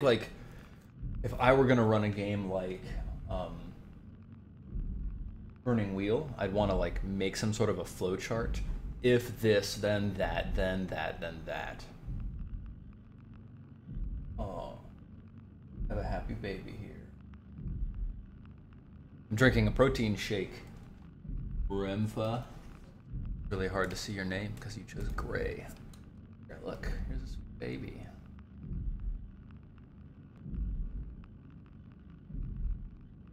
like if I were gonna run a game like Burning Wheel, I'd want to like make some sort of a flow chart. If this, then that, then that, then that. Oh, have a happy baby here. I'm drinking a protein shake. Remfa. Really hard to see your name because you chose gray. Here, look, here's a sweet baby.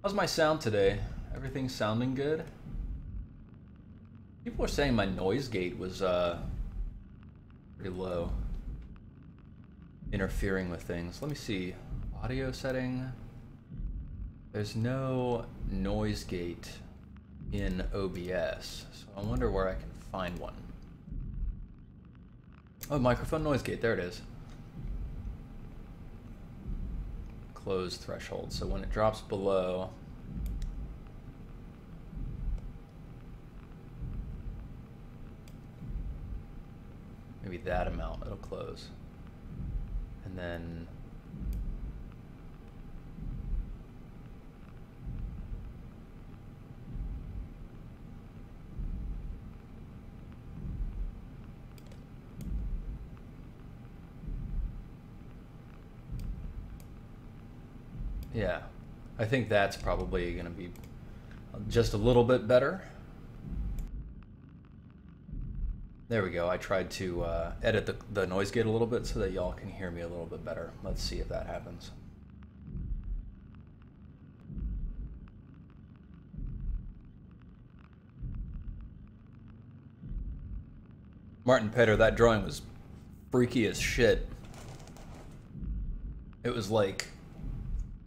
How's my sound today? Everything sounding good? People are saying my noise gate was pretty low. Interfering with things. Let me see. Audio setting. There's no noise gate in OBS, so I wonder where I can find one. Oh, microphone noise gate, there it is. Closed threshold, so when it drops below, maybe that amount, it'll close. And then yeah, I think that's probably going to be just a little bit better. There we go. I tried to edit the noise gate a little bit so that y'all can hear me a little bit better. Let's see if that happens. Martin Petter, that drawing was freaky as shit. It was like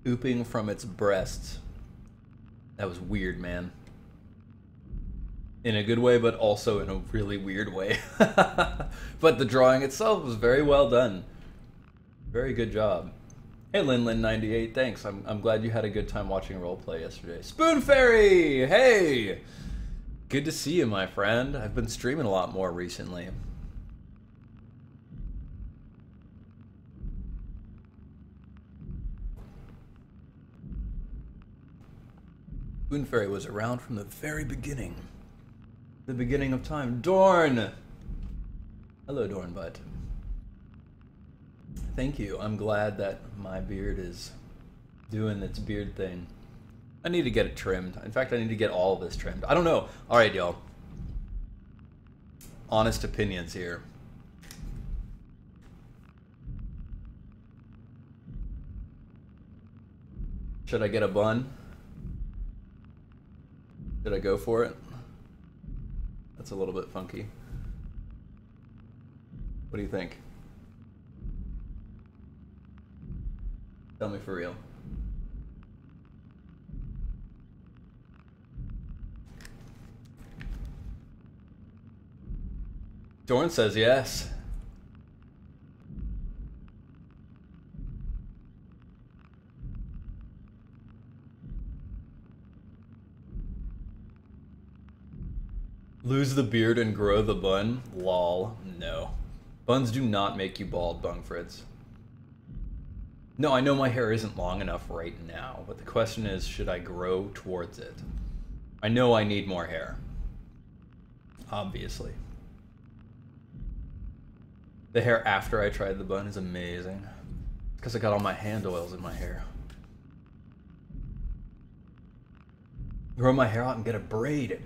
ooping from its breasts. That was weird, man. In a good way, but also in a really weird way. But the drawing itself was very well done. Very good job. Hey, Linlin98, thanks. I'm glad you had a good time watching roleplay yesterday. Spoon Fairy! Hey! Good to see you, my friend. I've been streaming a lot more recently. Spoon Fairy was around from the very beginning. The beginning of time. Dorn! Hello, Dornbutt. Thank you. I'm glad that my beard is doing its beard thing. I need to get it trimmed. In fact, I need to get all of this trimmed. I don't know. Alright, y'all. Honest opinions here. Should I get a bun? Should I go for it? That's a little bit funky. What do you think? Tell me for real. Dorn says yes. Lose the beard and grow the bun? Lol. No. Buns do not make you bald, Bung Fritz. No, I know my hair isn't long enough right now, but the question is, should I grow towards it? I know I need more hair. Obviously. The hair after I tried the bun is amazing. Because I got all my hand oils in my hair. Grow my hair out and get a braid.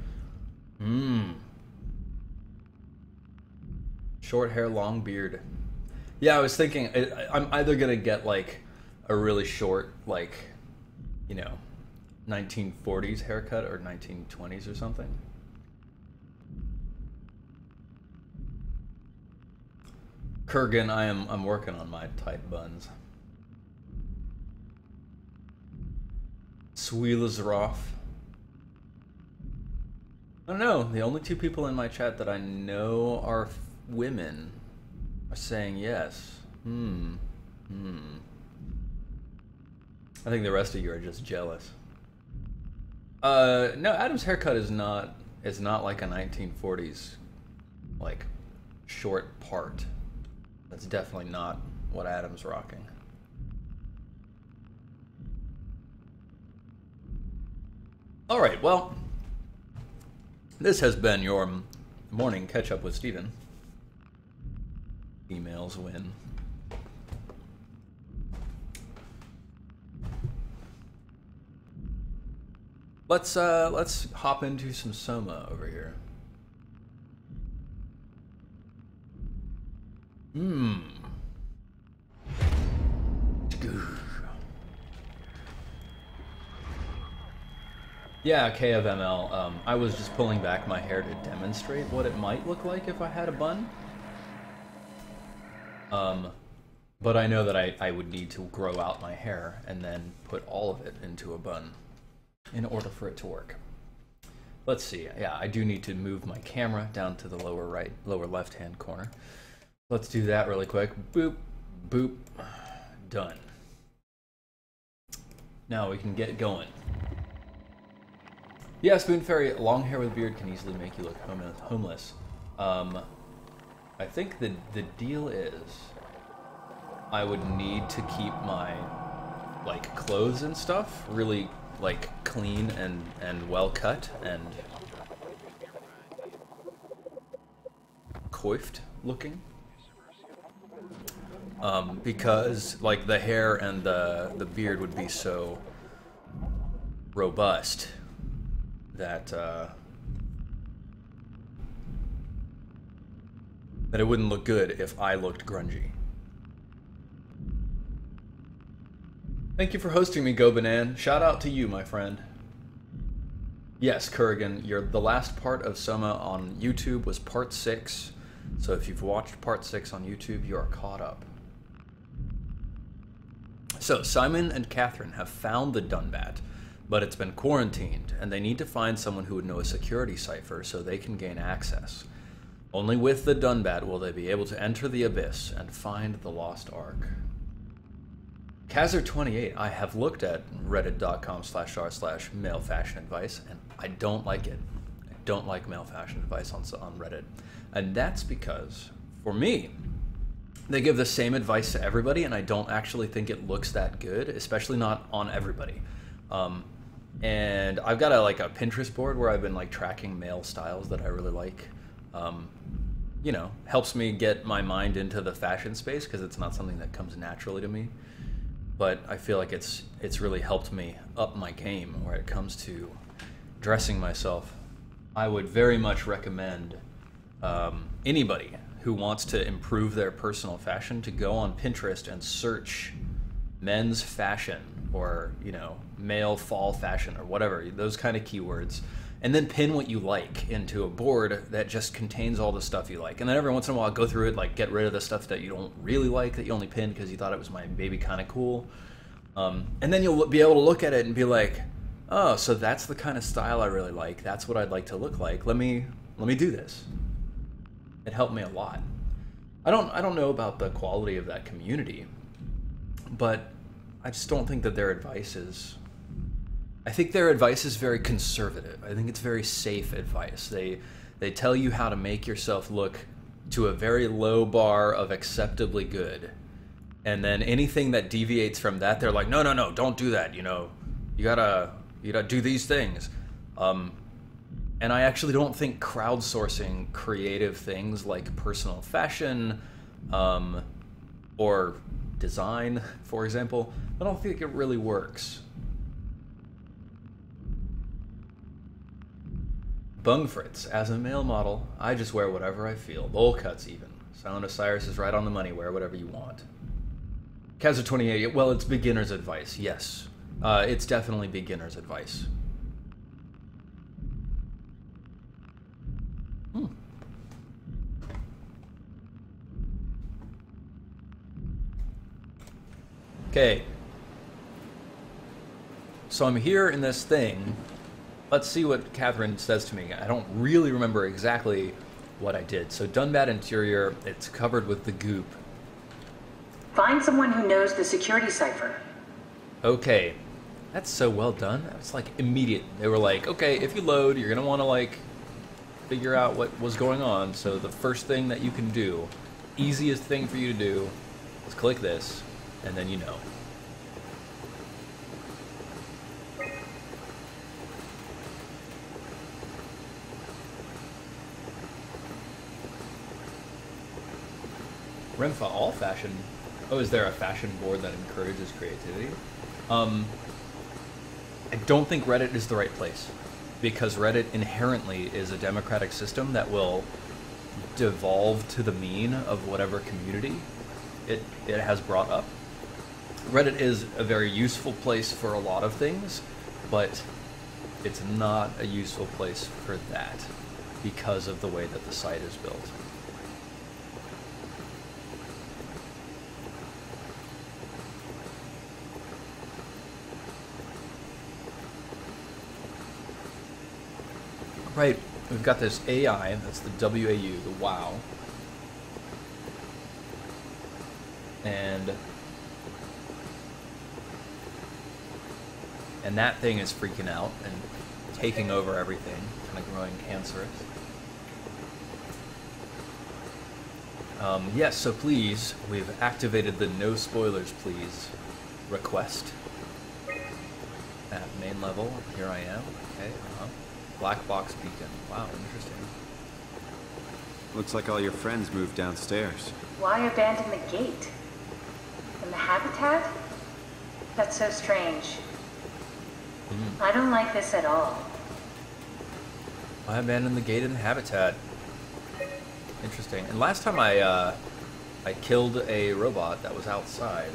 Short hair, long beard. Yeah, I was thinking I'm either gonna get like a really short, like, you know, 1940s haircut or 1920s or something. Kurgan, I'm working on my tight buns. Sweelazroff. I don't know. The only two people in my chat that I know are women are saying yes. I think the rest of you are just jealous. No, Adam's haircut is not like a 1940s like short part. That's definitely not what Adam's rocking. Alright, well, this has been your morning catch-up with Steven. Emails win. Let's hop into some Soma over here. Yeah, K of ML. I was just pulling back my hair to demonstrate what it might look like if I had a bun. But I know that I would need to grow out my hair and then put all of it into a bun in order for it to work. Let's see. Yeah, I do need to move my camera down to the lower left-hand corner. Let's do that really quick. Boop, boop, done. Now we can get going. Yeah, Spoon Fairy, long hair with beard can easily make you look homeless. I think the deal is I would need to keep my like clothes and stuff really like clean and well cut and coiffed looking. Because like the hair and the beard would be so robust that that it wouldn't look good if I looked grungy. Thank you for hosting me, Go Banan. Shout out to you, my friend. Yes, Kurgan, the last part of Soma on YouTube was part 6. So if you've watched part 6 on YouTube, you are caught up. So Simon and Catherine have found the Dunbat, but it's been quarantined, and they need to find someone who would know a security cipher so they can gain access. Only with the Dunbat will they be able to enter the Abyss and find the Lost Ark. Kazzer28, I have looked at reddit.com/r/male fashion advice, and I don't like it. I don't like male fashion advice on Reddit. And that's because, for me, they give the same advice to everybody, and I don't actually think it looks that good, especially not on everybody. And I've got a Pinterest board where I've been like tracking male styles that I really like. You know, helps me get my mind into the fashion space because it's not something that comes naturally to me. But I feel like it's really helped me up my game where it comes to dressing myself. I would very much recommend anybody who wants to improve their personal fashion to go on Pinterest and search men's fashion or, you know, male fall fashion or whatever, those kind of keywords, and then pin what you like into a board that just contains all the stuff you like. And then every once in a while go through it, like get rid of the stuff that you don't really like, that you only pinned because you thought it was maybe kind of cool. And then you'll be able to look at it and be like, oh, so that's the kind of style I really like. That's what I'd like to look like. Let me do this. It helped me a lot. I don't know about the quality of that community, but I just don't think that their advice is... I think their advice is very conservative. I think it's very safe advice. They tell you how to make yourself look to a very low bar of acceptably good. And then anything that deviates from that, they're like, no, don't do that. You know, you gotta do these things. And I actually don't think crowdsourcing creative things like personal fashion or design, for example, I don't think it really works. Bung Fritz, as a male model, I just wear whatever I feel. Bowl cuts even. Silent Osiris is right on the money, wear whatever you want. Kazza28, well, it's beginner's advice, yes. It's definitely beginner's advice. Okay. So I'm here in this thing. Let's see what Catherine says to me. I don't really remember exactly what I did. So Dunbat interior, it's covered with the goop. Find someone who knows the security cipher. Okay. That's so well done. It's like immediate. They were like, okay, if you load, you're going to want to like figure out what was going on. So the first thing that you can do, easiest thing for you to do, is click this, and then you know. Remfa, all fashion. Oh, is there a fashion board that encourages creativity? I don't think Reddit is the right place, because Reddit inherently is a democratic system that will devolve to the mean of whatever community it has brought up. Reddit is a very useful place for a lot of things, but it's not a useful place for that because of the way that the site is built. Right, we've got this AI, that's the WAU, the WOW. And that thing is freaking out and taking over everything, kind of growing cancerous. Yes, so please, we've activated the no spoilers please request at main level. Here I am. Okay, Black box beacon. Wow, interesting. Looks like all your friends moved downstairs. Why abandon the gate? And the habitat? That's so strange. I don't like this at all. I abandoned the gate in the habitat. Interesting. And last time I killed a robot that was outside.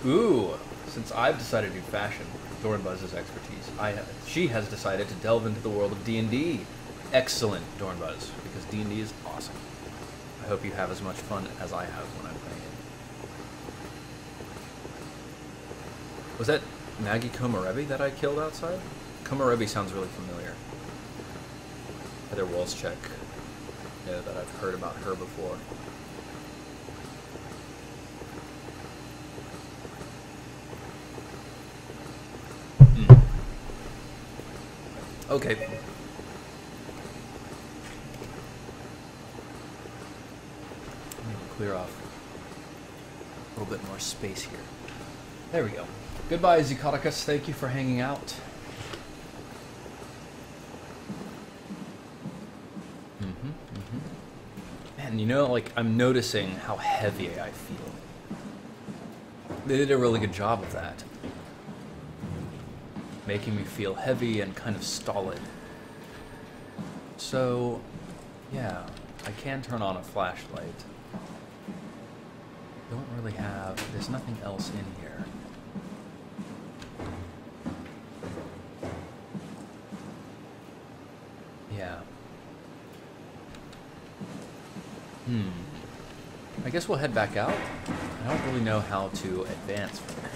Ooh, since I've decided to do fashion, Dornbuzz's expertise, she has decided to delve into the world of D&D. Excellent, Dornbuzz, because D&D is awesome. I hope you have as much fun as I have when I'm playing it. Was that Maggie Komarevi that I killed outside? Komarevi sounds really familiar. Heather Walschek, know that I've heard about her before. Okay. I'm going to clear off a little bit more space here. There we go. Goodbye, Zikoticus. Thank you for hanging out. And you know, like, I'm noticing how heavy I feel. They did a really good job of that. Making me feel heavy and kind of stolid. So, yeah, I can turn on a flashlight. Don't really have, there's nothing else in here. Yeah. I guess we'll head back out. I don't really know how to advance from here.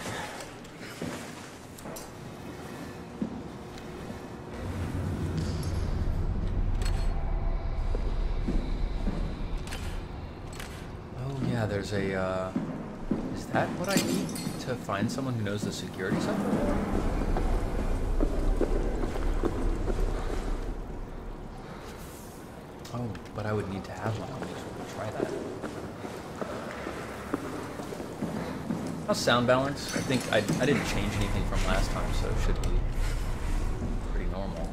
There's a, is that what I need to find someone who knows the security cipher? Oh, but I would need to have one. I'll try that. How's sound balance? I think I didn't change anything from last time, so it should be pretty normal.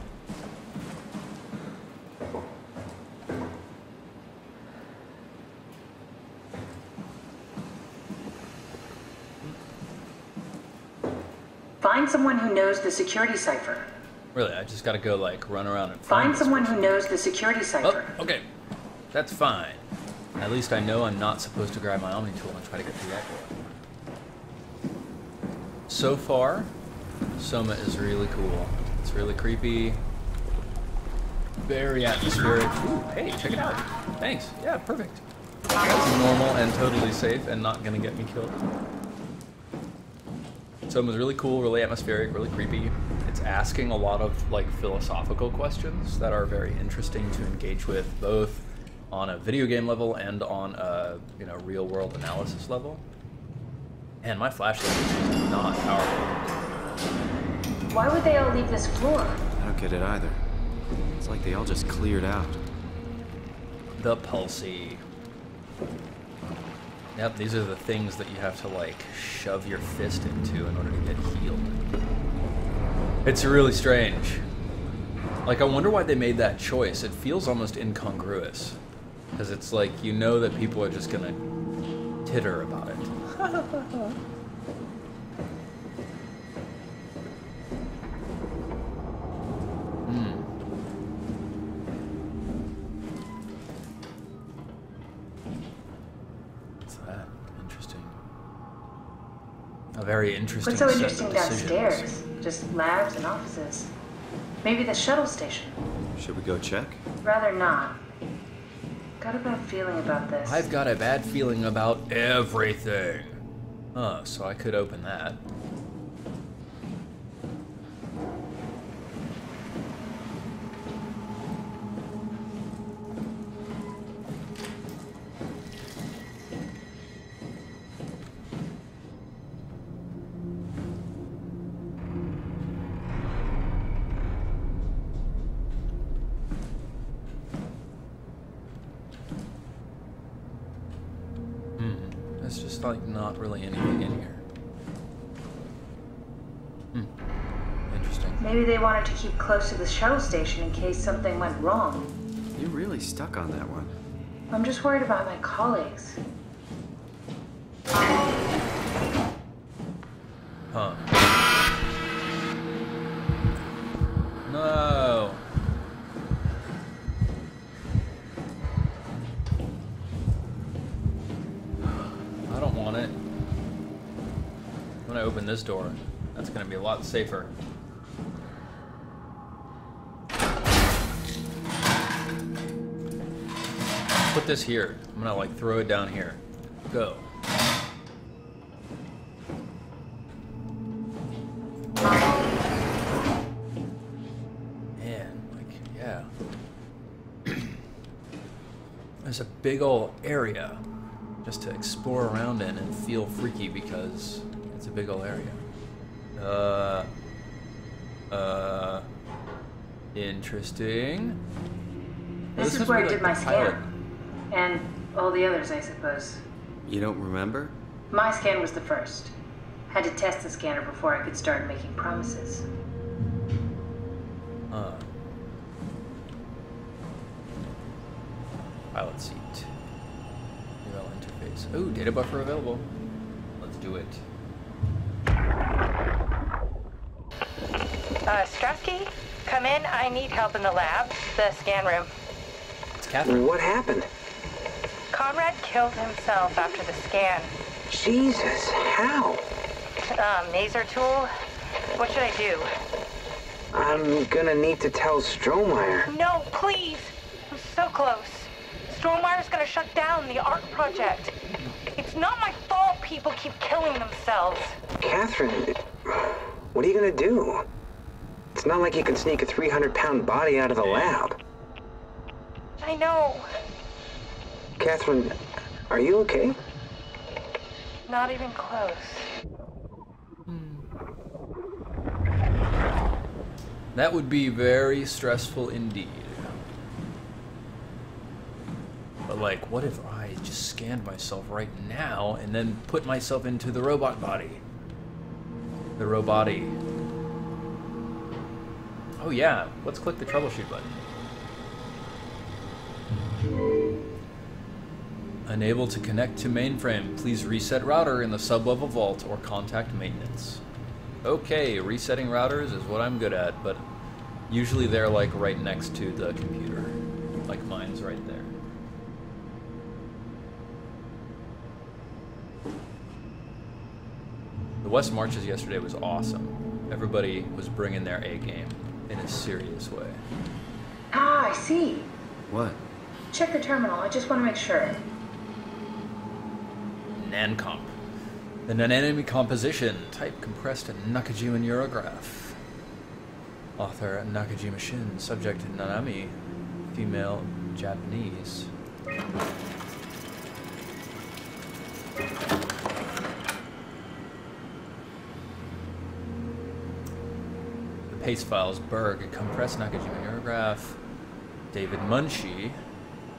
Find someone who knows the security cipher. Really, I just gotta go, like, run around and find someone who knows the security cipher. Oh, okay. That's fine. At least I know I'm not supposed to grab my Omni tool and try to get through that door. So far, Soma is really cool. It's really creepy. Very atmospheric. Ooh, hey, check it out. Thanks. Yeah, perfect. That's normal and totally safe and not gonna get me killed. Soma's really cool, really atmospheric, really creepy. It's asking a lot of like philosophical questions that are very interesting to engage with, both on a video game level and on a real world analysis level. And my flashlight is not powerful. Why would they all leave this floor? I don't get it either. It's like they all just cleared out. The Pulsey. Yep, these are the things that you have to, like, shove your fist into in order to get healed. It's really strange. Like, I wonder why they made that choice. It feels almost incongruous. Because it's like, you know that people are just gonna titter about it. What's that? Interesting. A very interesting What's so set interesting of decisions. downstairs? Just labs and offices. Maybe the shuttle station. Should we go check? Rather not. Got a bad feeling about this. I've got a bad feeling about everything. So I could open that. It's just like not really anything in here. Interesting. Maybe they wanted to keep close to the shuttle station in case something went wrong. You really stuck on that one. I'm just worried about my colleagues. Huh. No. I don't want it. I'm gonna open this door. That's gonna be a lot safer. Put this here. I'm gonna like throw it down here. Go. Man, like, yeah. There's a big old area just to explore around in and feel freaky because it's a big old area. Interesting. This is where I did my scan. And all the others, I suppose. You don't remember? My scan was the first. Had to test the scanner before I could start making promises. Pilot seat. UL interface. Oh, data buffer available. Let's do it. Strasky, come in. I need help in the lab, the scan room. It's Catherine. What happened? Conrad killed himself after the scan. Jesus, how? Maser tool? What should I do? I'm gonna need to tell Strohmeyer. No, please! I'm so close. Strohmeyer's gonna shut down the art project. It's not my fault people keep killing themselves. Catherine, what are you gonna do? It's not like you can sneak a 300-pound body out of the lab. I know. Catherine, are you okay? Not even close. That would be very stressful indeed. But like, what if I just scanned myself right now and then put myself into the robot body? The robot-y. Oh yeah, let's click the troubleshoot button. Unable to connect to mainframe. Please reset router in the sublevel vault or contact maintenance. Okay, resetting routers is what I'm good at, but usually they're like right next to the computer. Like mine's right there. The West Marches yesterday was awesome. Everybody was bringing their A game in a serious way. Ah, I see. What? Check the terminal. I just want to make sure. Nancomp. The non-enemy composition. Type compressed Nakajima neurograph. Author Nakajima Shin. Subject Nanami. Female Japanese. The paste files. Berg. Compressed Nakajima neurograph. David Munshi.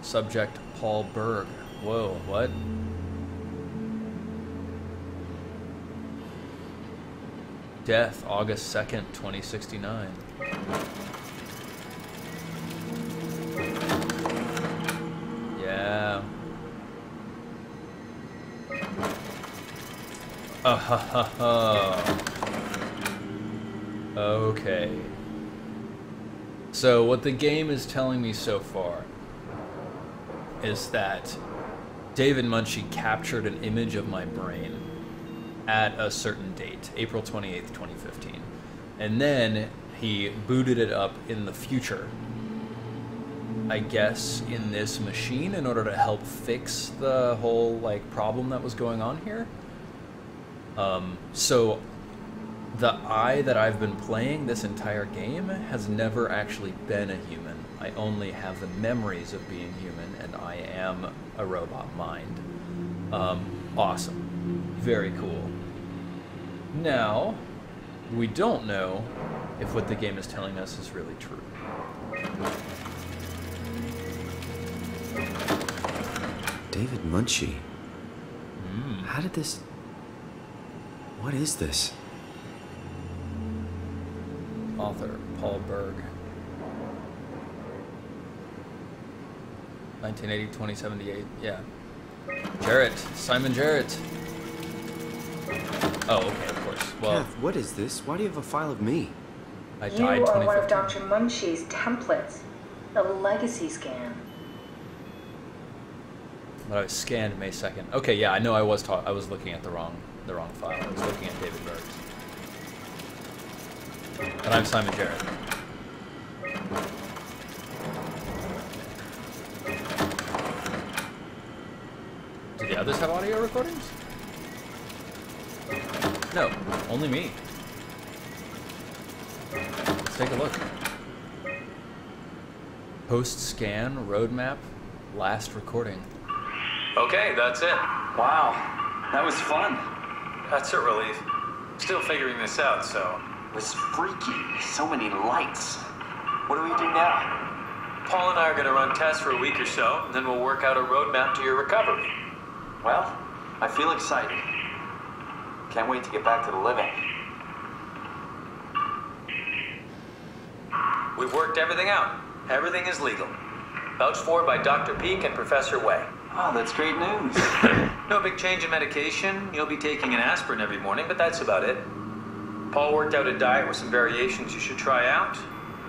Subject Paul Berg. Whoa, what? Death, August 2nd, 2069. Ha ha ha ha. Okay. So what the game is telling me so far is that David Munchie captured an image of my brain at a certain date, April 28th, 2015. And then he booted it up in the future, I guess, in this machine in order to help fix the whole, like, problem that was going on here. So the I that I've been playing this entire game has never actually been a human. I only have the memories of being human, and I am a robot mind. Awesome. Very cool. Now, we don't know if what the game is telling us is really true. David Munchie. How did this... What is this? Author, Paul Berg. 1980, 2078, yeah. Jarrett, Simon Jarrett. Oh, okay, of course. Well, Kev, what is this? Why do you have a file of me? I You died are one of 2015. Dr. Munchie's templates. A legacy scan. But I was scanned May 2nd. Okay, yeah, I know I was looking at the wrong file. I was looking at David Berg's. And I'm Simon Jarrett. Do the others have audio recordings? No, only me. Let's take a look. Post-scan, roadmap, last recording. Okay, that's it. Wow, that was fun. That's a relief. Still figuring this out, so... It was freaky. So many lights. What do we do now? Paul and I are gonna run tests for a week or so, and then we'll work out a roadmap to your recovery. Well, I feel excited. Can't wait to get back to the living. We've worked everything out. Everything is legal. Vouched for by Dr. Peak and Professor Way. Oh, that's great news. No big change in medication. You'll be taking an aspirin every morning, but that's about it. Paul worked out a diet with some variations you should try out.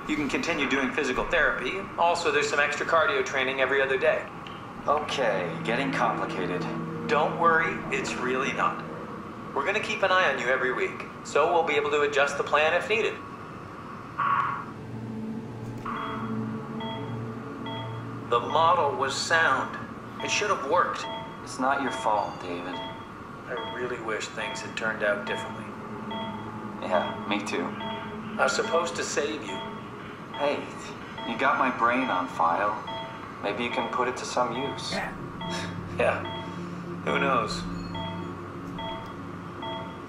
You can continue doing physical therapy. Also, there's some extra cardio training every other day. Okay, getting complicated. Don't worry, it's really not. We're gonna keep an eye on you every week, so we'll be able to adjust the plan if needed. The model was sound. It should have worked. It's not your fault, David. I really wish things had turned out differently. Yeah, me too. I was supposed to save you. Hey, you got my brain on file. Maybe you can put it to some use. Yeah, who knows?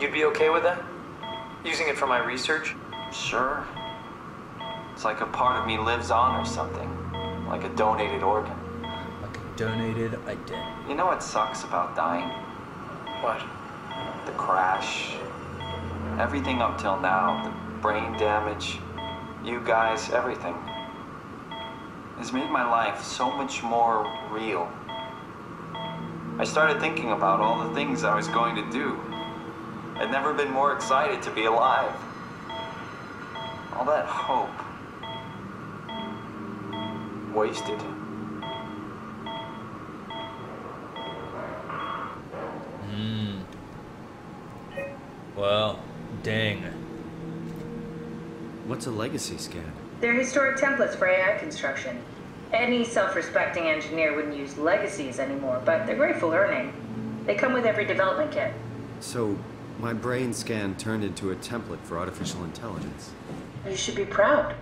You'd be okay with that? Using it for my research? Sure. It's like a part of me lives on or something. Like a donated organ. Like a donated identity. You know what sucks about dying? What? The crash. Everything up till now. The brain damage. You guys, everything. Has made my life so much more real. I started thinking about all the things I was going to do. I'd never been more excited to be alive. All that hope. Wasted. Well, dang. What's a legacy scan? They're historic templates for AI construction. Any self-respecting engineer wouldn't use legacies anymore, but they're great for learning. They come with every development kit. So, my brain scan turned into a template for artificial intelligence. You should be proud.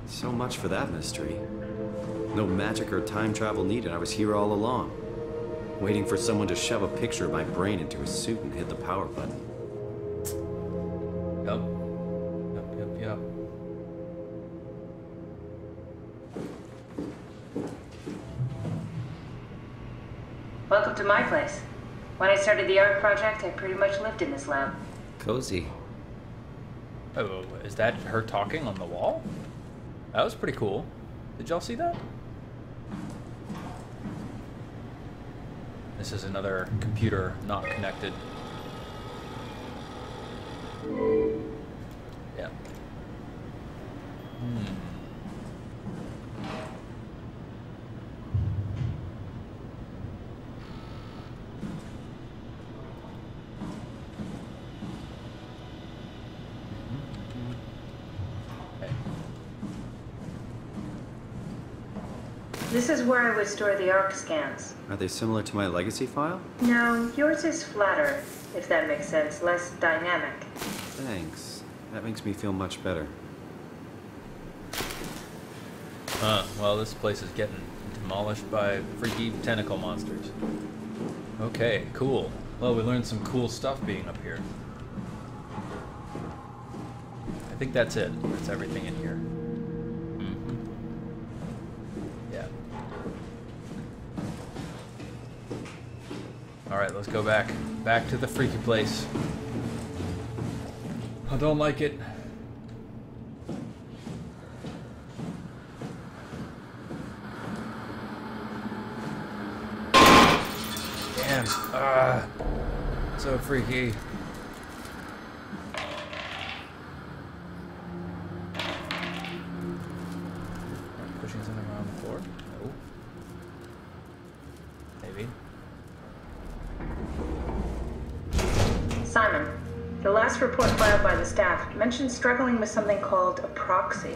So much for that mystery. No magic or time travel needed. I was here all along. Waiting for someone to shove a picture of my brain into a suit and hit the power button. Yup. Yup. Welcome to my place. When I started the art project, I pretty much lived in this lab. Cozy. Oh, is that her talking on the wall? That was pretty cool. Did y'all see that? This is another computer not connected. This is where I would store the ARC scans. Are they similar to my legacy file? No, yours is flatter, if that makes sense, less dynamic. Thanks. That makes me feel much better. Well, this place is getting demolished by freaky tentacle monsters. Okay, cool. Well, we learned some cool stuff being up here. I think that's it. That's everything in here. Yeah. Alright, let's go back. Back to the freaky place. I don't like it. Damn. So freaky. Pushing something around the floor? No. Maybe. Simon, the last report filed by the staff mentioned struggling with something called a proxy.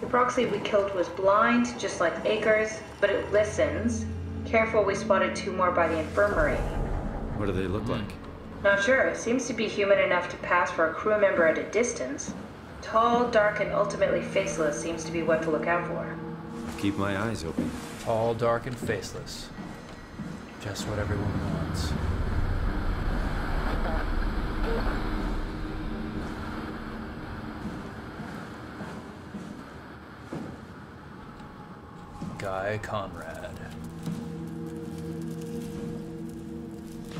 The proxy we killed was blind, just like Akers, but it listens. Careful, we spotted 2 more by the infirmary. What do they look like? Not sure. It seems to be human enough to pass for a crew member at a distance. Tall, dark, and ultimately faceless seems to be what to look out for. Keep my eyes open. Tall, dark, and faceless. Just what everyone wants. Guy Conrad.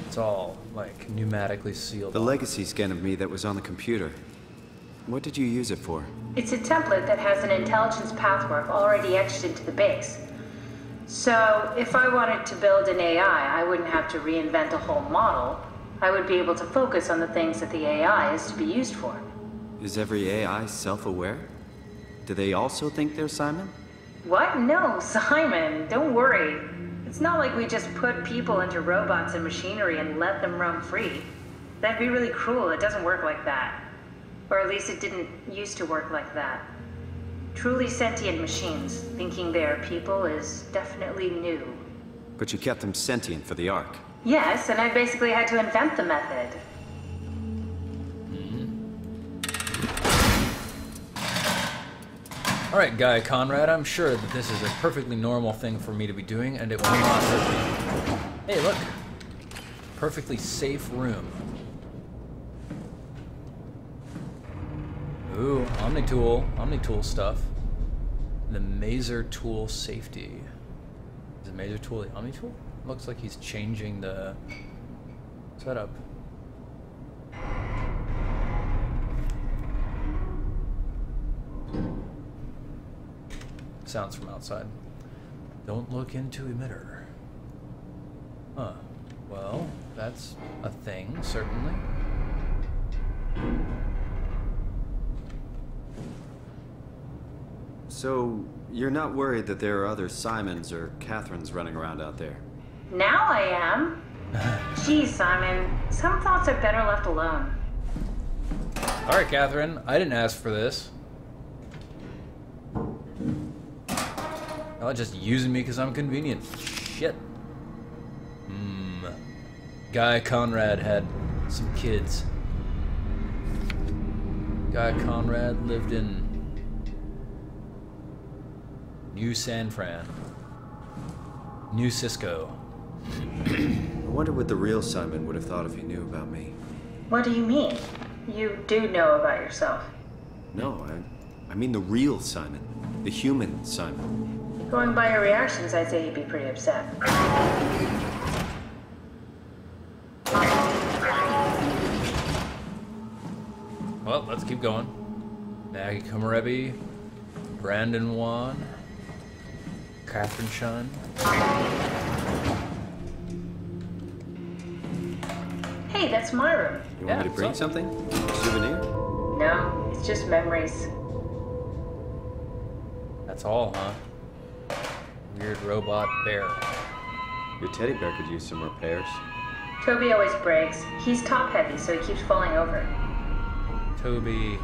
It's all, like, pneumatically sealed. The legacy scan of me that was on the computer. What did you use it for? It's a template that has an intelligence pathwork already etched into the base. So, if I wanted to build an AI, I wouldn't have to reinvent a whole model. I would be able to focus on the things that the AI is to be used for. Is every AI self-aware? Do they also think they're Simon? What? No, Simon, don't worry. It's not like we just put people into robots and machinery and let them roam free. That'd be really cruel. It doesn't work like that. Or at least it didn't used to work like that. Truly sentient machines thinking they are people is definitely new. But you kept them sentient for the Ark. Yes, and I basically had to invent the method. Alright, Guy Conrad, I'm sure that this is a perfectly normal thing for me to be doing, and it will not hurt me. Hey, look! Perfectly safe room. Ooh, Omni-tool stuff. The Maser tool safety. Is the Maser tool the Omni-tool? Looks like he's changing the setup. Sounds from outside. Don't look into emitter. Huh. Well, that's a thing, certainly. So, you're not worried that there are other Simons or Catherines running around out there? Now I am. Geez, Simon, some thoughts are better left alone. Alright, Catherine, I didn't ask for this. Y'all just using me because I'm convenient. Shit. Guy Conrad had some kids. Guy Conrad lived in New San Fran. New Cisco. I wonder what the real Simon would have thought if he knew about me. What do you mean? You do know about yourself. No, I mean the real Simon. The human Simon. Going by your reactions, I'd say you'd be pretty upset. Well, let's keep going. Maggie Komarebi, Brandon Juan, Catherine Shun. Hey, that's my room. You want me to bring so- something? A souvenir? No, it's just memories. That's all, huh? Weird robot bear. Your teddy bear could use some repairs. Toby always breaks. He's top heavy, so he keeps falling over. Toby.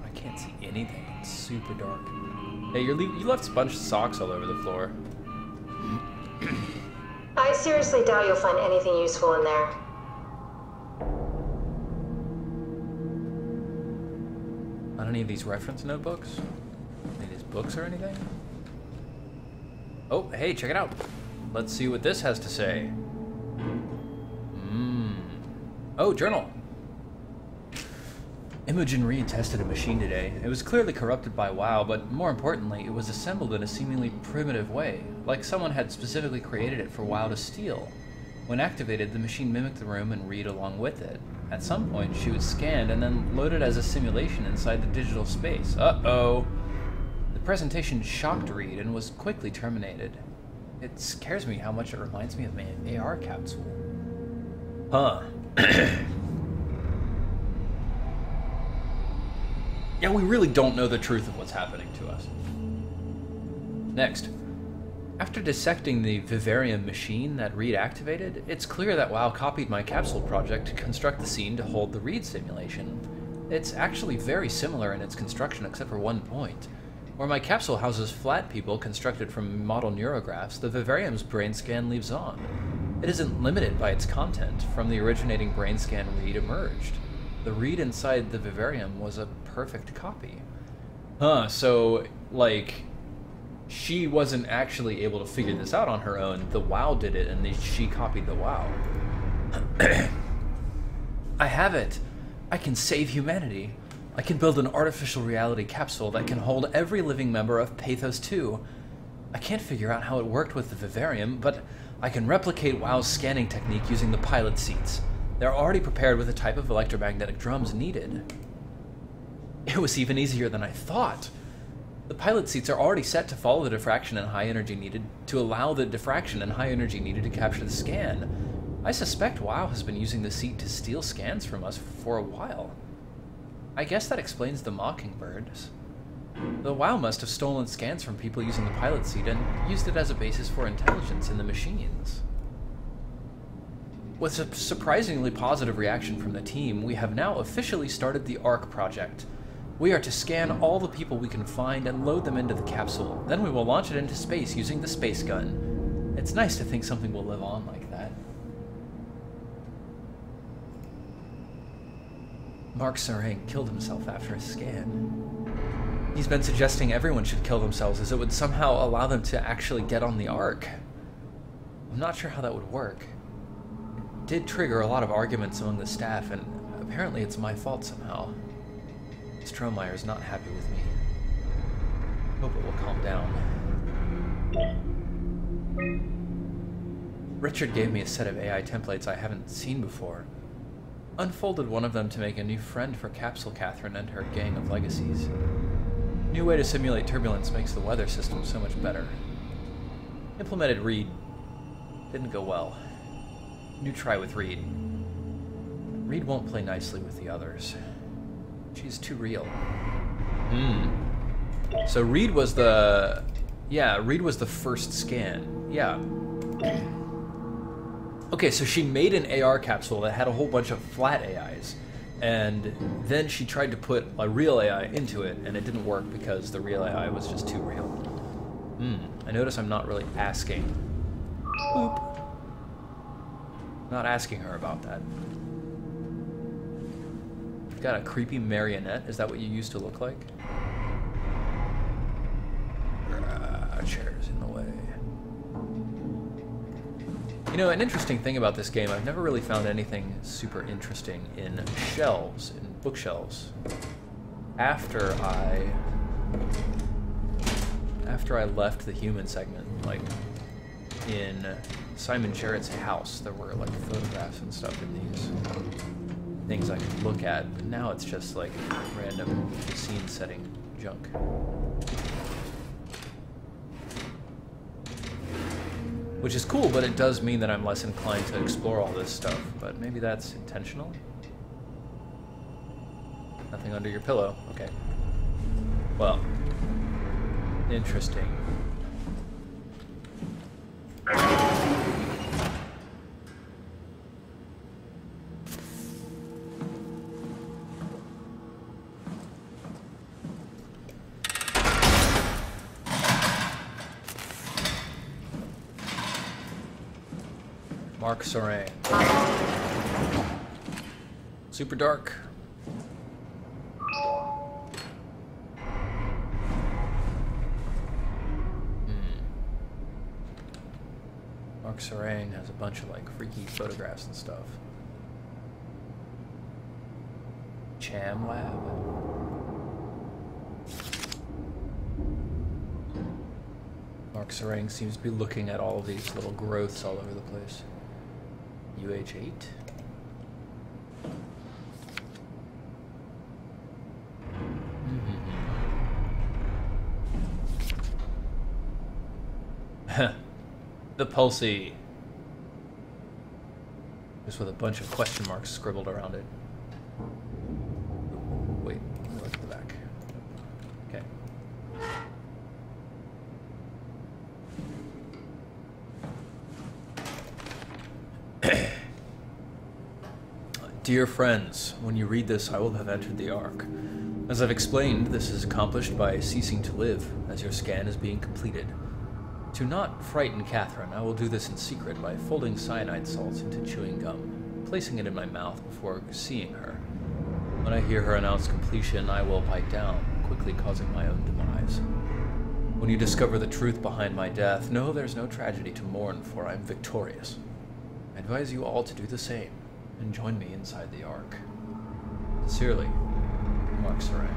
I can't see anything. It's super dark. Hey, you left a bunch of socks all over the floor. I seriously doubt you'll find anything useful in there. Not any of these reference notebooks? Any of these books or anything? Oh, hey, check it out. Let's see what this has to say. Oh, journal. Imogen Reed tested a machine today. It was clearly corrupted by WoW, but more importantly, it was assembled in a seemingly primitive way, like someone had specifically created it for WoW to steal. When activated, the machine mimicked the room and Reed along with it. At some point, she was scanned and then loaded as a simulation inside the digital space. Uh-oh. The presentation shocked Reed and was quickly terminated. It scares me how much it reminds me of my AR capsule. Huh. Yeah, we really don't know the truth of what's happening to us. Next. After dissecting the vivarium machine that Reed activated, it's clear that WoW copied my capsule project to construct the scene to hold the Reed simulation. It's actually very similar in its construction except for one point. Where my capsule houses flat people constructed from model neurographs, the vivarium's brain scan leaves on. It isn't limited by its content. From the originating brain scan Reed emerged. The Reed inside the vivarium was a perfect copy. Huh, so, like, she wasn't actually able to figure this out on her own. The WoW did it, and she copied the WoW. I have it. I can save humanity. I can build an artificial reality capsule that can hold every living member of Pathos 2. I can't figure out how it worked with the vivarium, but I can replicate WoW's scanning technique using the pilot seats. They're already prepared with the type of electromagnetic drums needed. It was even easier than I thought. The pilot seats are already set to follow the diffraction and high energy needed to allow the diffraction and high energy needed to capture the scan. I suspect WoW has been using the seat to steal scans from us for a while. I guess that explains the mockingbirds. The WoW must have stolen scans from people using the pilot seat and used it as a basis for intelligence in the machines. With a surprisingly positive reaction from the team, we have now officially started the ARC project. We are to scan all the people we can find and load them into the capsule. Then we will launch it into space using the space gun. It's nice to think something will live on like that. Mark Sarang killed himself after a scan. He's been suggesting everyone should kill themselves as it would somehow allow them to actually get on the ARC. I'm not sure how that would work. It did trigger a lot of arguments among the staff, and apparently it's my fault somehow. Strohmeyer's not happy with me. Hope it will calm down. Richard gave me a set of AI templates I haven't seen before. Unfolded one of them to make a new friend for Capsule Catherine and her gang of legacies. New way to simulate turbulence makes the weather system so much better. Implemented Reed. Didn't go well. New try with Reed. Reed won't play nicely with the others. She's too real. So Reed was the... Yeah, Reed was the first scan. Yeah. Okay, so she made an AR capsule that had a whole bunch of flat AIs. And then she tried to put a real AI into it, and it didn't work because the real AI was just too real. I notice I'm not really asking. Boop. Not asking her about that. Got a creepy marionette. Is that what you used to look like? Chair's in the way. You know, an interesting thing about this game, I've never really found anything super interesting in shelves, in bookshelves. After I left the human segment, like in Simon Jarrett's house, there were like photographs and stuff in these things I could look at, but now it's just like random scene setting junk. Which is cool, but it does mean that I'm less inclined to explore all this stuff, but maybe that's intentional? Nothing under your pillow, okay. Well, interesting. Mark Sarang. Super dark. Mark Sarang has a bunch of like freaky photographs and stuff. Cham Lab. Mark Sarang seems to be looking at all of these little growths all over the place. UH8. The Pulsey. Just with a bunch of question marks scribbled around it. Wait, look at the back. Okay. Dear friends, when you read this, I will have entered the Ark. As I've explained, this is accomplished by ceasing to live, as your scan is being completed. To not frighten Catherine, I will do this in secret by folding cyanide salts into chewing gum, placing it in my mouth before seeing her. When I hear her announce completion, I will bite down, quickly causing my own demise. When you discover the truth behind my death, know there's no tragedy to mourn, for I'm victorious. I advise you all to do the same, and join me inside the Ark. Sincerely, Mark Sarang.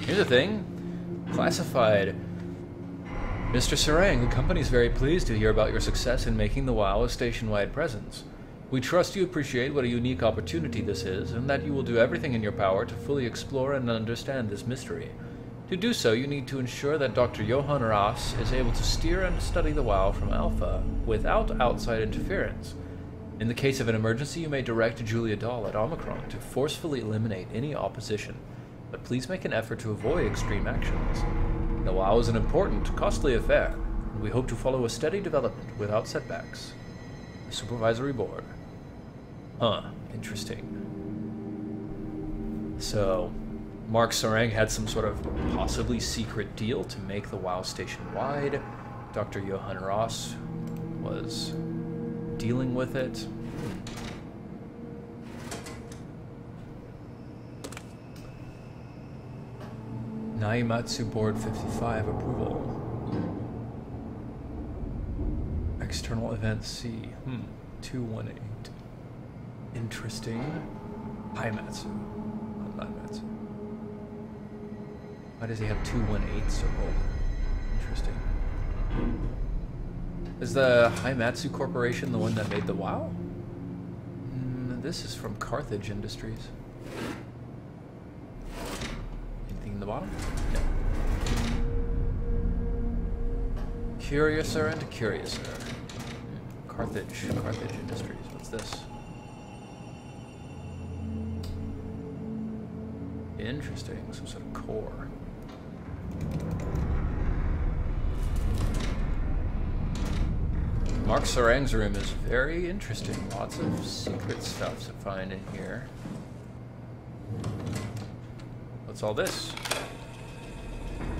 Here's the thing. Classified. Mr. Sarang, the company is very pleased to hear about your success in making the WoW a station-wide presence. We trust you appreciate what a unique opportunity this is, and that you will do everything in your power to fully explore and understand this mystery. To do so, you need to ensure that Dr. Johan Ras is able to steer and study the WoW from Alpha without outside interference. In the case of an emergency, you may direct Julia Dahl at Omocron to forcefully eliminate any opposition, but please make an effort to avoid extreme actions. The WoW is an important, costly affair, and we hope to follow a steady development without setbacks. The Supervisory Board. Huh, interesting. So, Mark Sarang had some sort of possibly secret deal to make the WoW station wide. Dr. Johan Ross was dealing with it. Naimatsu Board 55 approval. External event C. 218. Interesting. Haimatsu. Not Naimatsu. Why does he have 218 circled? Interesting. Is the Haimatsu Corporation the one that made the WoW? This is from Carthage Industries. Anything in the bottom? No. Curiouser and Curiouser. Carthage Industries. What's this? Interesting. Some sort of core. Mark Sarang's room is very interesting. Lots of secret stuff to find in here. What's all this?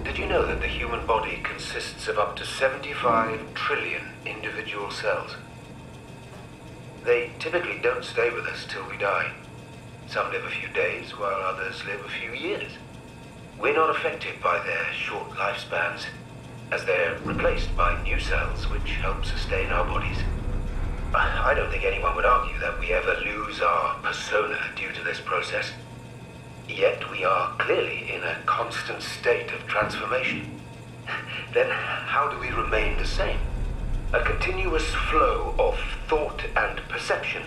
Did you know that the human body consists of up to 75 trillion individual cells? They typically don't stay with us till we die. Some live a few days, while others live a few years. We're not affected by their short lifespans, as they're replaced by new cells which help sustain our bodies. I don't think anyone would argue that we ever lose our persona due to this process. Yet we are clearly in a constant state of transformation. Then how do we remain the same? A continuous flow of thought and perception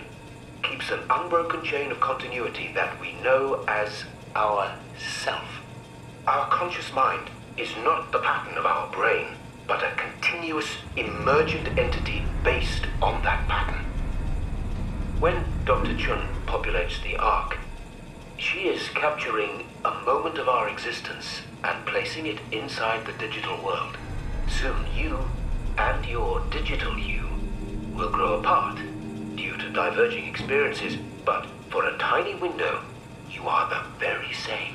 keeps an unbroken chain of continuity that we know as our self. Our conscious mind is not the pattern of our brain, but a continuous, emergent entity based on that pattern. When Dr. Chun populates the Ark, she is capturing a moment of our existence and placing it inside the digital world. Soon you and your digital you will grow apart due to diverging experiences, but for a tiny window, you are the very same.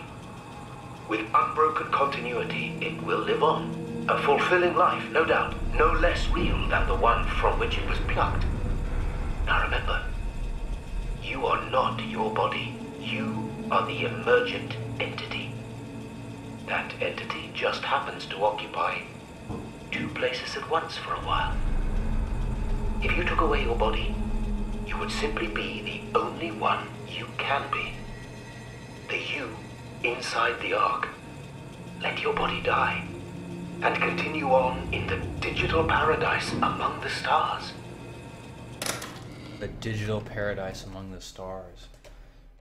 With unbroken continuity, it will live on. A fulfilling life, no doubt. No less real than the one from which it was plucked. Now remember, you are not your body. You are the emergent entity. That entity just happens to occupy 2 places at once for a while. If you took away your body, you would simply be the only one you can be. The you inside the Ark. Let your body die, and continue on in the digital paradise among the stars. The digital paradise among the stars.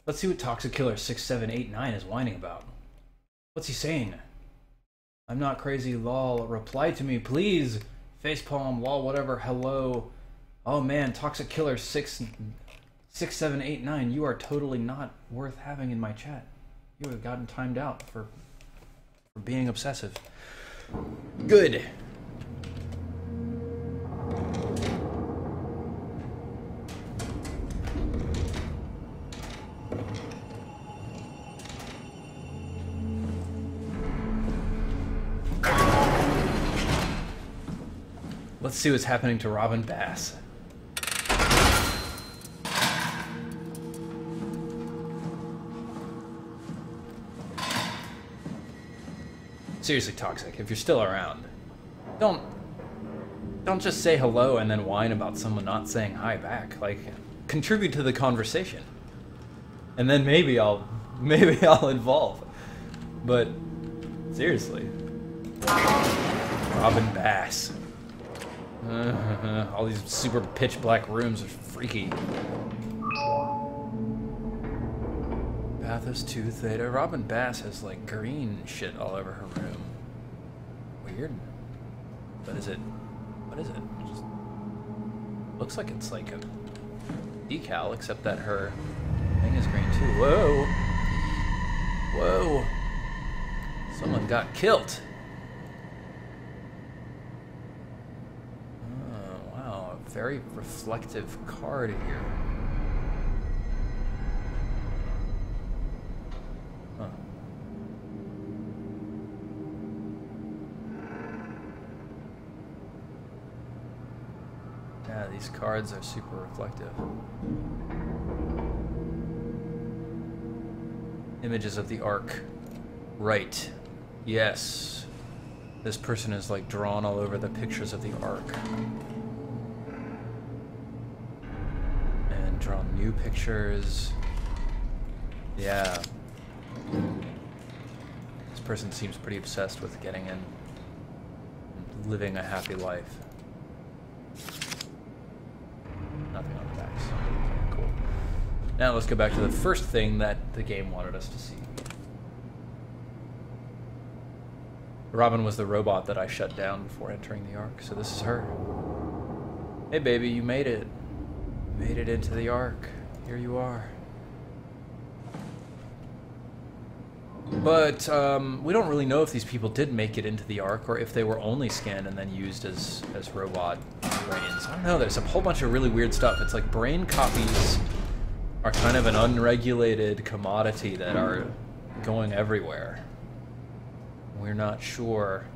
Let's see what Toxic Killer 6789 is whining about. What's he saying? I'm not crazy, lol. Reply to me, please. Facepalm, lol, whatever, hello. Oh man, Toxic Killer 6789, you are totally not worth having in my chat. You have gotten timed out for being obsessive. Good. Let's see what's happening to Robin Bass. Seriously, Toxic, if you're still around, don't just say hello and then whine about someone not saying hi back. Like, contribute to the conversation, and then maybe I'll involve. But seriously, Robin Bass. All these super pitch black rooms are freaky. Pathos 2 Theta. Robin Bass has like green shit all over her room. Weird. What is it? What is it? Just looks like it's like a decal, except that her thing is green too. Whoa! Whoa! Someone got killed. Oh, wow. A very reflective card here. Huh. Yeah, these cards are super reflective. Images of the Ark. Right. Yes. This person is like drawn all over the pictures of the Ark. And drawn new pictures. Yeah. This person seems pretty obsessed with getting in and living a happy life. Nothing on the backs. Cool. Now let's go back to the first thing that the game wanted us to see. Robin was the robot that I shut down before entering the Ark, so this is her. Hey baby, you made it. You made it into the Ark. Here you are. But we don't really know if these people did make it into the Ark or if they were only scanned and then used as robot brains. I don't know, there's a whole bunch of really weird stuff. It's like brain copies are kind of an unregulated commodity that are going everywhere. We're not sure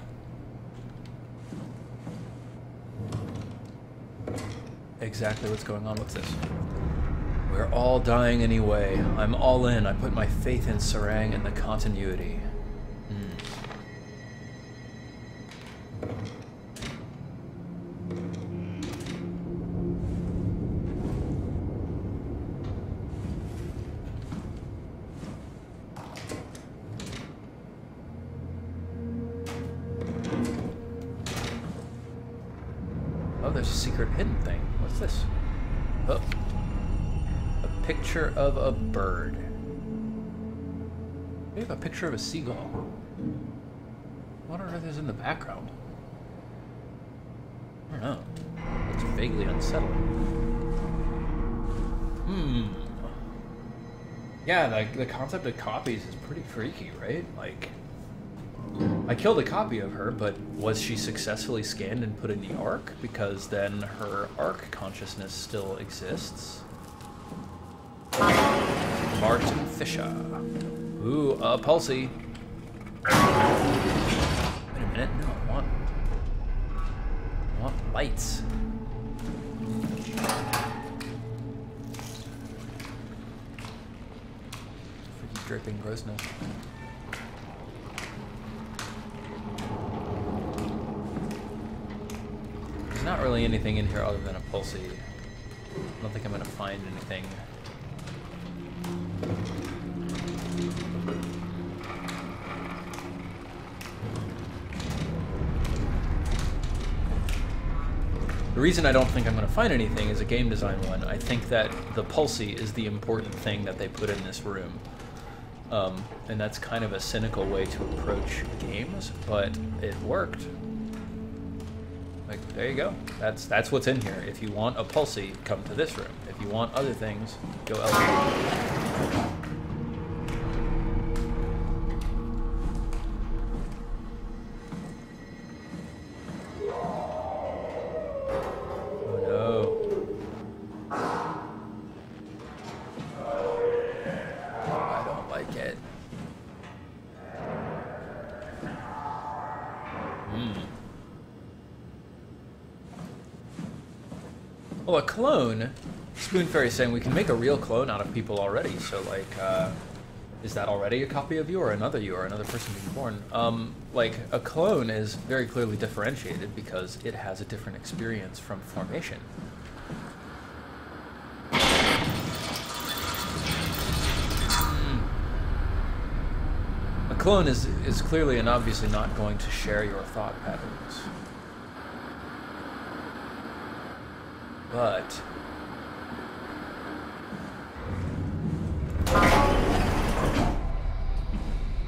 exactly what's going on with this. We're all dying anyway. I'm all in. I put my faith in Sarang and the continuity. Oh, there's a secret hidden thing. What's this? Oh. Picture of a bird. We have a picture of a seagull. What on earth is in the background? I don't know. It's vaguely unsettling. Yeah, the concept of copies is pretty freaky, right? Like, I killed a copy of her, but was she successfully scanned and put in the Ark? Because then her Ark consciousness still exists. Martin Fisher. Ooh, Pulsey. Wait a minute, no, I want lights. Freaking dripping grossness. There's not really anything in here other than a pulsey. I don't think I'm gonna find anything. The reason I don't think I'm going to find anything is a game design one. I think that the pulsey is the important thing that they put in this room. And that's kind of a cynical way to approach games, but it worked. Like, there you go. That's what's in here. If you want a pulsey, come to this room. If you want other things, go elsewhere. Well, a clone, Spoon Fairy's saying we can make a real clone out of people already, so like, is that already a copy of you or another you or another person being born? Like, a clone is very clearly differentiated because it has a different experience from formation. A clone is clearly and obviously not going to share your thought patterns.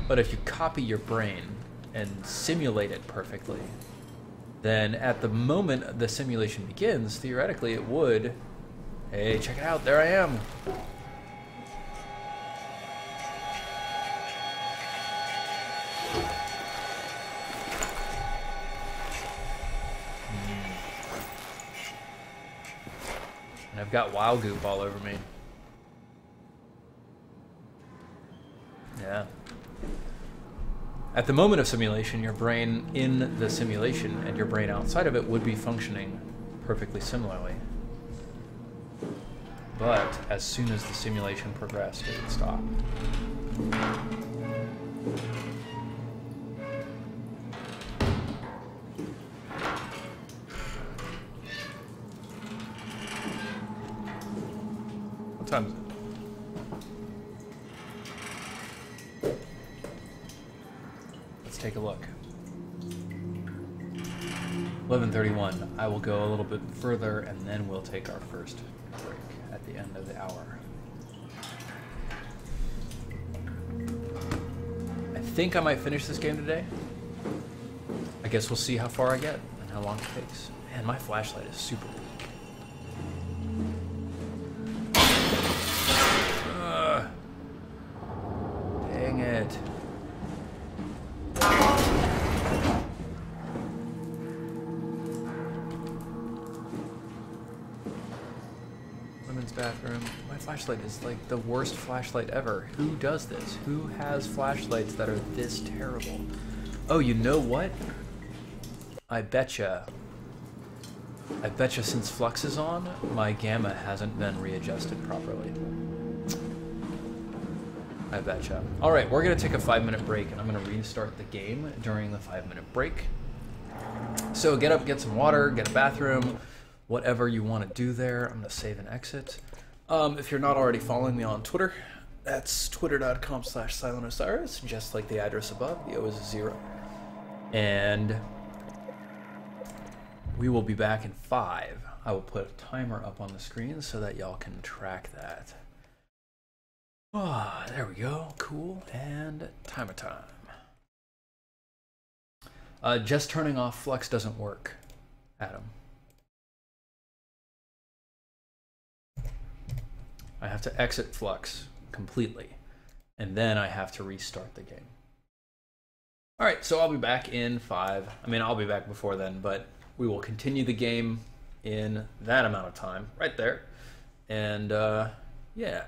But if you copy your brain and simulate it perfectly, then at the moment the simulation begins, theoretically it would, hey, check it out, there I am. And I've got wild goop all over me. Yeah. At the moment of simulation, your brain in the simulation and your brain outside of it would be functioning perfectly similarly. But as soon as the simulation progressed, it would stop. What time is it? Take a look. 11:31. I will go a little bit further and then we'll take our first break at the end of the hour. I think I might finish this game today. I guess we'll see how far I get and how long it takes. Man, my flashlight is super weak. Dang it. Bathroom. My flashlight is like the worst flashlight ever. Who does this? Who has flashlights that are this terrible? Oh, you know what? I betcha since Flux is on, my gamma hasn't been readjusted properly. I betcha. Alright, we're gonna take a 5-minute break and I'm gonna restart the game during the 5-minute break. So get up, get some water, get a bathroom, whatever you want to do there. I'm going to save and exit. If you're not already following me on Twitter, that's twitter.com/SilentOsiris, just like the address above. The O is 0. And we will be back in 5. I will put a timer up on the screen so that y'all can track that. Ah, there we go. Cool. And timer time. Just turning off Flux doesn't work, Adam. I have to exit Flux completely, and then I have to restart the game. All right, so I'll be back in 5. I mean, I'll be back before then, but we will continue the game in that amount of time, right there. And, yeah.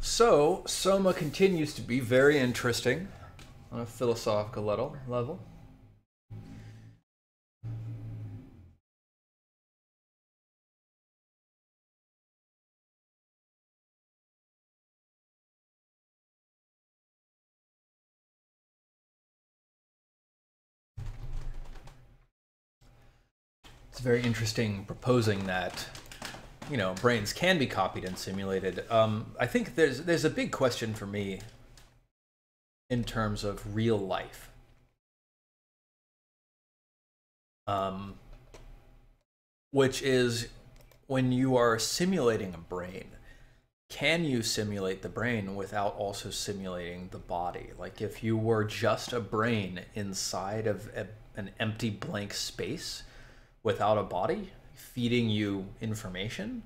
So, Soma continues to be very interesting on a philosophical level. It's very interesting proposing that, you know, brains can be copied and simulated. I think there's a big question for me in terms of real life. Which is, when you are simulating a brain, can you simulate the brain without also simulating the body? Like, if you were just a brain inside of an empty blank space without a body feeding you information,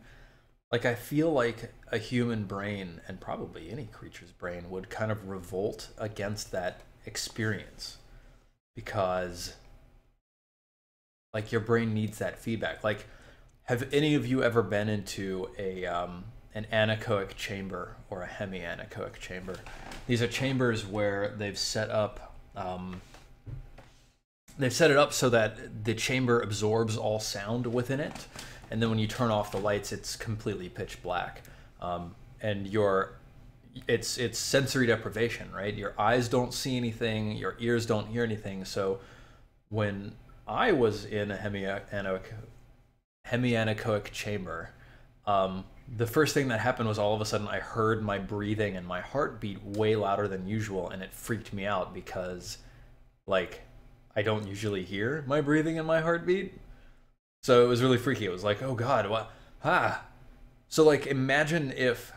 like, I feel like a human brain, and probably any creature's brain, would kind of revolt against that experience, because, like, your brain needs that feedback. Like, have any of you ever been into an anechoic chamber or a hemi-anechoic chamber? These are chambers where they've set up it up so that the chamber absorbs all sound within it, and then when you turn off the lights, it's completely pitch black, and it's sensory deprivation, right? Your eyes don't see anything, your ears don't hear anything. So when I was in a hemi-anechoic chamber, the first thing that happened was all of a sudden I heard my breathing and my heartbeat way louder than usual, and it freaked me out because, like, I don't usually hear my breathing and my heartbeat. So it was really freaky. It was like, oh God, what? So, like, imagine if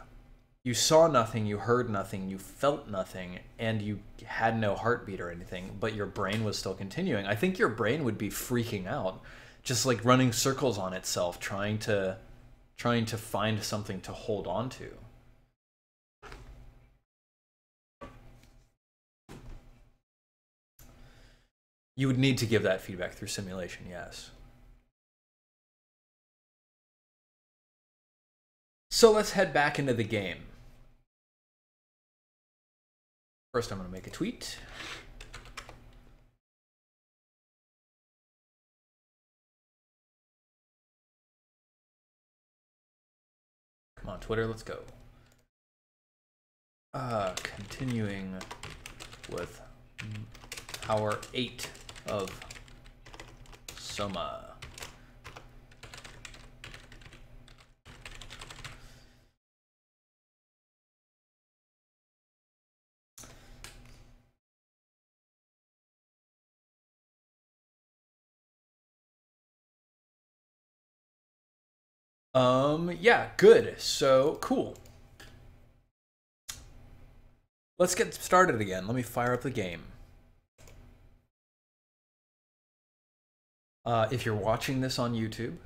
you saw nothing, you heard nothing, you felt nothing, and you had no heartbeat or anything, but your brain was still continuing. I think your brain would be freaking out, just like running circles on itself, trying to find something to hold on to. You would need to give that feedback through simulation, yes. So let's head back into the game. First, I'm going to make a tweet. Come on, Twitter, let's go. Continuing with Hour 8 of Soma. Yeah, good. So, cool. Let's get started again. Let me fire up the game. If you're watching this on YouTube,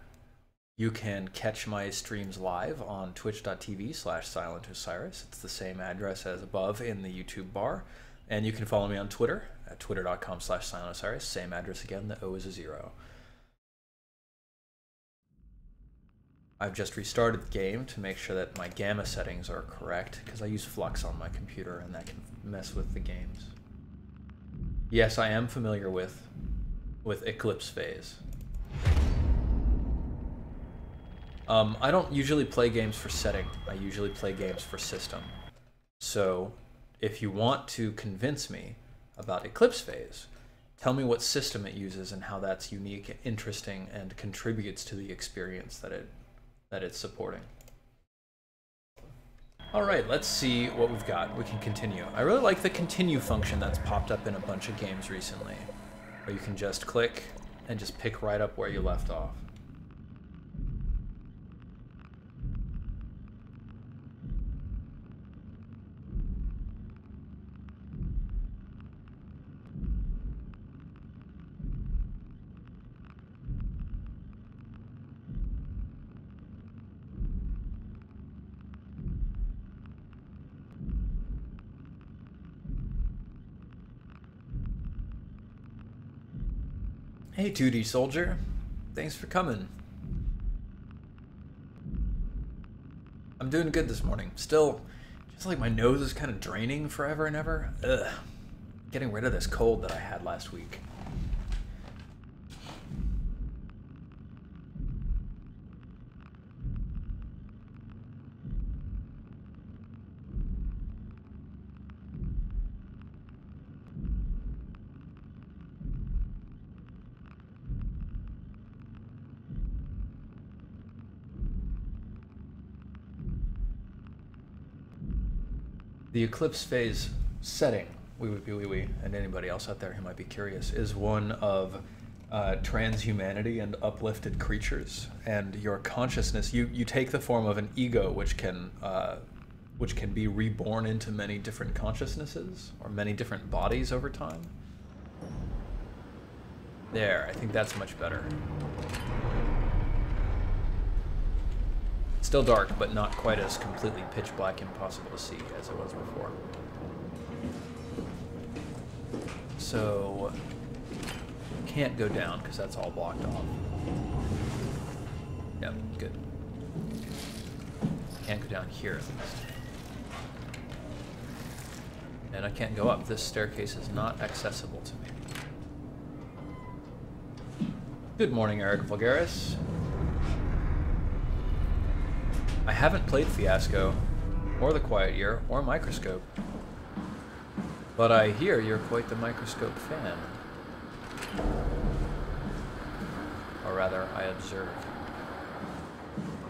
you can catch my streams live on twitch.tv/silentosiris. It's the same address as above in the YouTube bar. And you can follow me on Twitter at twitter.com/silentosiris. Same address again, the O is a 0. I've just restarted the game to make sure that my gamma settings are correct, because I use Flux on my computer and that can mess with the games. Yes, I am familiar with Eclipse Phase. I don't usually play games for setting. I usually play games for system. So if you want to convince me about Eclipse Phase, tell me what system it uses and how that's unique, interesting, and contributes to the experience that it's supporting. All right, let's see what we've got. We can continue. I really like the continue function that's popped up in a bunch of games recently, where you can just click and just pick right up where you left off. Hey 2D Soldier, thanks for coming. I'm doing good this morning. Still It's like my nose is kind of draining forever and ever. Ugh. Getting rid of this cold that I had last week. The eclipse phase setting, and anybody else out there who might be curious, is one of transhumanity and uplifted creatures. And your consciousness, you take the form of an ego, which can be reborn into many different consciousnesses or many different bodies over time. There, I think that's much better. Still dark, but not quite as completely pitch black impossible to see as it was before. So, can't go down because that's all blocked off. Yep, good. Can't go down here at least. And I can't go up. This staircase is not accessible to me. Good morning, Eric Vulgaris. I haven't played Fiasco, or The Quiet Year, or Microscope. But I hear you're quite the Microscope fan. Or rather, I observe.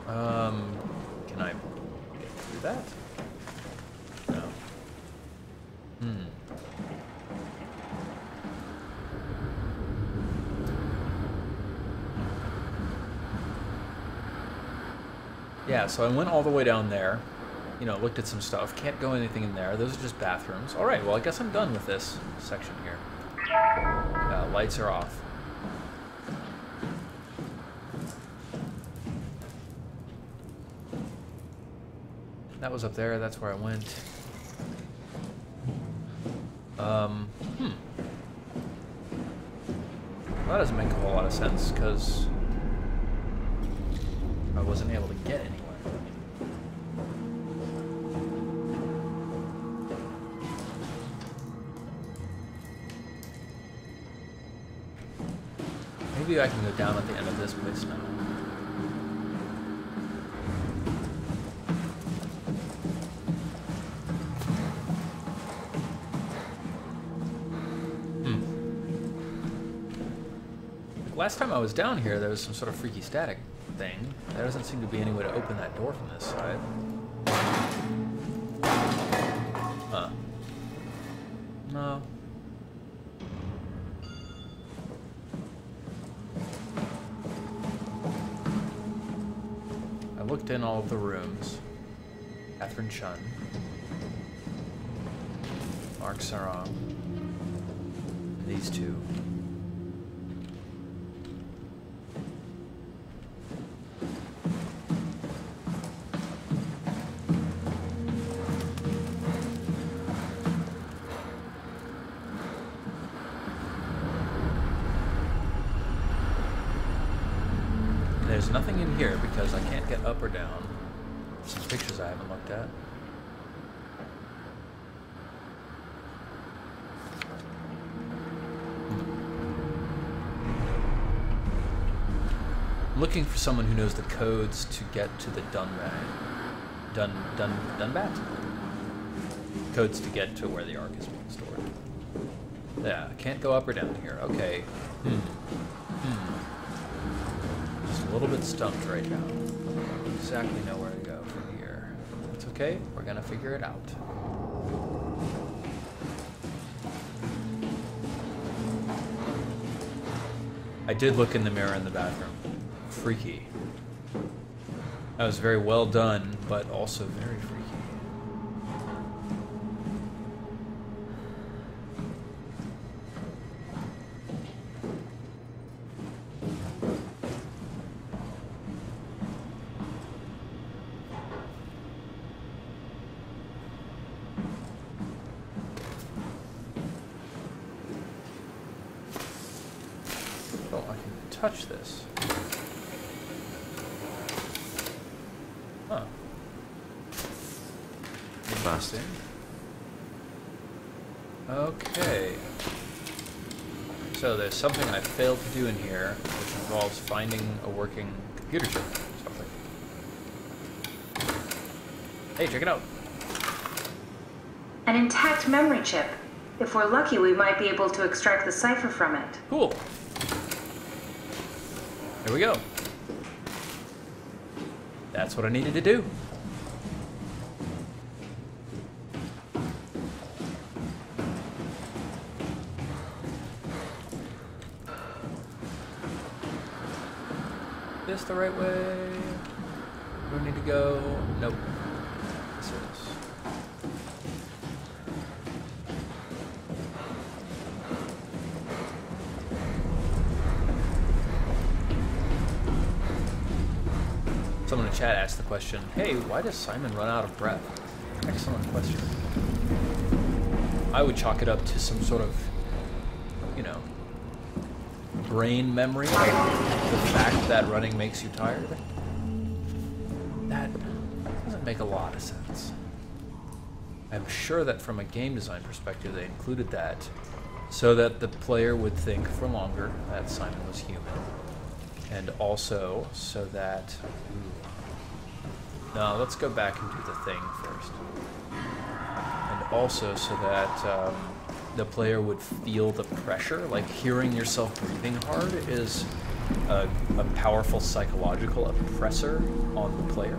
Can I get through that? No. Yeah, so I went all the way down there, you know, looked at some stuff. Can't go anything in there. Those are just bathrooms. All right, well, I guess I'm done with this section here. Lights are off. That was up there. That's where I went. Well, that doesn't make a whole lot of sense, because I wasn't able to get anywhere. Maybe I can go down at the end of this place now. Last time I was down here, there was some sort of freaky static thing. There doesn't seem to be any way to open that door from this side. Huh. No. I looked in all of the rooms. Catherine Chun. Mark Sarang. And these two. There's nothing in here because I can't get up or down. Some pictures I haven't looked at. I'm looking for someone who knows the codes to get to the Dunbat. Dunbat? Codes to get to where the Ark is being stored. Yeah, can't go up or down here. Okay. Just a little bit stumped right now. Don't exactly know where to go from here. It's okay. We're gonna figure it out. I did look in the mirror in the bathroom. Freaky. That was very well done, but also very freaky. Oh, I can touch this. trust. Okay. So there's something I failed to do in here, which involves finding a working computer chip or something. Hey, check it out. An intact memory chip. If we're lucky, we might be able to extract the cipher from it. Cool. Here we go. That's what I needed to do. This the right way? Where do we need to go? Nope. This is. Someone in chat asked the question, hey, why does Simon run out of breath? Excellent question. I would chalk it up to some sort of, you know, brain memory. The fact that running makes you tired. That doesn't make a lot of sense. I'm sure that from a game design perspective, they included that so that the player would think for longer that Simon was human. And also so that... No, let's go back and do the thing first. And also so that the player would feel the pressure. Like hearing yourself breathing hard is a powerful psychological oppressor on the player.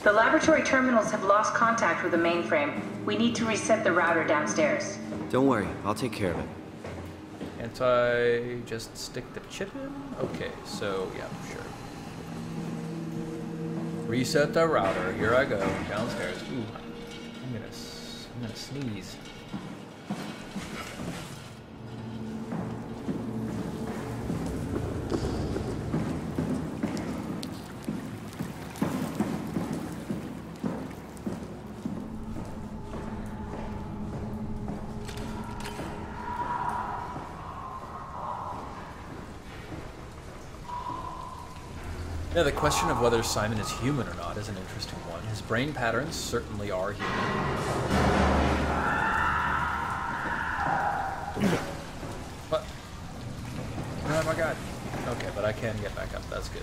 The laboratory terminals have lost contact with the mainframe. We need to reset the router downstairs. Don't worry, I'll take care of it. Can't I just stick the chip in? Okay, so yeah, sure. Reset the router. Here I go downstairs. Ooh, I'm gonna sneeze. Yeah, the question of whether Simon is human or not is an interesting one. His brain patterns certainly are human. What? Oh my god. Okay, but I can get back up. That's good.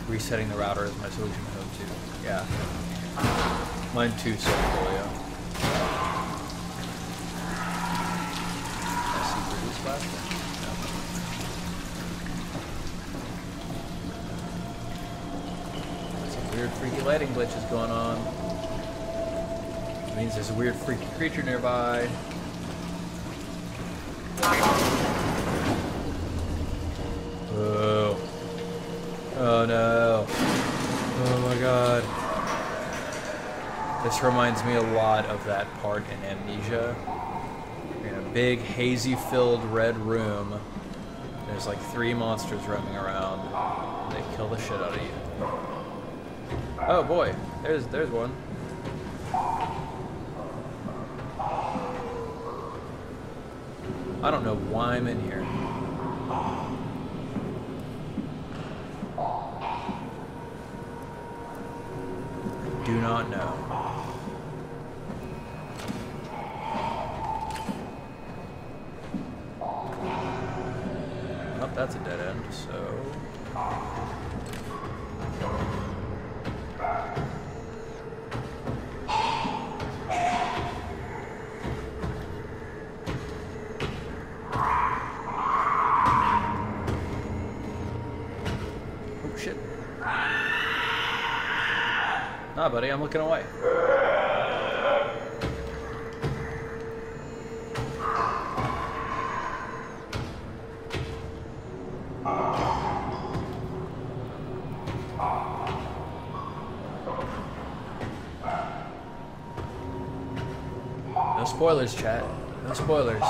Resetting the router is my solution to home too. Yeah. Mine too, so cool, yeah. I see through this last one. Weird freaky lighting glitches going on. It means there's a weird freaky creature nearby. Oh. Oh no. Oh my god. This reminds me a lot of that part in Amnesia. You're in a big, hazy-filled red room. There's like 3 monsters roaming around. And they kill the shit out of you. Oh boy, there's one. I don't know why I'm in here. I do not know. Oh, that's a dead end, so... Nah, buddy, I'm looking away. No spoilers, chat. No spoilers.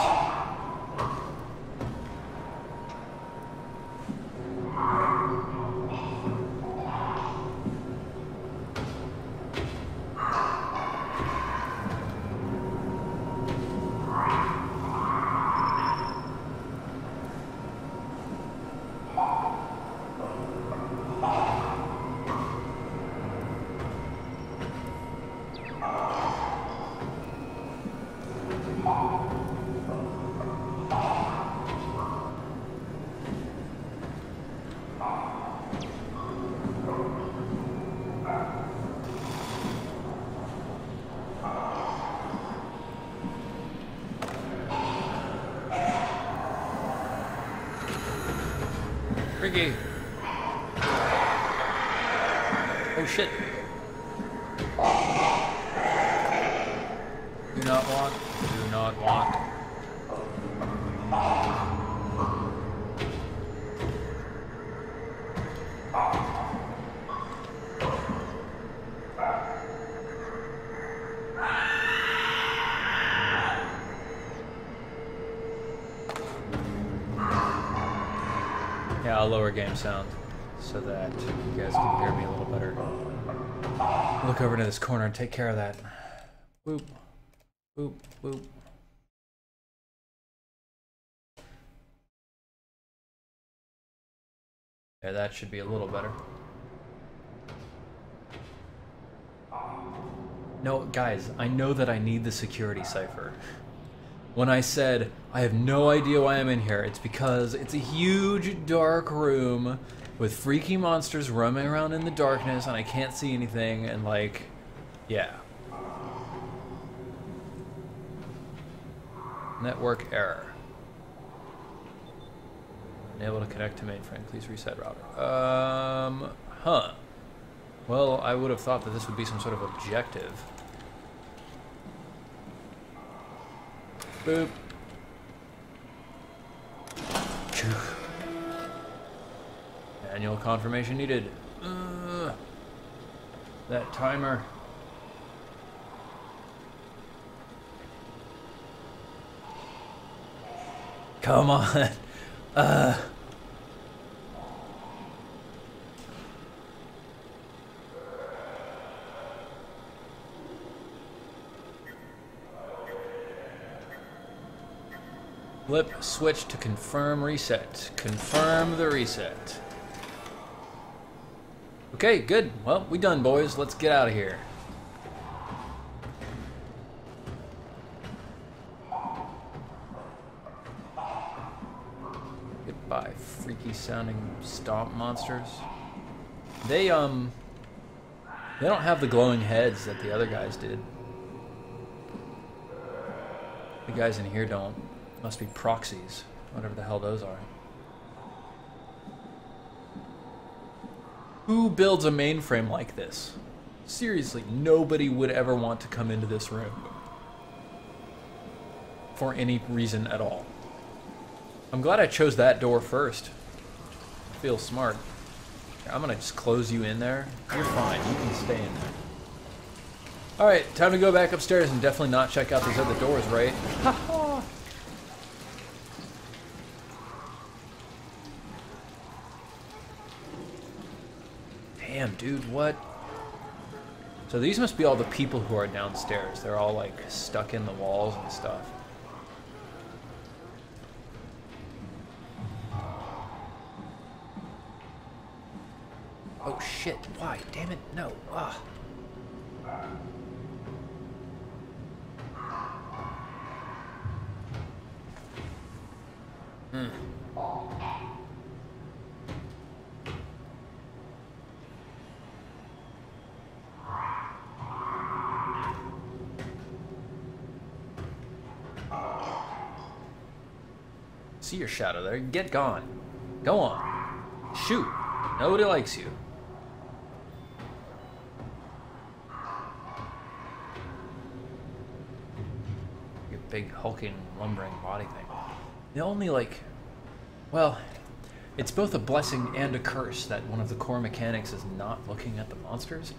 freaky. Oh shit. Do not want. Do not want. Yeah, I'll lower game sound so that you guys can hear me a little better. Look over to this corner and take care of that. Boop. Boop. Boop. Yeah, that should be a little better. No, guys, I know that I need the security cipher. When I said, I have no idea why I'm in here, it's because it's a huge dark room with freaky monsters roaming around in the darkness and I can't see anything and like, yeah. Network error. Unable to connect to mainframe. Please reset router. Huh. Well, I would have thought that this would be some sort of objective. Boop. Manual confirmation needed. That timer. Come on. Flip switch to confirm reset. Confirm the reset. Okay, good. Well, we done, boys. Let's get out of here. Goodbye, freaky sounding stomp monsters. They don't have the glowing heads that the other guys did. The guys in here don't. Must be proxies, whatever the hell those are. Who builds a mainframe like this? Seriously, nobody would ever want to come into this room. For any reason at all. I'm glad I chose that door first. Feels smart. I'm gonna just close you in there. You're fine, you can stay in there. Alright, time to go back upstairs and definitely not check out these other doors, right? Haha! Damn, dude, what? So these must be all the people who are downstairs. They're all like stuck in the walls and stuff. Oh shit, why? Damn it, no. Ah. See your shadow there. Get gone. Go on. Shoot. Nobody likes you. Your big hulking lumbering body thing. The only well, it's both a blessing and a curse that one of the core mechanics is not looking at the monsters.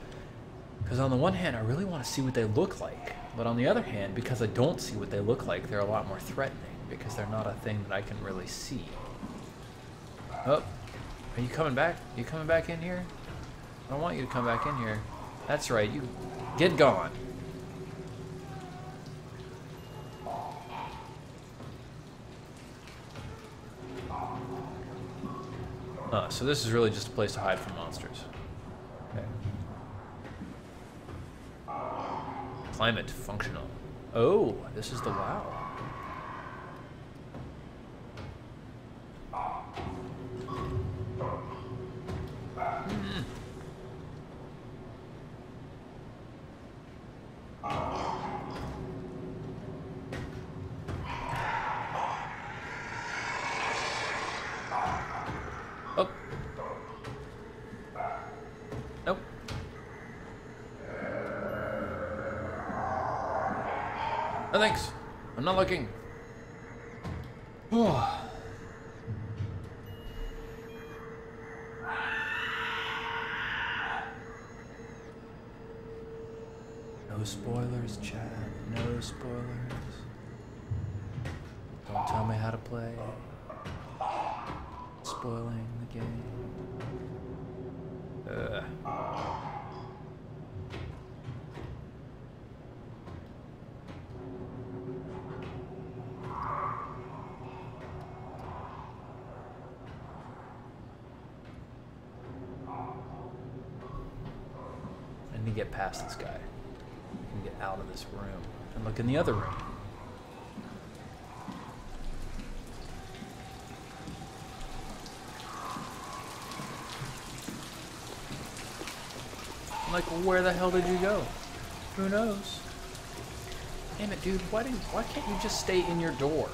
Because on the one hand, I really want to see what they look like. But on the other hand, because I don't see what they look like, they're a lot more threatening. Because they're not a thing that I can really see. Oh, are you coming back? Are you coming back in here? I don't want you to come back in here. That's right, you get gone. So this is really just a place to hide from monsters. Okay. Climate functional. Oh, this is the WoW. No thanks. I'm not looking. No spoilers, Chad. No spoilers. Don't tell me how to play. Spoiling the game. I need to get past this guy. I can get out of this room and look in the other room. I'm like, where the hell did you go? Who knows? Damn it, dude. Why can't you just stay in your door?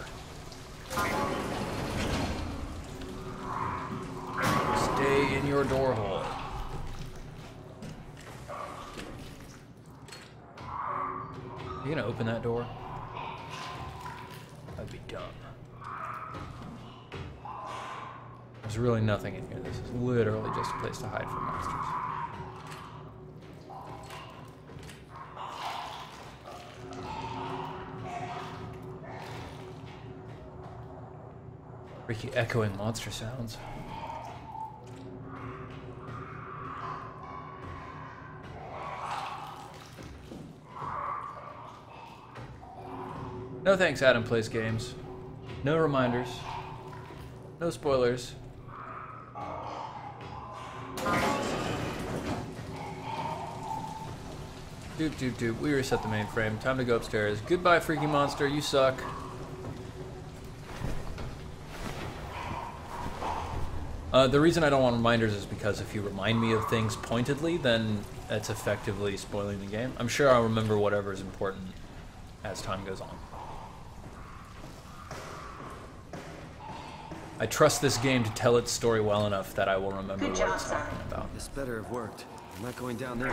Stay in your door hole. You gonna open that door? That'd be dumb. There's really nothing in here. This is literally just a place to hide from monsters. Freaky echoing monster sounds. No thanks, Adam plays games. No reminders. No spoilers. Doop. We reset the mainframe. Time to go upstairs. Goodbye, freaky monster. You suck. The reason I don't want reminders is because if you remind me of things pointedly, then that's effectively spoiling the game. I'm sure I'll remember whatever is important as time goes on. I trust this game to tell its story well enough that I will remember what it's talking about. This better have worked. I'm not going down there.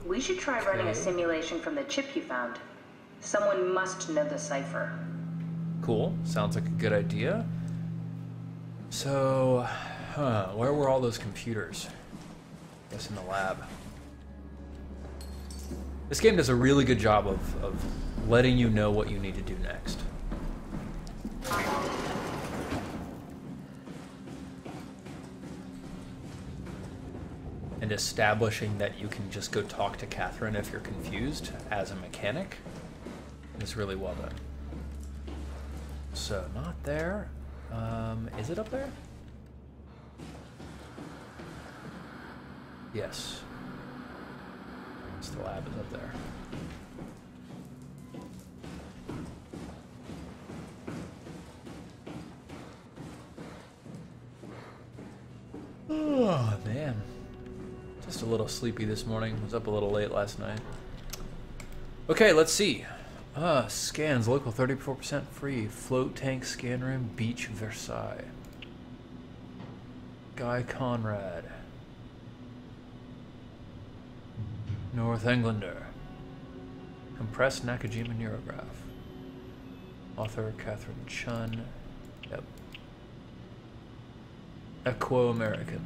We should try running a simulation from the chip you found. Someone must know the cipher. Cool. Sounds like a good idea. So, where were all those computers? Guess in the lab. This game does a really good job of letting you know what you need to do next. And establishing that you can just go talk to Catherine if you're confused as a mechanic is really well done. So, not there. Is it up there? Yes. The lab is up there. Oh, man. Just a little sleepy this morning. Was up a little late last night. Okay, let's see. Scans, local 34% free. Float tank scan room, Beach, Versailles. Guy Conrad. North Englander. Compressed Nakajima neurograph. Author Catherine Chun. Yep. Equo-American.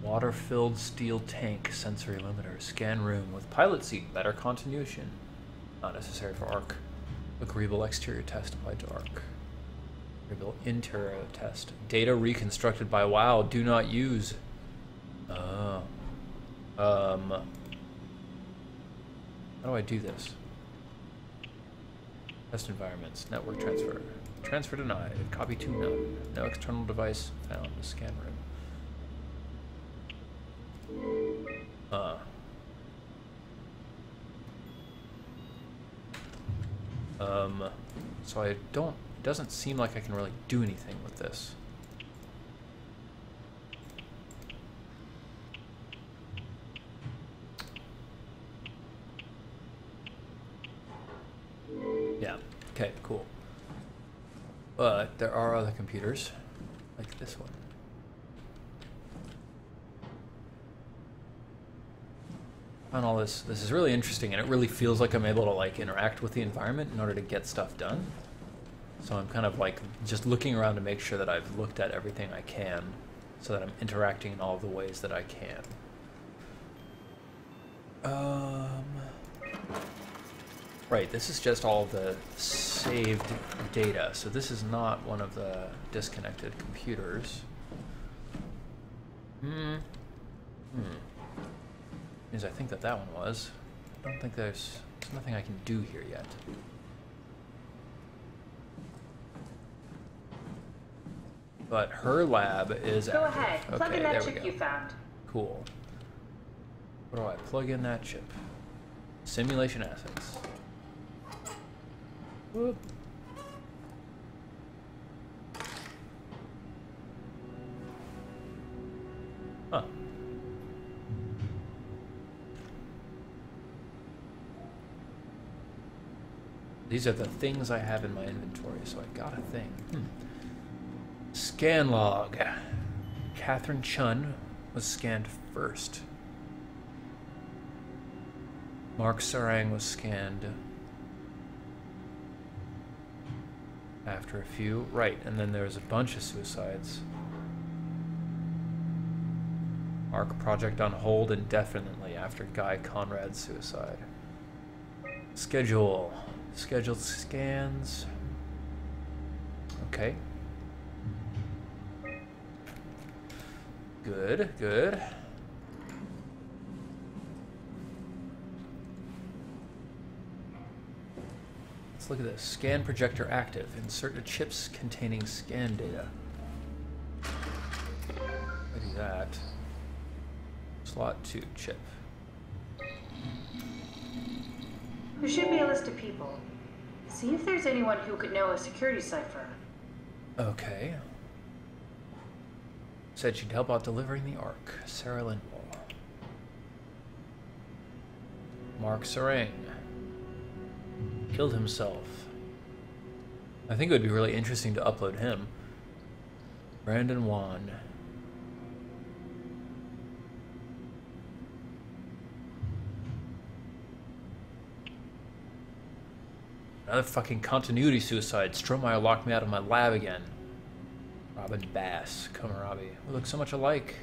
Water-filled steel tank, sensory limiter, scan room with pilot seat, better continuation. Not necessary for ARC. Agreeable exterior test applied to ARC. Agreeable interior test. Data reconstructed by WoW, do not use. How do I do this? Test environments, network transfer. Transfer denied. Copy to none. No external device found. Scan room. So I don't, it doesn't seem like I can really do anything with this. Yeah, okay, cool. But there are other computers, like this one. On all this is really interesting, and it really feels like I'm able to like interact with the environment in order to get stuff done. So I'm kind of like just looking around to make sure that I've looked at everything I can, so that I'm interacting in all of the ways that I can. Right, this is just all the saved data, so this is not one of the disconnected computers. Because I think that one was. I don't think there's nothing I can do here yet. But her lab is Go active. ahead, plug Okay, in that there we chip go. you found. Cool. Where do I plug in that chip? Simulation assets. Whoop. Huh. These are the things I have in my inventory, so I got a thing. Scan log. Catherine Chun was scanned first. Mark Sarang was scanned after a few. Right, and then there's a bunch of suicides. Mark project on hold indefinitely after Guy Conrad's suicide. Schedule. Scheduled scans. Okay. Good, good. Let's look at this. Scan projector active. Insert the chips containing scan data. What is that? Slot 2 chip. There should be a list of people. See if there's anyone who could know a security cipher. Okay. Said she'd help out delivering the Ark. Sarah Lindwall. Mark Sarang. Killed himself. I think it would be really interesting to upload him. Brandon Juan. Another fucking continuity suicide. Strohmeyer locked me out of my lab again. Robin Bass. Komarabi. We look so much alike.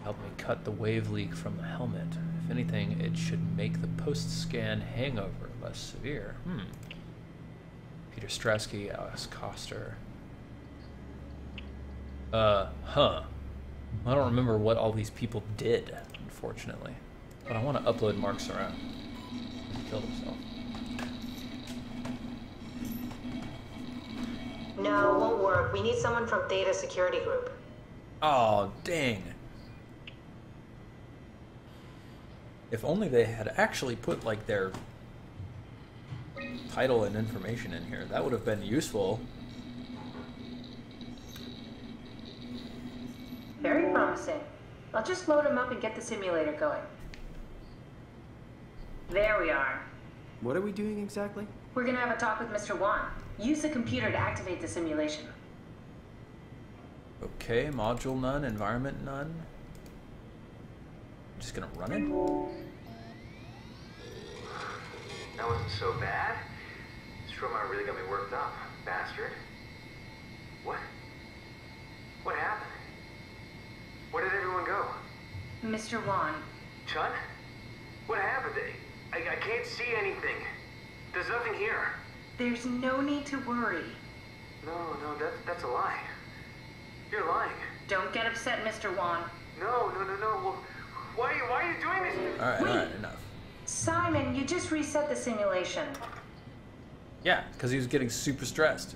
Help me cut the wave leak from the helmet. If anything, it should make the post-scan hangover less severe. Peter Strasky, Alice Coster. I don't remember what all these people did, unfortunately. But I want to upload Mark Sarang. He killed himself. No, it won't work. We need someone from Data Security Group. Oh, dang. If only they had actually put, like, their title and information in here. That would have been useful. Very promising. I'll just load him up and get the simulator going. There we are. What are we doing exactly? We're gonna have a talk with Mr. Juan. Use the computer to activate the simulation. Okay, module none, environment none. Just gonna run it? That wasn't so bad. Strohmeyer really got me worked up, bastard. What? What happened? Where did everyone go? Mr. Juan. Chun? What happened? I can't see anything. There's nothing here. There's no need to worry. No, that's a lie. You're lying. Don't get upset, Mr. Juan. No. Well, why are you doing this to me? Alright, enough. Simon, you just reset the simulation. Yeah, because he was getting super stressed.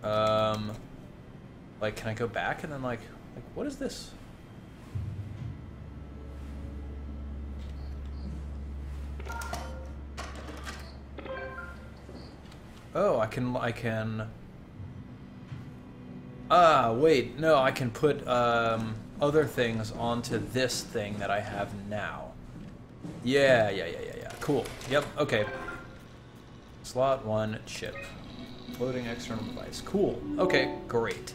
Like, can I go back and then, like, what is this? Oh, I can... Ah, wait. No, I can put other things onto this thing that I have now. Yeah. Cool. Yep, okay. Slot 1, chip. Loading external device. Cool. Okay, great.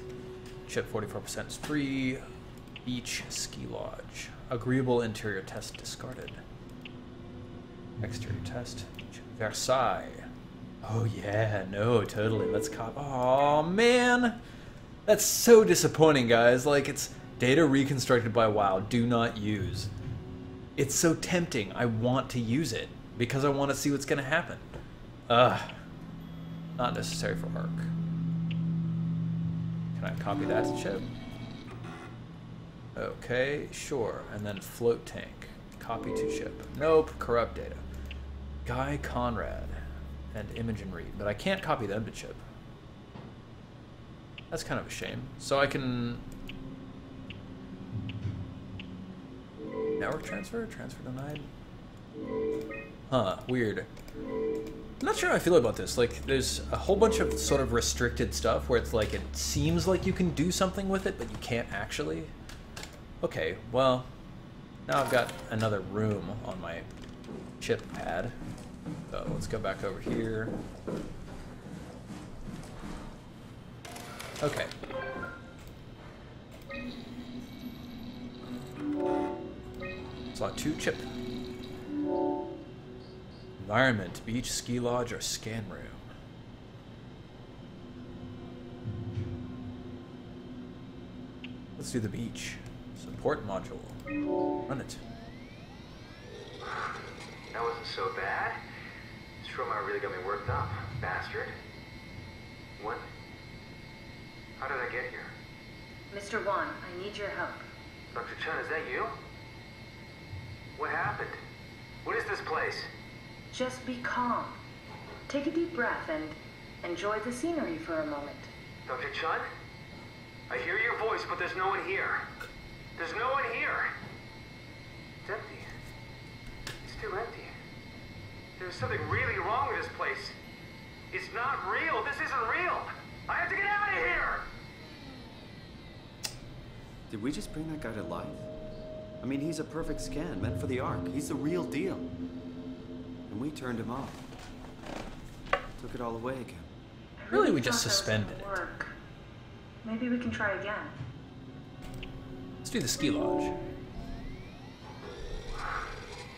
Chip 44% is free. Beach ski lodge. Agreeable interior test discarded. Exterior test. Versailles. Oh yeah, no, totally. Let's cop. Oh man, that's so disappointing, guys. Like, it's data reconstructed by WoW. Do not use. It's so tempting. I want to use it because I want to see what's gonna happen. Ugh. Not necessary for ARC. Can I copy that to chip? Okay, sure. And then float tank. Copy to chip. Nope, corrupt data. Guy Conrad and Imogen Reed, but I can't copy them to chip. That's kind of a shame. So I can... Network transfer? Transfer denied? Huh, weird. I'm not sure how I feel about this. Like, there's a whole bunch of sort of restricted stuff where it's like, it seems like you can do something with it, but you can't actually. Okay, well, now I've got another room on my chip pad. So let's go back over here. Okay. Slot 2, chip. Environment, beach, ski lodge, or scan room. Let's do the beach. Support module. Run it. That wasn't so bad. Soma really got me worked up, bastard. What? How did I get here? Mr. Juan, I need your help. Dr. Chen, is that you? What happened? What is this place? Just be calm. Take a deep breath and enjoy the scenery for a moment. Dr. Chen? I hear your voice, but there's no one here. There's no one here. It's empty. It's too empty. There's something really wrong with this place. It's not real. This isn't real. I have to get out of here! Did we just bring that guy to life? I mean, he's a perfect scan, meant for the Ark. He's the real deal. And we turned him off. Took it all away again. Really, we just suspended it. Work. Maybe we can try again. Let's do the ski lodge.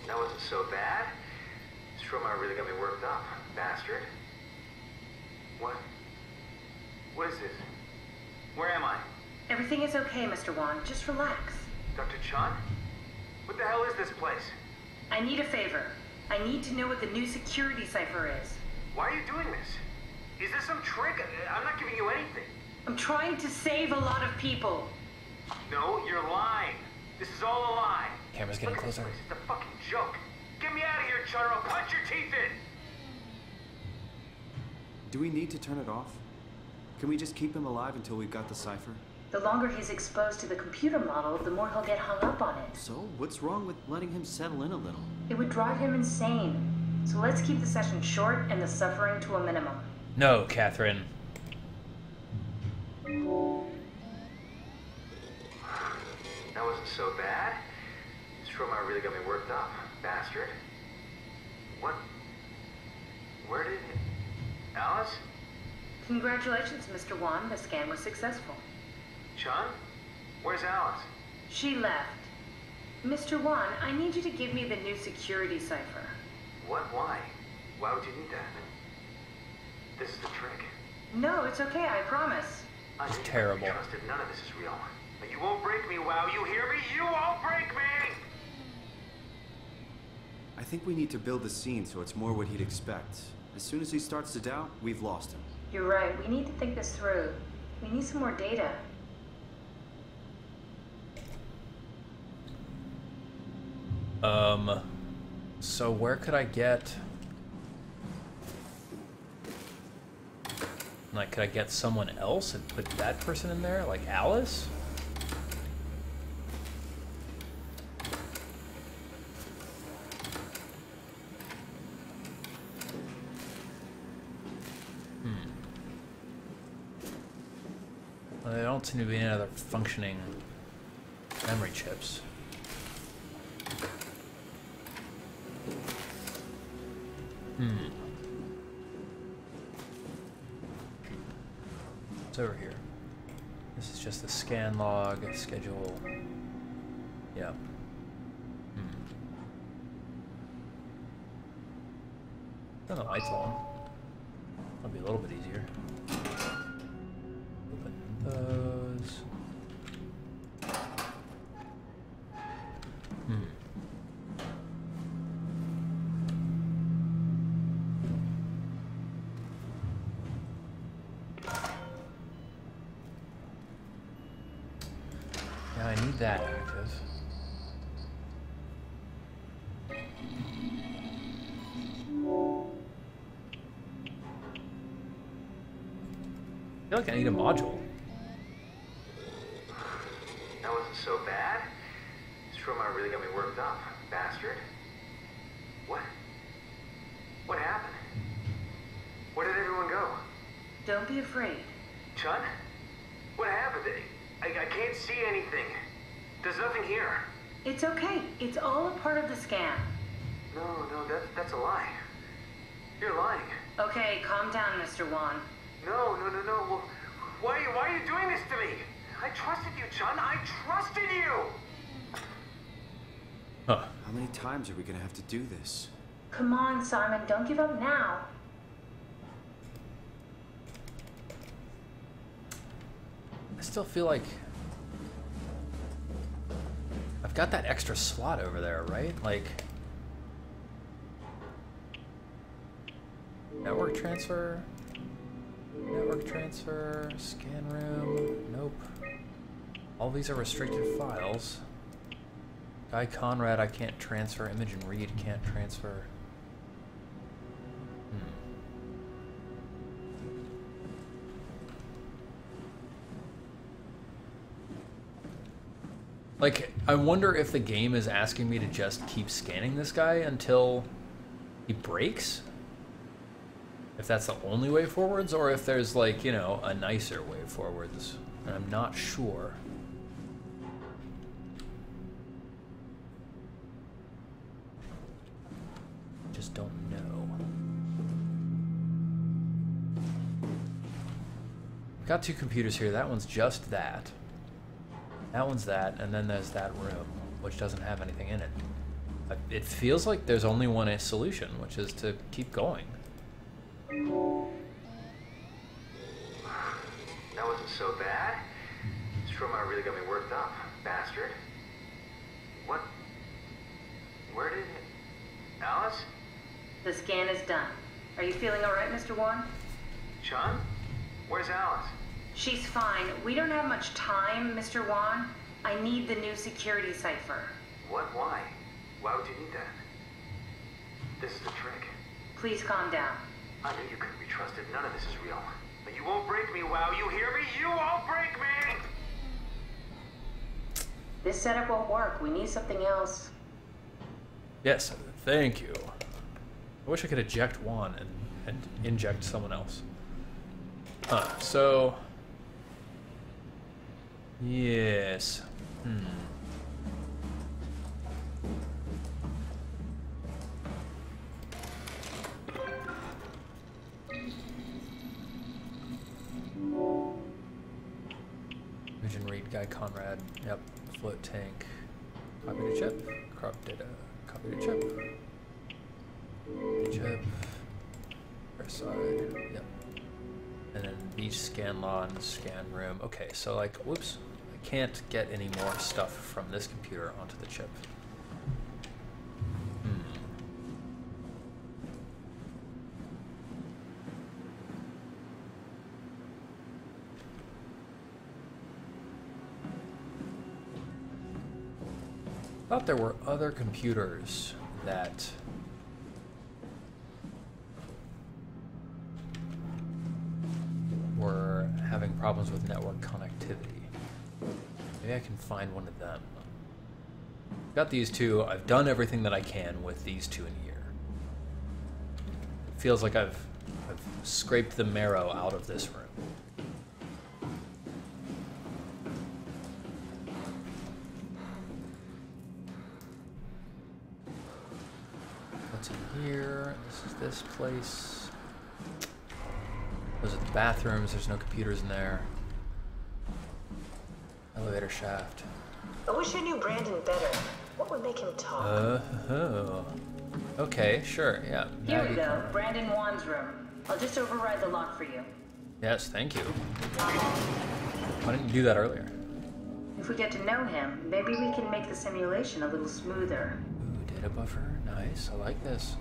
That wasn't so bad. Soma really got me worked up, bastard. What? What is this? Where am I? Everything is okay, Mr. Juan. Just relax. Dr. Chan? What the hell is this place? I need a favor. I need to know what the new security cipher is. Why are you doing this? Is this some trick? I'm not giving you anything. I'm trying to save a lot of people. No, you're lying. This is all a lie. Camera's getting closer. This is a fucking joke. Get me out of here, Char. I'll punch your teeth in. Do we need to turn it off? Can we just keep him alive until we've got the cipher? The longer he's exposed to the computer model, the more he'll get hung up on it. So, what's wrong with letting him settle in a little? It would drive him insane. So let's keep the session short and the suffering to a minimum. No, Catherine. That wasn't so bad. Soma really got me worked up, bastard. What? Where did... Alice? Congratulations, Mr. Juan. The scan was successful. Chan? Where's Alice? She left. Mr. Juan, I need you to give me the new security cipher. What? Why? Why would you need that? This is the trick. No, it's okay, I promise. I It's terrible. Trusted. None of this is real. But you won't break me, WoW. You hear me? You won't break me! I think we need to build the scene so it's more what he'd expect. As soon as he starts to doubt, we've lost him. You're right, we need to think this through. We need some more data. So where could I get... Like, could I get someone else and put that person in there? Like Alice? don't seem to be any other functioning memory chips. What's over here? This is just the scan log, schedule. Yeah. Turn the lights on. That'll be a little bit easier. Open those. Yeah, I need that active. I feel like I need a module. That wasn't so bad. Soma really got me worked up, bastard. What? What happened? Where did everyone go? Don't be afraid. Chun? What happened? I can't see anything. There's nothing here. It's okay. It's all a part of the scam. No, that's a lie. You're lying. Okay, calm down, Mr. Juan. No. Well, why are you doing this to me? I trusted you, Chun. I trusted you! Huh. How many times are we gonna have to do this? Come on, Simon. Don't give up now. I still feel like I've got that extra slot over there, right? Like network transfer, scan room, nope. All these are restricted files. Guy Conrad, I can't transfer. Imogen Reed, can't transfer. Like, I wonder if the game is asking me to just keep scanning this guy until he breaks? If that's the only way forwards, or if there's, like, you know, a nicer way forwards. And I'm not sure. Just don't know. I've got two computers here. That one's just that. That one's that, and then there's that room, which doesn't have anything in it. It feels like there's only one solution, which is to keep going. That wasn't so bad. Soma really got me worked up, bastard. What? Where did Alice? The scan is done. Are you feeling all right, Mr. Juan? Chun? Where's Alice? She's fine. We don't have much time, Mr. Juan. I need the new security cipher. What? Why? Why would you need that? This is a trick. Please calm down. I knew you couldn't be trusted. None of this is real. But you won't break me, WoW. You hear me? You won't break me! This setup won't work. We need something else. Yes, thank you. I wish I could eject Juan and inject someone else. So... Yes. Vision Read, Guy Conrad. Yep. Float tank. Copy to chip. Crop data. Copy to chip. Chip. First side. Yep. And then each scan law and scan room. Okay, so like, whoops. I can't get any more stuff from this computer onto the chip. Thought there were other computers that were having problems with network connectivity. Maybe I can find one of them. Got these two. I've done everything that I can with these two in here. It feels like I've scraped the marrow out of this room. What's in here? This is this place. Those are the bathrooms. There's no computers in there. Elevator shaft. I wish I knew Brandon better. What would make him talk? Okay, sure, yeah. Here we go. Brandon Juan's room. I'll just override the lock for you. Yes, thank you. Why didn't you do that earlier? If we get to know him, maybe we can make the simulation a little smoother. Ooh, data buffer. Nice. I like this.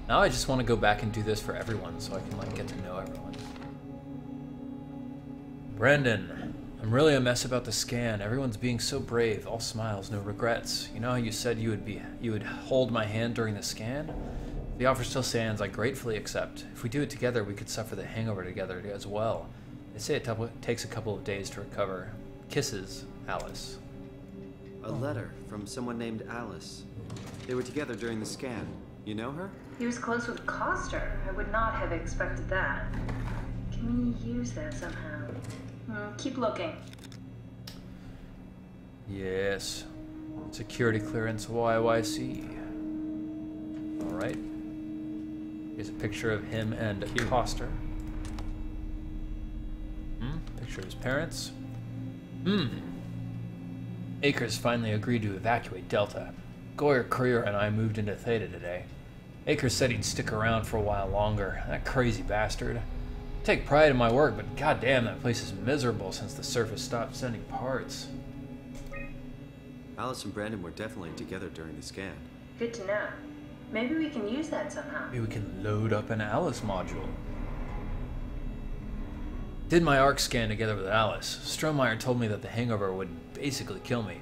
Now I just want to go back and do this for everyone so I can like get to know everyone. Brandon, I'm really a mess about the scan. Everyone's being so brave. All smiles, no regrets. You know how you said you would hold my hand during the scan? The offer still stands. I gratefully accept. If we do it together, we could suffer the hangover together as well. They say it takes a couple of days to recover. Kisses, Alice. A letter from someone named Alice. They were together during the scan. You know her? He was close with Coster. I would not have expected that. Can we use that somehow? Keep looking. Yes. Security clearance YYC. Alright. Here's a picture of him and Coster. Picture of his parents. Akers finally agreed to evacuate Delta. Goyer, Courier, and I moved into Theta today. Akers said he'd stick around for a while longer. That crazy bastard. I take pride in my work, but goddamn, that place is miserable since the surface stopped sending parts. Alice and Brandon were definitely together during the scan. Good to know. Maybe we can use that somehow. Maybe we can load up an Alice module. Did my ARC scan together with Alice. Strohmeyer told me that the hangover would basically kill me.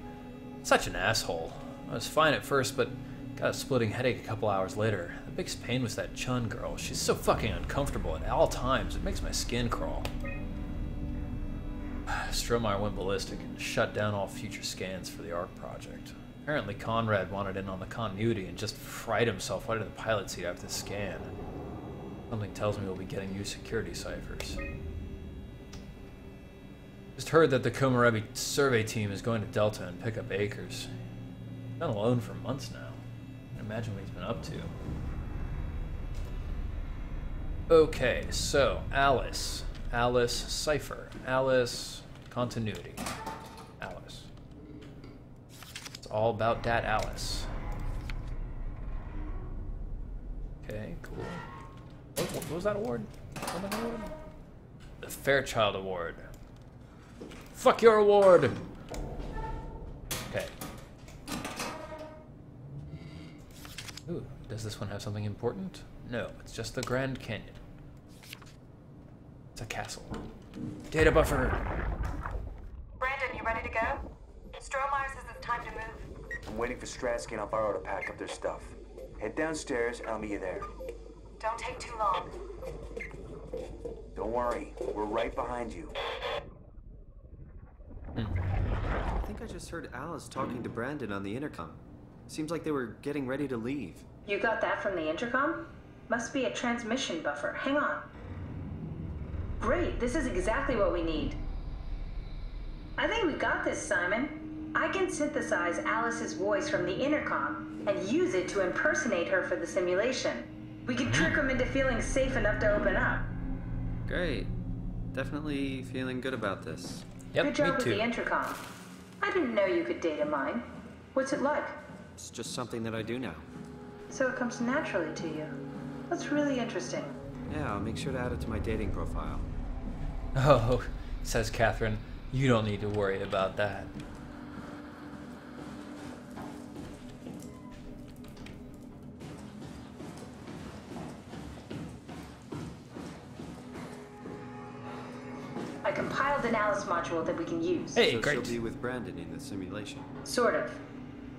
Such an asshole. I was fine at first, but got a splitting headache a couple hours later. The biggest pain was that Chun girl. She's so fucking uncomfortable at all times. It makes my skin crawl. Strohmeyer went ballistic and shut down all future scans for the ARC project. Apparently Conrad wanted in on the continuity and just fried himself right in the pilot seat after the scan. Something tells me we'll be getting new security ciphers. Just heard that the Komarebi survey team is going to Delta and pick up Akers. He's been alone for months now. I can imagine what he's been up to. Okay, so Alice. Alice cipher. Alice continuity. Alice. It's all about dat Alice. Okay, cool. What was that award? What award? The Fairchild Award. Fuck your award! Okay. Ooh, does this one have something important? No, it's just the Grand Canyon. It's a castle. Data buffer! Brandon, you ready to go? Strohmeyer says it's time to move. I'm waiting for Stratsky and Alvaro to pack up their stuff. Head downstairs and I'll meet you there. Don't take too long. Don't worry, we're right behind you. I think I just heard Alice talking to Brandon on the intercom. Seems like they were getting ready to leave. You got that from the intercom? Must be a transmission buffer. Hang on. Great, this is exactly what we need. I think we got this, Simon. I can synthesize Alice's voice from the intercom and use it to impersonate her for the simulation. We can trick them into feeling safe enough to open up. Great. Definitely feeling good about this. Yep, Good job me with too. the intercom. I didn't know you could data mine. What's it like? It's just something that I do now. So it comes naturally to you. That's really interesting. Yeah, I'll make sure to add it to my dating profile. Oh, says Catherine, you don't need to worry about that. I compiled an Alice module that we can use. Hey, So great. she'll be with Brandon in the simulation. Sort of.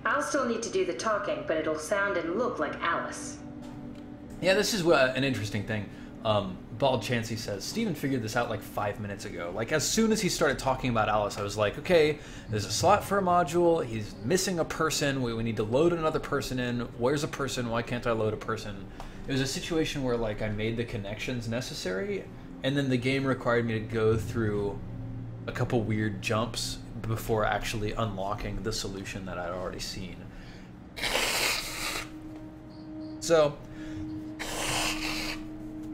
I'll still need to do the talking, but it'll sound and look like Alice. Yeah, this is an interesting thing. Bald Chansey says, Steven figured this out like 5 minutes ago. Like, as soon as he started talking about Alice, I was like, okay, there's a slot for a module, he's missing a person, we need to load another person in, where's a person, why can't I load a person? It was a situation where, like, I made the connections necessary, and then the game required me to go through a couple weird jumps before actually unlocking the solution that I'd already seen. So,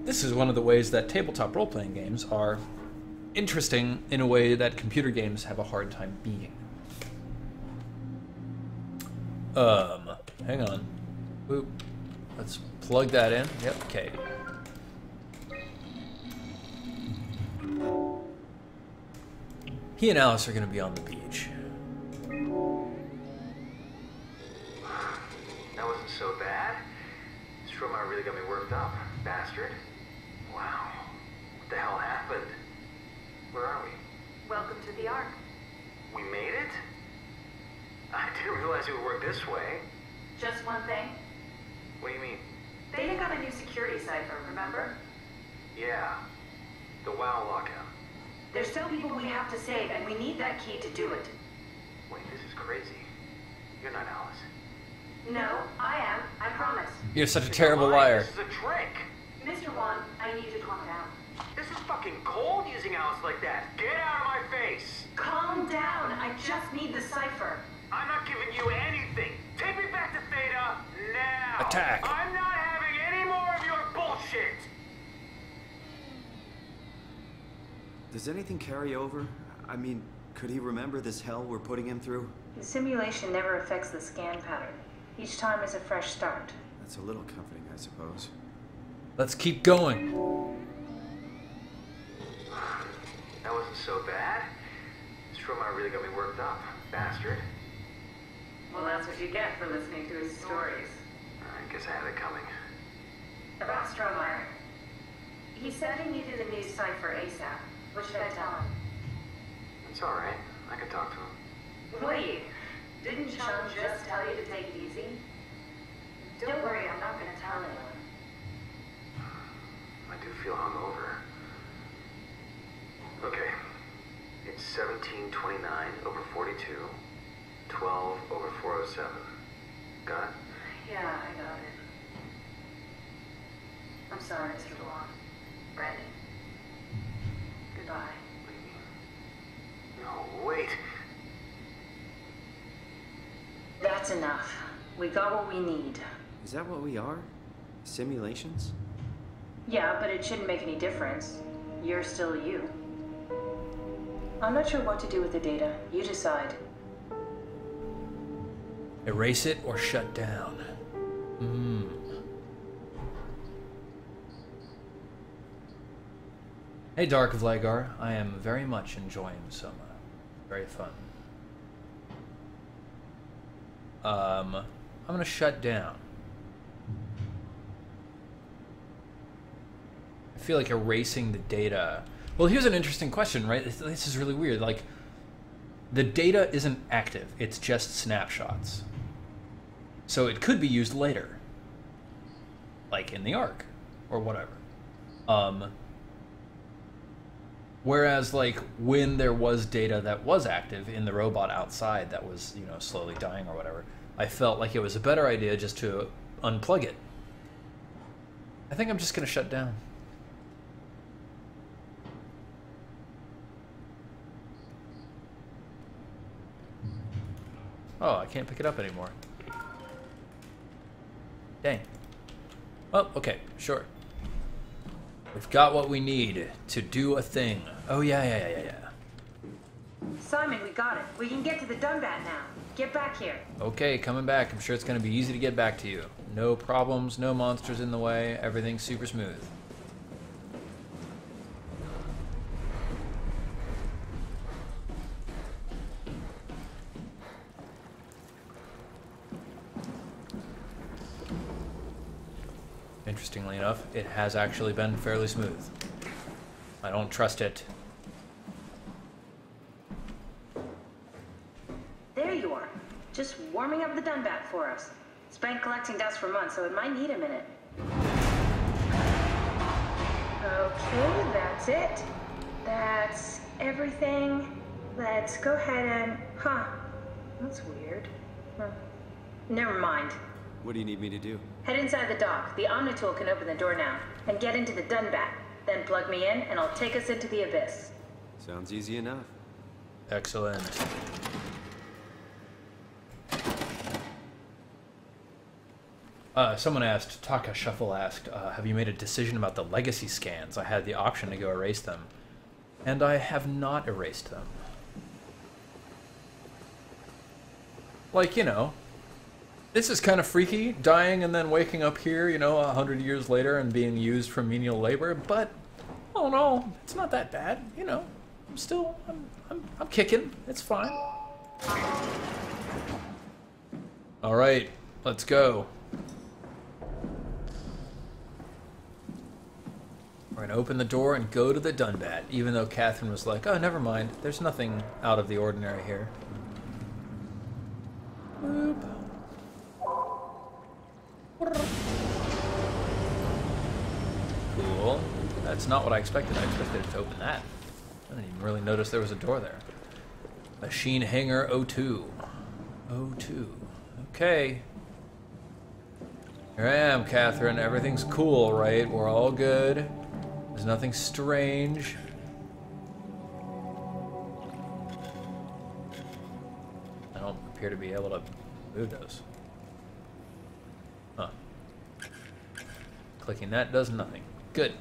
this is one of the ways that tabletop role-playing games are interesting in a way that computer games have a hard time being. Hang on. Boop. Let's plug that in. Yep, okay. He and Alice are going to be on the beach. That wasn't so bad. Soma really got me worked up, bastard. Wow. What the hell happened? Where are we? Welcome to the Ark. We made it? I didn't realize it would work this way. Just one thing. What do you mean? They got a new security cipher, remember? Yeah. The WoW lockout. There's still people we have to save, and we need that key to do it. Wait, this is crazy. You're not Alice. No, I am. I promise. You're such a terrible liar. This is a trick. Mr. Juan, I need you to calm down. This is fucking cold using Alice like that. Get out of my face. Calm down. I just need the cipher. I'm not giving you anything. Take me back to Theta now. Attack. I'm not having any more of your bullshit. Does anything carry over? I mean, could he remember this hell we're putting him through? The simulation never affects the scan pattern. Each time is a fresh start. That's a little comforting, I suppose. Let's keep going. That wasn't so bad. Soma really got me worked up, bastard. Well, that's what you get for listening to his stories. I guess I had it coming. About Strohmeyer. He said he needed a new cipher ASAP. What should I tell him? It's all right. I can talk to him. Wait, didn't Sean just tell you to take it easy? Don't worry, I'm not going to tell anyone. I do feel hungover. Okay. It's 1729 over 42, 12 over 407. Got it? Yeah, I got it. I'm sorry, Mr. Juan. Brandon. Goodbye. No, wait. That's enough. We got what we need. Is that what we are? Simulations? Yeah, but it shouldn't make any difference. You're still you. I'm not sure what to do with the data. You decide. Erase it or shut down. Hey, Dark of Lygar. I am very much enjoying Soma. Very fun. I'm gonna shut down. I feel like erasing the data. Well, here's an interesting question, right? This is really weird. Like, the data isn't active. It's just snapshots. So it could be used later. Like in the Ark. Or whatever. Whereas, like, when there was data that was active in the robot outside that was, you know, slowly dying or whatever, I felt like it was a better idea just to unplug it. I think I'm just going to shut down. Oh, I can't pick it up anymore. Dang. Oh, okay, sure. We've got what we need to do a thing. Oh, yeah. Simon, we got it. We can get to the Dunbat now. Get back here. Okay, coming back. I'm sure it's going to be easy to get back to you. No problems, no monsters in the way. Everything's super smooth. Interestingly enough, it has actually been fairly smooth. I don't trust it. There you are. Just warming up the Dunbat for us. It's been collecting dust for months, so it might need a minute. Okay, that's it. That's everything. Let's go ahead and... Huh. That's weird. Never mind. What do you need me to do? Head inside the dock. The Omnitool can open the door now. And get into the Dunbat. Then plug me in, and I'll take us into the Abyss. Sounds easy enough. Excellent. Someone asked, Taka Shuffle asked, have you made a decision about the legacy scans? I had the option to go erase them. And I have not erased them. Like, you know, this is kind of freaky, dying and then waking up here, you know, 100 years later and being used for menial labor, but, oh no, it's not that bad, you know. I'm still, I'm kicking, it's fine. Alright, let's go. We're gonna open the door and go to the Dunbat, even though Catherine was like, oh, never mind, there's nothing out of the ordinary here. Boop. Cool. That's not what I expected. I expected it to open that. I didn't even really notice there was a door there. Machine hangar 02. 02. Okay. Here I am, Catherine. Everything's cool, right? We're all good. There's nothing strange. I don't appear to be able to move those. Huh. Clicking that does nothing. Good.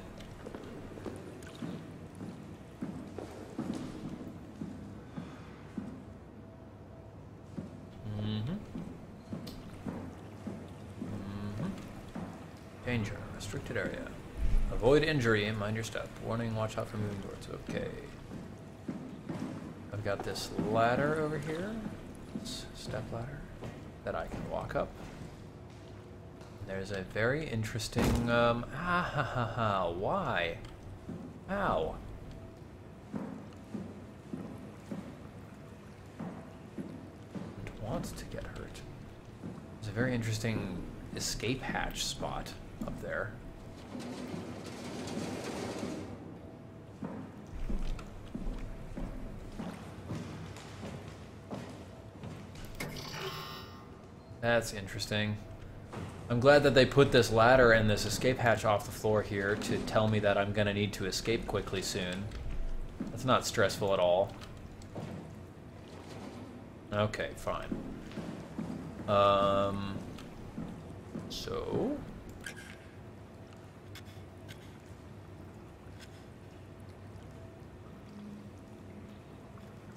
Danger. Restricted area. Avoid injury and mind your step. Warning, watch out for moving doors. Okay. I've got this ladder over here. This step ladder that I can walk up. There's a very interesting, why? How? Don't want to get hurt. There's a very interesting escape hatch spot up there. That's interesting. I'm glad that they put this ladder and this escape hatch off the floor here to tell me that I'm gonna need to escape quickly soon. That's not stressful at all. Okay, fine. So...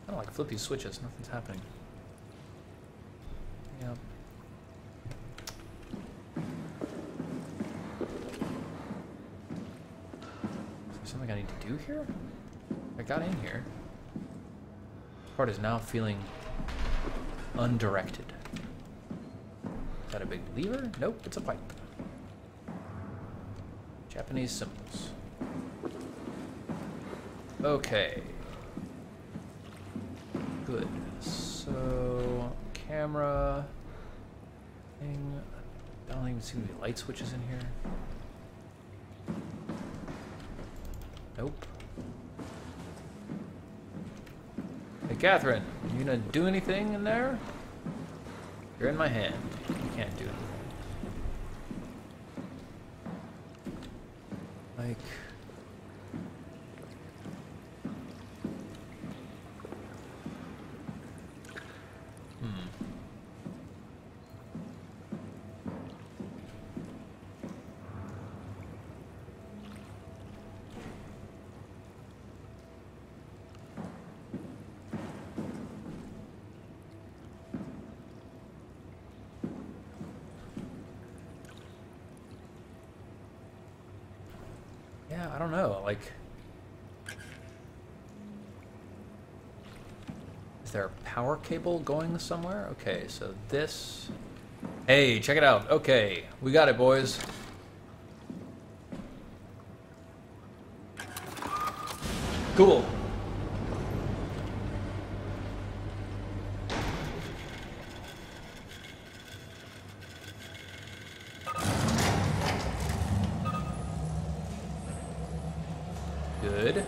I don't like flip these switches, nothing's happening. Yep. Something I need to do here? I got in here. This part is now feeling undirected. Is that a big lever? Nope, it's a pipe. Japanese symbols. Okay. Good. So, camera thing. I don't even see any light switches in here. Nope. Hey, Catherine, you gonna do anything in there? You're in my hand. You can't do anything. Like... Yeah, I don't know, like... Is there a power cable going somewhere? Okay, so this... Hey, check it out. Okay, we got it, boys. Cool. Good.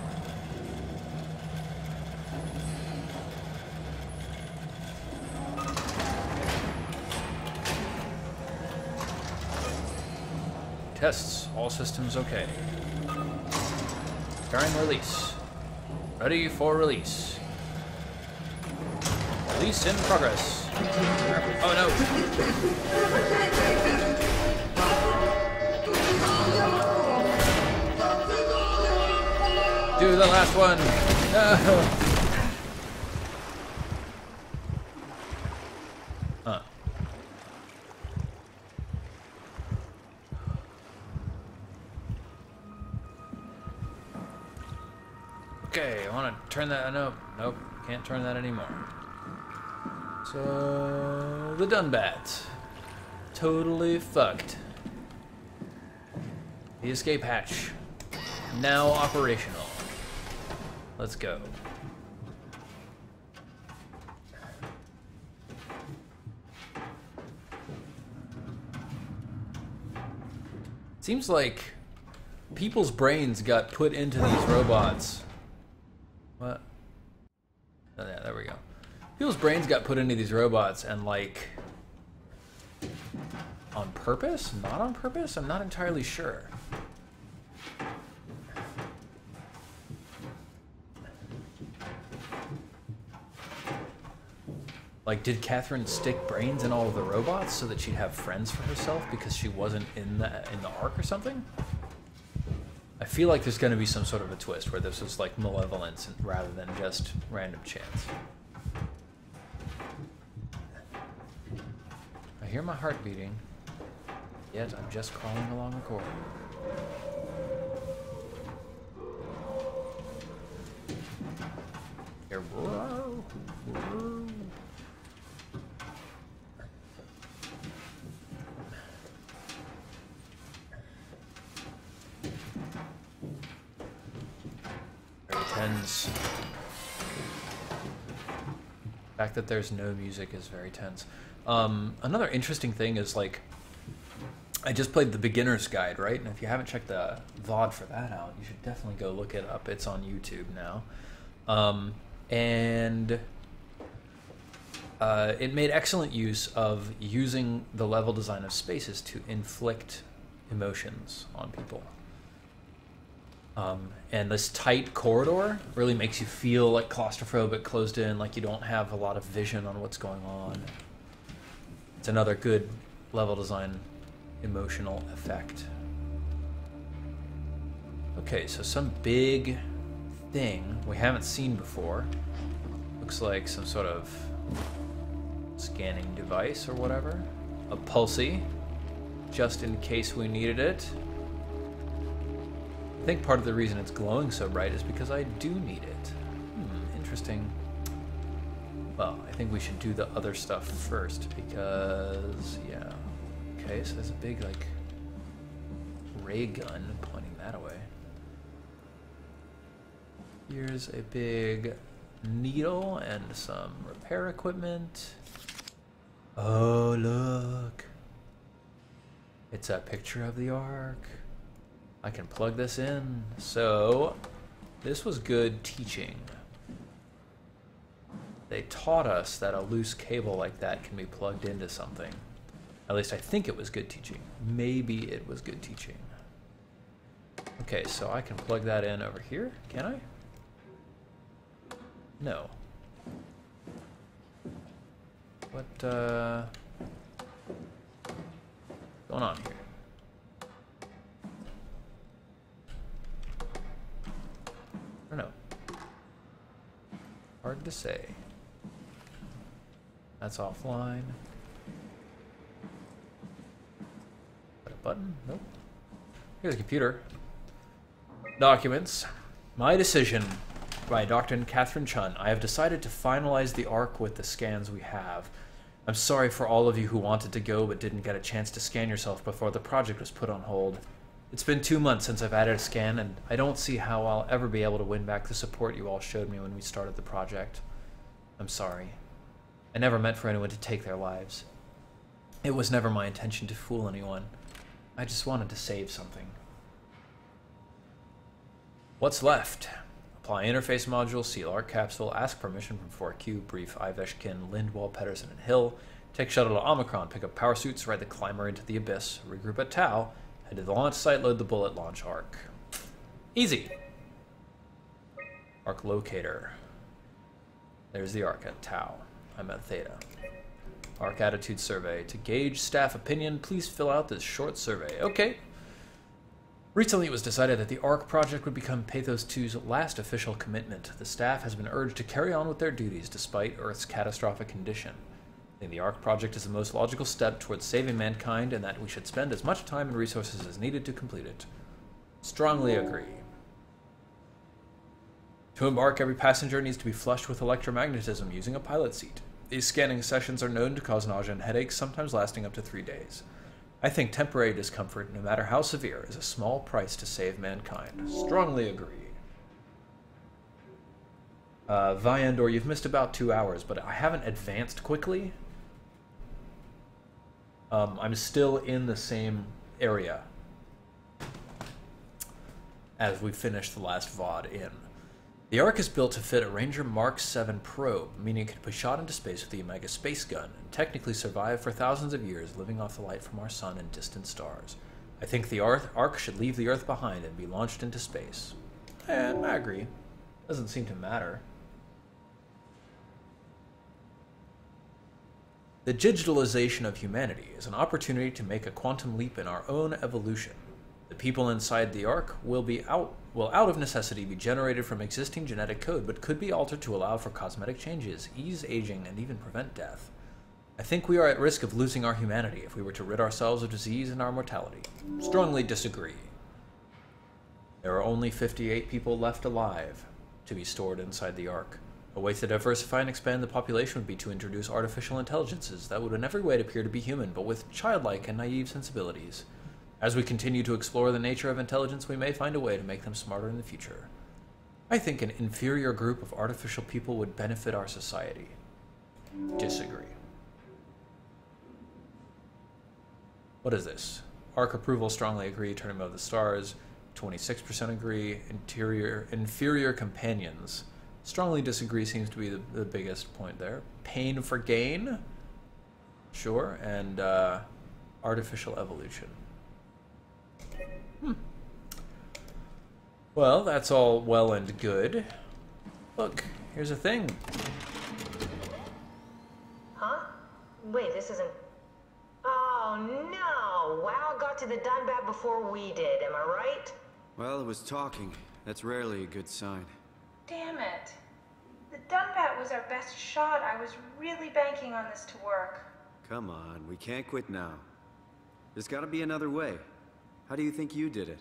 Tests. All systems okay. Preparing release. Ready for release. Release in progress. Oh no. the last one. No. Huh. Okay, I want to turn that. Nope, nope, can't turn that anymore. So the Dunbat, totally fucked. The escape hatch, now operational. Let's go. Seems like people's brains got put into these robots. What? Oh, yeah, there we go. People's brains got put into these robots and, like, on purpose? Not on purpose? I'm not entirely sure. Like, did Catherine stick brains in all of the robots so that she'd have friends for herself because she wasn't in the arc or something? I feel like there's going to be some sort of a twist where this is like malevolence rather than just random chance. I hear my heart beating, yet I'm just crawling along the corridor. Here, whoa, whoa. Tense. The fact that there's no music is very tense. Another interesting thing is, like, I just played the beginner's guide, right? And if you haven't checked the VOD for that out, you should definitely go look it up. It's on YouTube now. It made excellent use of using the level design of spaces to inflict emotions on people. And this tight corridor really makes you feel like claustrophobic, closed in, like you don't have a lot of vision on what's going on. It's another good level design emotional effect. Okay, so some big thing we haven't seen before. Looks like some sort of scanning device or whatever. A pulsey, just in case we needed it. I think part of the reason it's glowing so bright is because I do need it. Interesting. Well, I think we should do the other stuff first because, yeah. Okay, so there's a big, like, ray gun pointing that away. Here's a big needle and some repair equipment. Oh, look. It's a picture of the Ark. I can plug this in. So, this was good teaching. They taught us that a loose cable like that can be plugged into something. At least I think it was good teaching. Maybe it was good teaching. Okay, so I can plug that in over here. Can I? No. What's going on here? I don't know. Hard to say. That's offline. Got a button? Nope. Here's a computer. Documents. My decision by Dr. Catherine Chun. I have decided to finalize the Ark with the scans we have. I'm sorry for all of you who wanted to go but didn't get a chance to scan yourself before the project was put on hold. It's been 2 months since I've added a scan, and I don't see how I'll ever be able to win back the support you all showed me when we started the project. I'm sorry. I never meant for anyone to take their lives. It was never my intention to fool anyone. I just wanted to save something. What's left? Apply interface module, seal Ark capsule, ask permission from 4Q, brief Iveshkin, Lindwall, Pedersen, and Hill, take shuttle to Omocron, pick up power suits, ride the climber into the abyss, regroup at Tau, head to the launch site, load the bullet, launch Ark. Easy. Ark locator. There's the Ark at Tau. I'm at Theta. Ark attitude survey. To gauge staff opinion, please fill out this short survey. Okay. Recently, it was decided that the ARC project would become Pathos 2's last official commitment. The staff has been urged to carry on with their duties despite Earth's catastrophic condition. I think the ARC project is the most logical step towards saving mankind, and that we should spend as much time and resources as needed to complete it. Strongly agree. To embark, every passenger needs to be flushed with electromagnetism using a pilot seat. These scanning sessions are known to cause nausea and headaches, sometimes lasting up to 3 days. I think temporary discomfort, no matter how severe, is a small price to save mankind. Strongly agree. Viandor, you've missed about 2 hours, but I haven't advanced quickly. I'm still in the same area as we finished the last VOD in. The Ark is built to fit a Ranger Mark 7 probe, meaning it could be shot into space with the Omega space gun, and technically survive for thousands of years, living off the light from our sun and distant stars. I think the Ark should leave the Earth behind and be launched into space. And I agree. Doesn't seem to matter. The digitalization of humanity is an opportunity to make a quantum leap in our own evolution. The people inside the Ark will out of necessity be generated from existing genetic code, but could be altered to allow for cosmetic changes, ease aging, and even prevent death. I think we are at risk of losing our humanity if we were to rid ourselves of disease and our mortality. Strongly disagree. There are only 58 people left alive to be stored inside the Ark. A way to diversify and expand the population would be to introduce artificial intelligences that would in every way appear to be human, but with childlike and naive sensibilities. As we continue to explore the nature of intelligence, we may find a way to make them smarter in the future. I think an inferior group of artificial people would benefit our society. Disagree. What is this? Arc approval, strongly agree, turning of the stars, 26% agree, inferior companions. Strongly disagree seems to be the biggest point there. Pain for gain? Sure, and artificial evolution. Well, that's all well and good. Look, here's a thing. Huh? Wait, this isn't... Oh, no! WoW got to the Dunbat before we did, am I right? Well, it was talking. That's rarely a good sign. Damn it. The Dunbat was our best shot. I was really banking on this to work. Come on, we can't quit now. There's gotta be another way. How do you think you did it?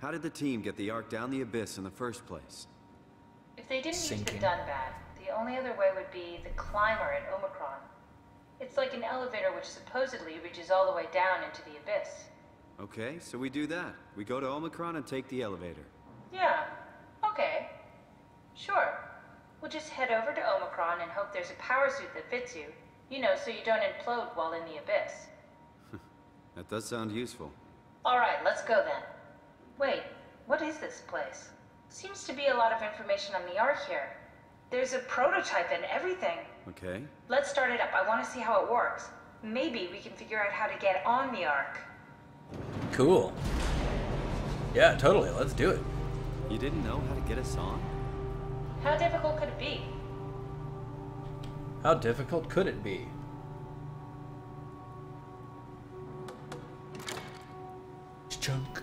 How did the team get the Ark down the abyss in the first place? If they didn't use the Dunbat, the only other way would be the climber at Omocron. It's like an elevator which supposedly reaches all the way down into the abyss. Okay, so we do that. We go to Omocron and take the elevator. Yeah, okay. Sure. We'll just head over to Omocron and hope there's a power suit that fits you. You know, so you don't implode while in the abyss. That does sound useful. Alright, let's go then. Wait, what is this place? Seems to be a lot of information on the Ark here. There's a prototype and everything. Okay. Let's start it up. I want to see how it works. Maybe we can figure out how to get on the Ark. Cool. Yeah, totally. Let's do it. You didn't know how to get us on? How difficult could it be? How difficult could it be? Chunk.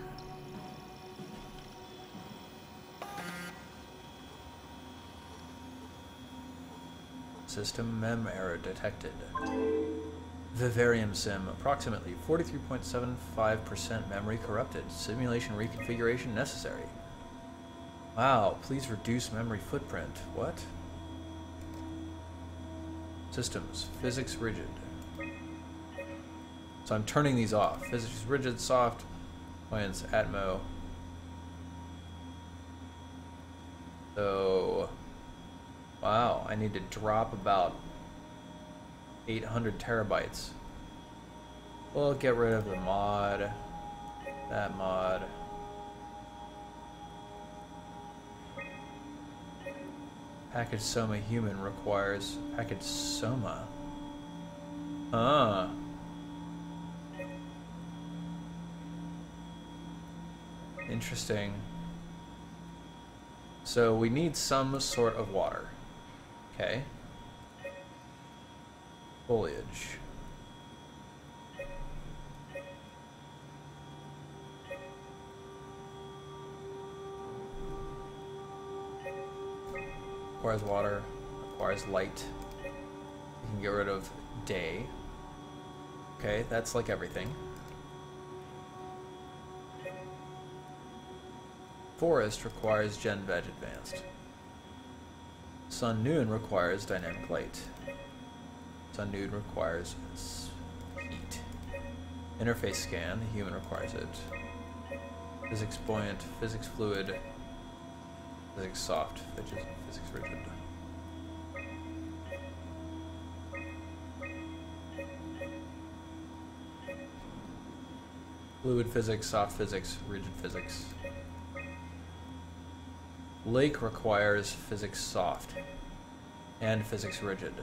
System mem error detected. Vivarium sim, approximately 43.75% memory corrupted. Simulation reconfiguration necessary. Wow, please reduce memory footprint. What? Systems, physics rigid. So I'm turning these off. Physics rigid, soft, plans, Atmo. So, wow, I need to drop about 800 terabytes. We'll get rid of the mod, that mod. Package Soma human requires package Soma. Interesting. So we need some sort of water. Okay. Foliage. requires water, requires light. We can get rid of day. Okay, that's like everything. Forest requires Gen Veg Advanced. Sun Noon requires Dynamic Light. Sun Noon requires heat. Interface Scan, the human requires it. Physics Buoyant, Physics Fluid, Physics Soft, Physics Rigid. Fluid Physics, Soft Physics, Rigid Physics. Lake requires Physics Soft and Physics Rigid.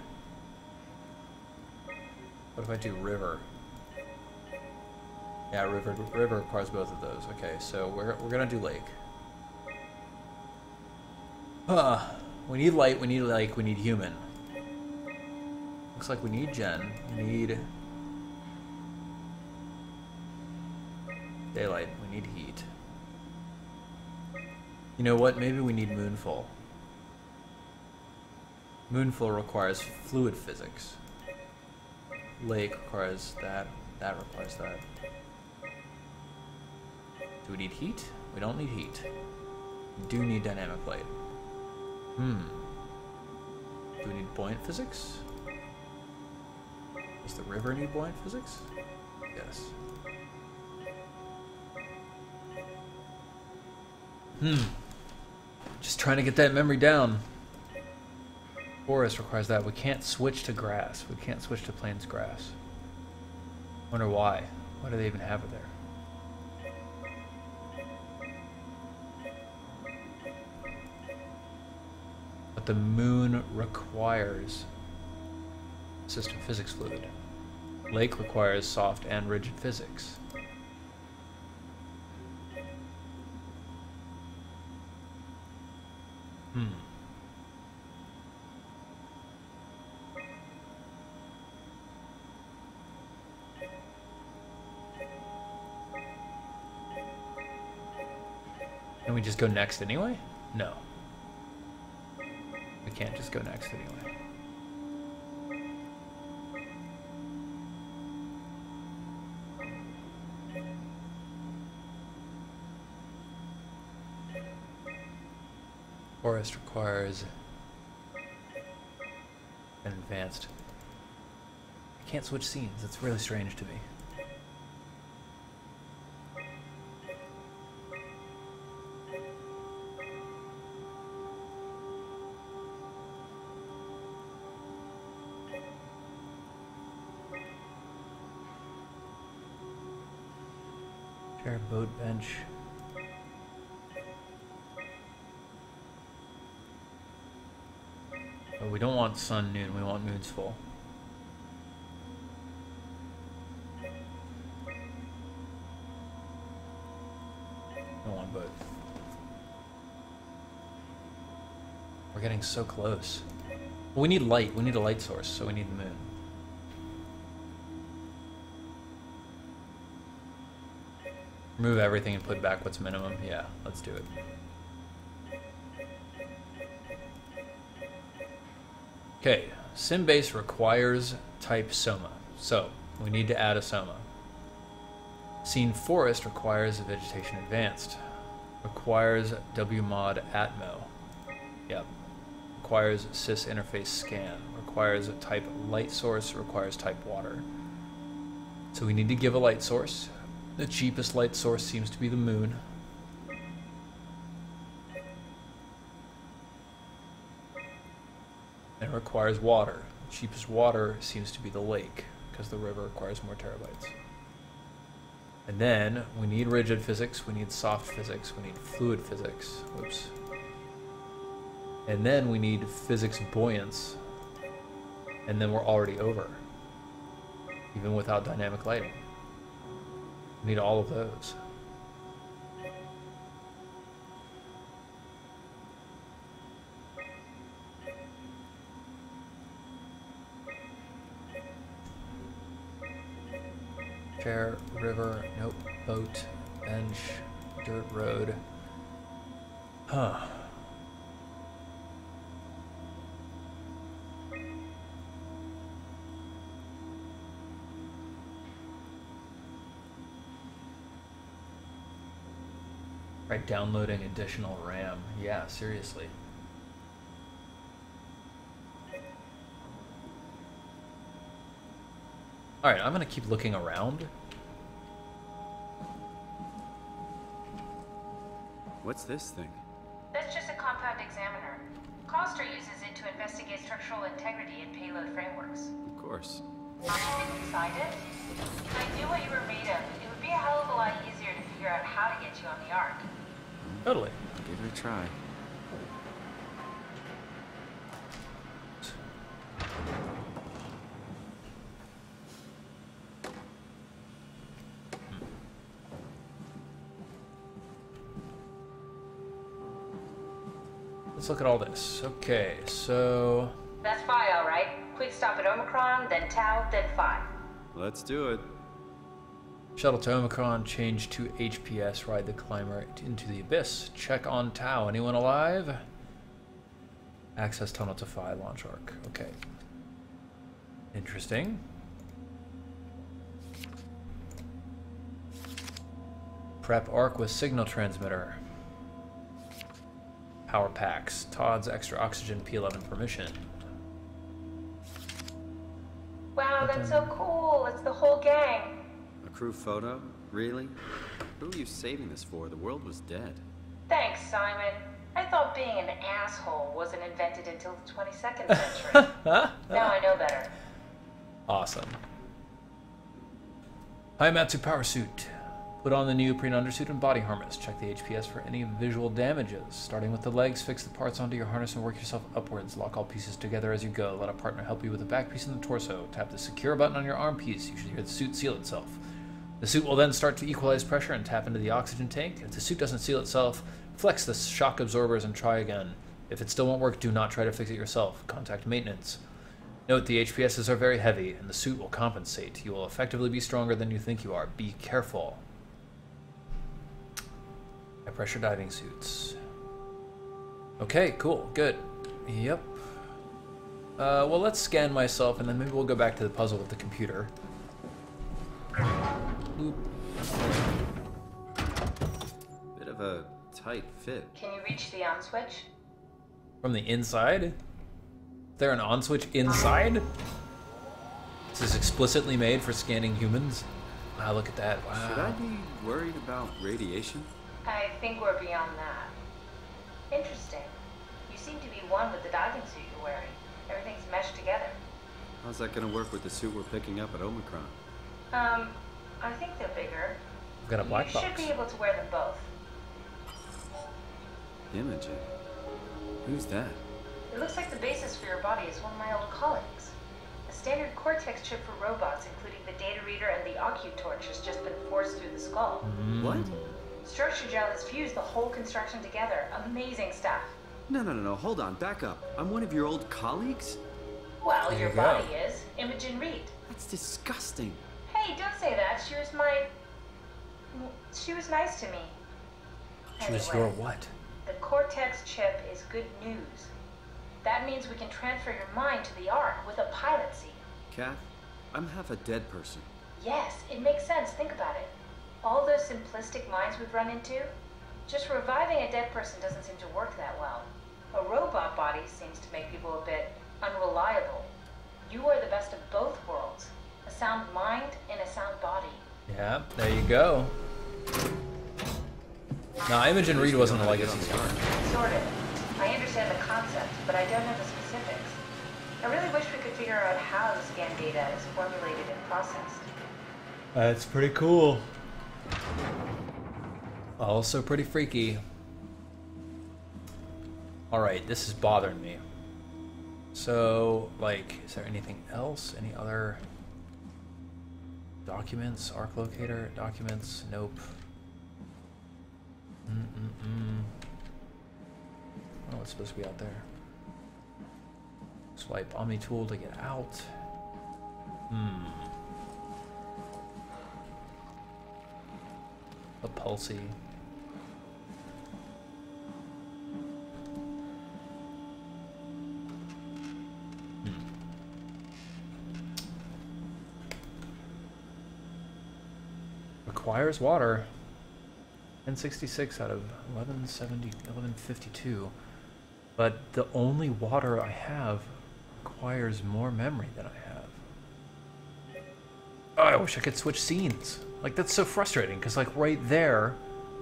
What if I do River? Yeah, river requires both of those. Okay, so we're gonna do Lake. We need light, we need lake, we need human. Looks like we need Gen. We need daylight, we need heat. You know what? Maybe we need Moonfall. Moonfall requires fluid physics. Lake requires that. That requires that. Do we need heat? We don't need heat. We do need dynamic light. Do we need buoyant physics? Does the river need buoyant physics? Yes. Just trying to get that memory down. Forest requires that. We can't switch to grass. We can't switch to plains grass. Wonder why. Why do they even have it there? But the moon requires system physics fluid. Lake requires soft and rigid physics. Can we just go next anyway? No. We can't just go next anyway. Forest requires an advanced. I can't switch scenes. It's really strange to me. Share boat bench. Oh, we don't want sun noon, we want moon's full. Don't want boat. We're getting so close. Well, we need light, we need a light source, so we need the moon. Remove everything and put back what's minimum. Yeah, let's do it. Okay, Symbase requires type Soma, so we need to add a Soma. Scene Forest requires a Vegetation Advanced. Requires WMod Atmo. Yep. Requires Sys Interface Scan. Requires a type Light Source. Requires type Water. So we need to give a light source. The cheapest light source seems to be the moon. And it requires water. The cheapest water seems to be the lake, because the river requires more terabytes. And then we need rigid physics, we need soft physics, we need fluid physics. Whoops. And then we need physics buoyance. And then we're already over, even without dynamic lighting. We need all of those. Chair, river, nope, boat, bench, dirt road. Huh. Right, downloading additional RAM. Yeah, seriously. Alright, I'm gonna keep looking around. What's this thing? That's just a compact examiner. Coster uses it to investigate structural integrity in payload frameworks. Of course. Excited? If I knew what you were made of, it would be a hell of a lot easier to figure out how to get you on the Ark. Totally. Give it a try. Let's look at all this. Okay, so... That's Phi, all right. Quick stop at Omocron, then Tau, then Phi. Let's do it. Shuttle to Omocron, change to HPS, ride the climber into the abyss. Check on Tau. Anyone alive? Access tunnel to Phi, launch arc. Okay. Interesting. Prep arc with signal transmitter. Power packs. Todd's extra oxygen P11 permission. Wow, that's so cool. It's the whole gang. A crew photo? Really? Who are you saving this for? The world was dead. Thanks, Simon. I thought being an asshole wasn't invented until the 22nd century. Now I know better. Awesome. Haimatsu power suit. Put on the neoprene undersuit and body harness. Check the HPS for any visual damages. Starting with the legs, fix the parts onto your harness and work yourself upwards. Lock all pieces together as you go. Let a partner help you with the back piece and the torso. Tap the secure button on your arm piece. You should hear the suit seal itself. The suit will then start to equalize pressure and tap into the oxygen tank. If the suit doesn't seal itself, flex the shock absorbers and try again. If it still won't work, do not try to fix it yourself. Contact maintenance. Note the HPSs are very heavy, and the suit will compensate. You will effectively be stronger than you think you are. Be careful. High pressure diving suits. Okay, cool, good. Yep. Well, let's scan myself, and then maybe we'll go back to the puzzle with the computer. Oop. Bit of a tight fit. Can you reach the on switch? From the inside? Is there an on switch inside? This is explicitly made for scanning humans. Wow, look at that. Wow. Should I be worried about radiation? I think we're beyond that. Interesting. You seem to be one with the diving suit you're wearing. Everything's meshed together. How's that gonna work with the suit we're picking up at Omocron? I think they're bigger. We've got a black box. You should be able to wear them both. Imogen. Who's that? It looks like the basis for your body is one of my old colleagues. A standard Cortex chip for robots, including the data reader and the OcuTorch, has just been forced through the skull. What? Structure gel has fused the whole construction together. Amazing stuff. No, hold on, back up. I'm one of your old colleagues? Well, There your you go. body is. Imogen Reed. That's disgusting. Hey, don't say that. She was my... She was nice to me. She was Anyway, your what? The Cortex chip is good news. That means we can transfer your mind to the Ark with a pilot seat. Kath, I'm half a dead person. Yes, it makes sense. Think about it. All those simplistic minds we've run into, just reviving a dead person doesn't seem to work that well. A robot body seems to make people a bit unreliable. You are the best of both worlds. A sound mind and a sound body. Yeah, there you go. Now, Imogen Reed wasn't a legacy star. Sort of. I understand the concept, but I don't know the specifics. I really wish we could figure out how the scan data is formulated and processed. That's pretty cool. Also pretty freaky. Alright, this is bothering me. So, like, is there anything else? Any other documents? Arc locator? Documents? Nope. Oh, it's supposed to be out there. Swipe Omni tool to get out. A Pulsey. Requires water. 1066 out of 1170, 1152. But the only water I have requires more memory than I have. Oh, I wish I could switch scenes. Like, that's so frustrating, because, like, right there,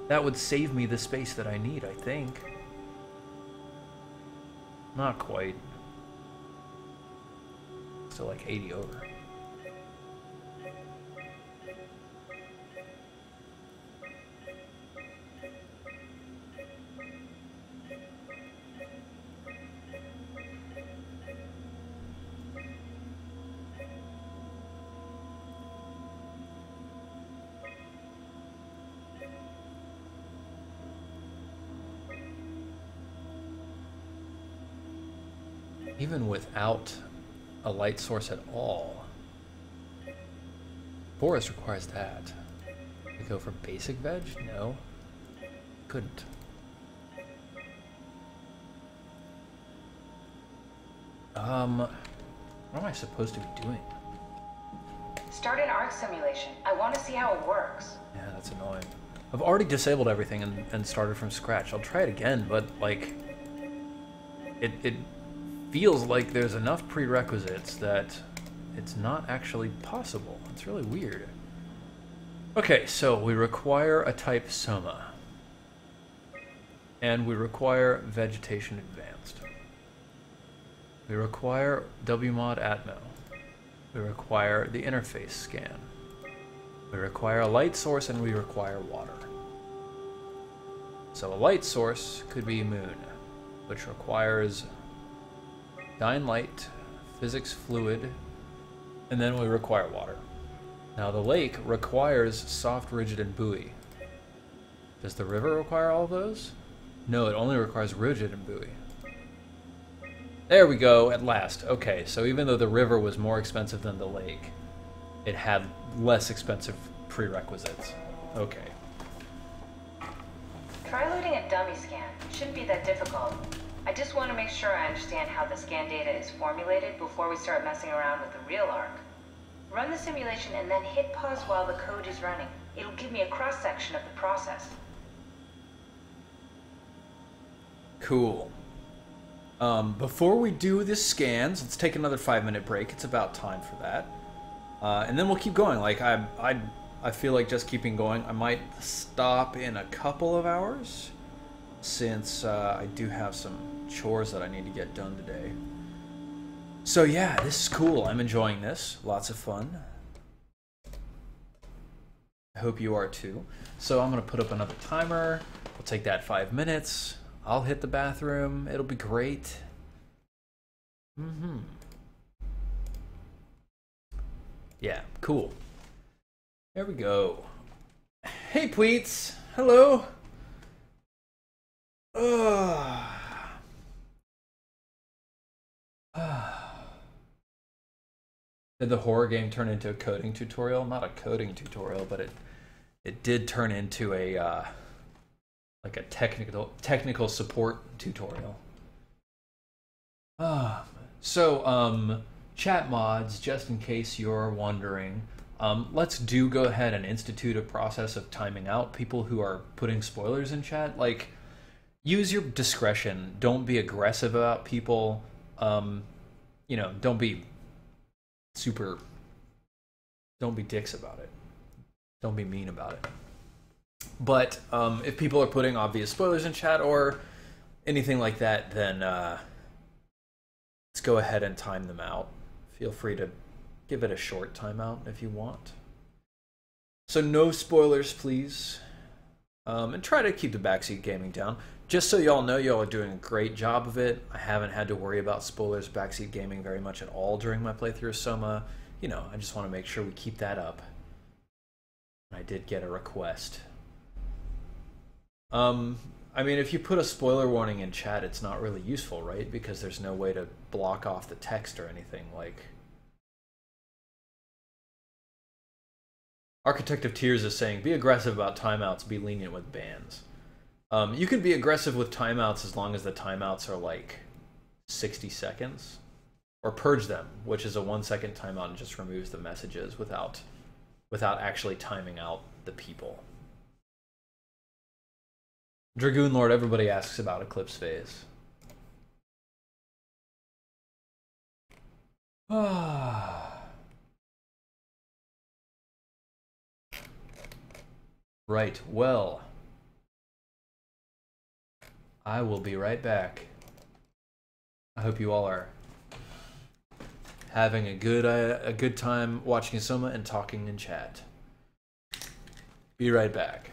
that would save me the space that I need, I think. Not quite. Still like 80 over. Even without a light source at all, forest requires that. We go for basic veg? No. Couldn't. What am I supposed to be doing? Start an arc simulation. I want to see how it works. Yeah, that's annoying. I've already disabled everything and started from scratch. I'll try it again, but like, it feels like there's enough prerequisites that it's not actually possible. It's really weird. Okay, so we require a type Soma. And we require vegetation advanced. We require WMod Atmo. We require the interface scan. We require a light source and we require water. So a light source could be moon, which requires dyne light, physics fluid, and then we require water. Now the lake requires soft, rigid, and buoy. Does the river require all of those? No, it only requires rigid and buoy. There we go, at last. Okay, so even though the river was more expensive than the lake, it had less expensive prerequisites. Okay. Try loading a dummy scan. It shouldn't be that difficult. I just want to make sure I understand how the scan data is formulated before we start messing around with the real arc. Run the simulation and then hit pause while the code is running. It'll give me a cross-section of the process. Cool. Before we do the scans, let's take another 5-minute break. It's about time for that. And then we'll keep going. Like, I feel like just keeping going. I might stop in a couple of hours, since I do have some chores that I need to get done today. So yeah, this is cool. I'm enjoying this. Lots of fun. I hope you are too. So I'm going to put up another timer. We'll take that 5 minutes. I'll hit the bathroom. It'll be great. Yeah, cool. There we go. Hey, Pweets. Hello. Did the horror game turn into a coding tutorial? Not a coding tutorial, but it did turn into a like a technical support tutorial. So chat mods, just in case you're wondering, let's go ahead and institute a process of timing out people who are putting spoilers in chat. Like, use your discretion. Don't be aggressive about people. You know, don't be dicks about it. Don't be mean about it. But if people are putting obvious spoilers in chat or anything like that, then let's go ahead and time them out. Feel free to give it a short timeout if you want. So no spoilers, please. And try to keep the backseat gaming down. Just so y'all know, y'all are doing a great job of it. I haven't had to worry about spoilers, backseat gaming very much at all during my playthrough of Soma. You know, I just want to make sure we keep that up. I did get a request. I mean, if you put a spoiler warning in chat, it's not really useful, right? Because there's no way to block off the text or anything. Like, Architect of Tears is saying, be aggressive about timeouts, be lenient with bans. You can be aggressive with timeouts as long as the timeouts are like 60 seconds. Or purge them, which is a 1-second timeout and just removes the messages without actually timing out the people. Dragoon Lord, everybody asks about Eclipse Phase. Right, well, I will be right back. I hope you all are having a good time watching Soma and talking in chat. Be right back.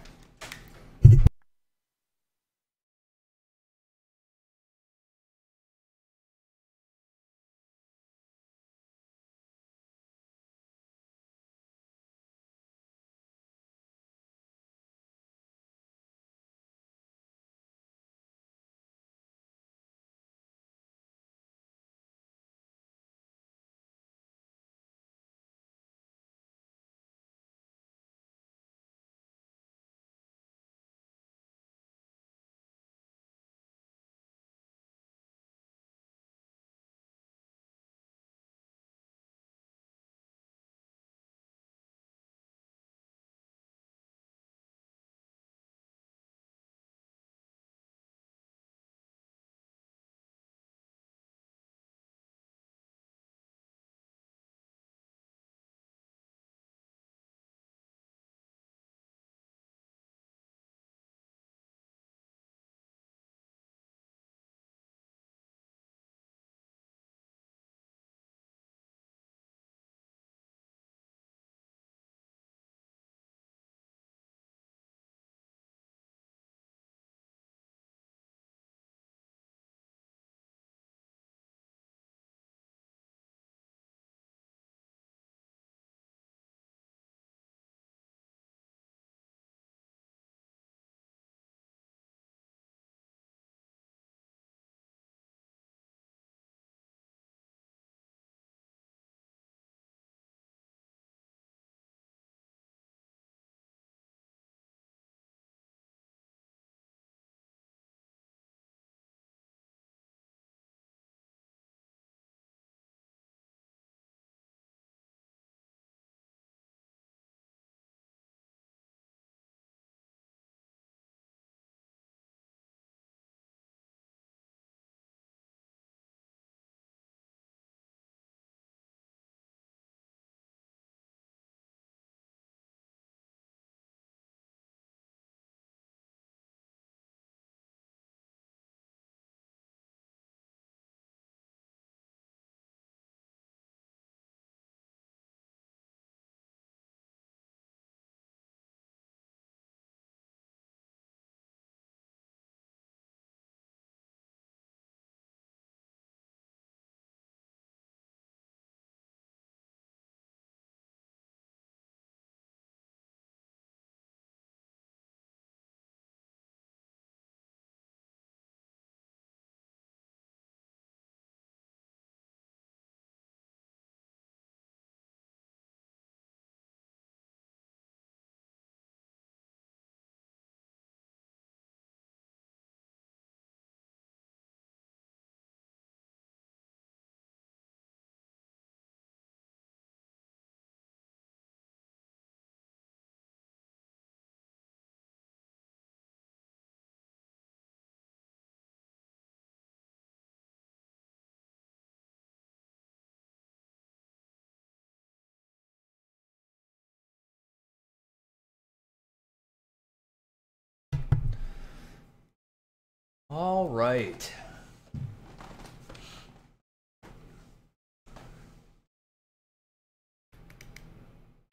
All right.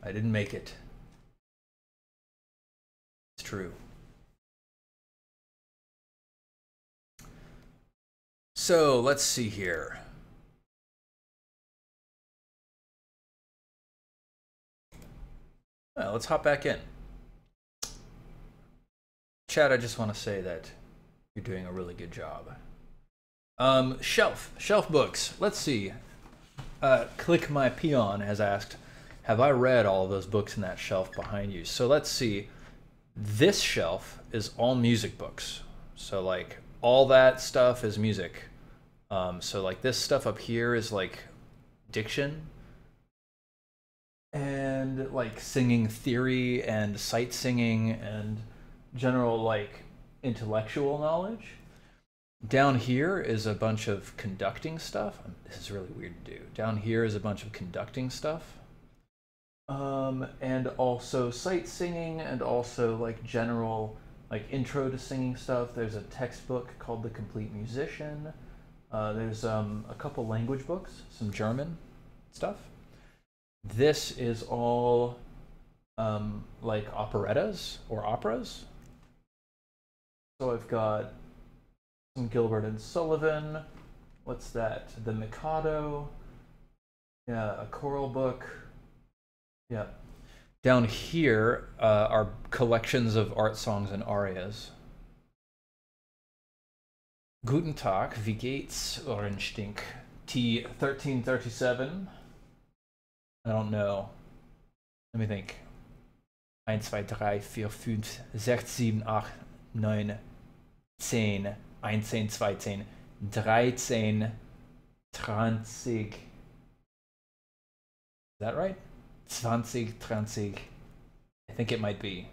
I didn't make it. It's true. So let's see here. Well, let's hop back in. Chad, I just want to say that you're doing a really good job. Shelf books. Let's see. Click My Peon has asked, have I read all of those books in that shelf behind you? So let's see. This shelf is all music books. So like all that stuff is music. So like this stuff up here is like diction and like singing theory and sight singing and general like intellectual knowledge. Down here is a bunch of conducting stuff. This is really weird to do. Down here is a bunch of conducting stuff. And also sight singing, and also like general like intro to singing stuff. There's a textbook called The Complete Musician. There's a couple language books, some German stuff. This is all like operettas or operas. So I've got some Gilbert and Sullivan. What's that? The Mikado. Yeah, a choral book. Yeah. Down here are collections of art songs and arias. Guten Tag, wie geht's, Ohrenstink? T1337. I don't know. Let me think. 1, 2, 3, 4, 5, 6, 7, 8, 9, 10, 1, 10, 2, 10, 13, 20. Is that right? 20, 30. I think it might be.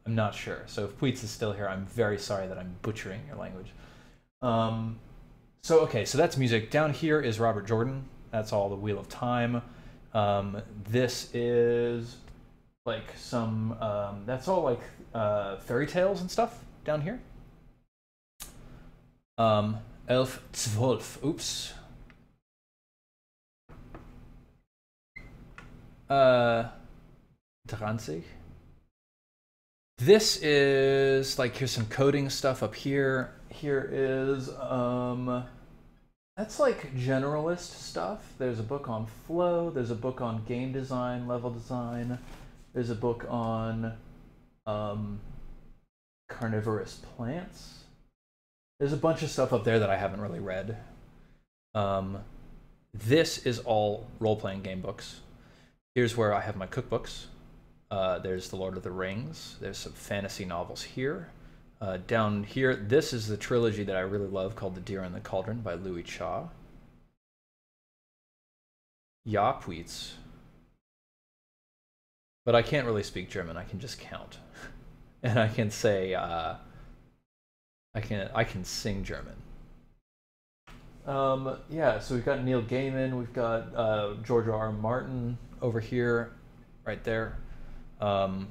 I'm not sure. So if Puitz is still here, I'm very sorry that I'm butchering your language. So okay, so that's music. Down here is Robert Jordan. That's all the Wheel of Time. This is like some, that's all like fairy tales and stuff down here. 11, 12, oops. 20. This is like, here's some coding stuff up here. Here is that's like generalist stuff. There's a book on flow, there's a book on game design, level design, there's a book on carnivorous plants. There's a bunch of stuff up there that I haven't really read. This is all role-playing game books. Here's where I have my cookbooks. There's The Lord of the Rings. There's some fantasy novels here. Down here, this is the trilogy that I really love called The Deer in the Cauldron by Louis Cha. Ja, Puitz. But I can't really speak German. I can just count. And I can say, I can sing German. Yeah, so we've got Neil Gaiman, we've got George R. R. Martin over here, right there. Down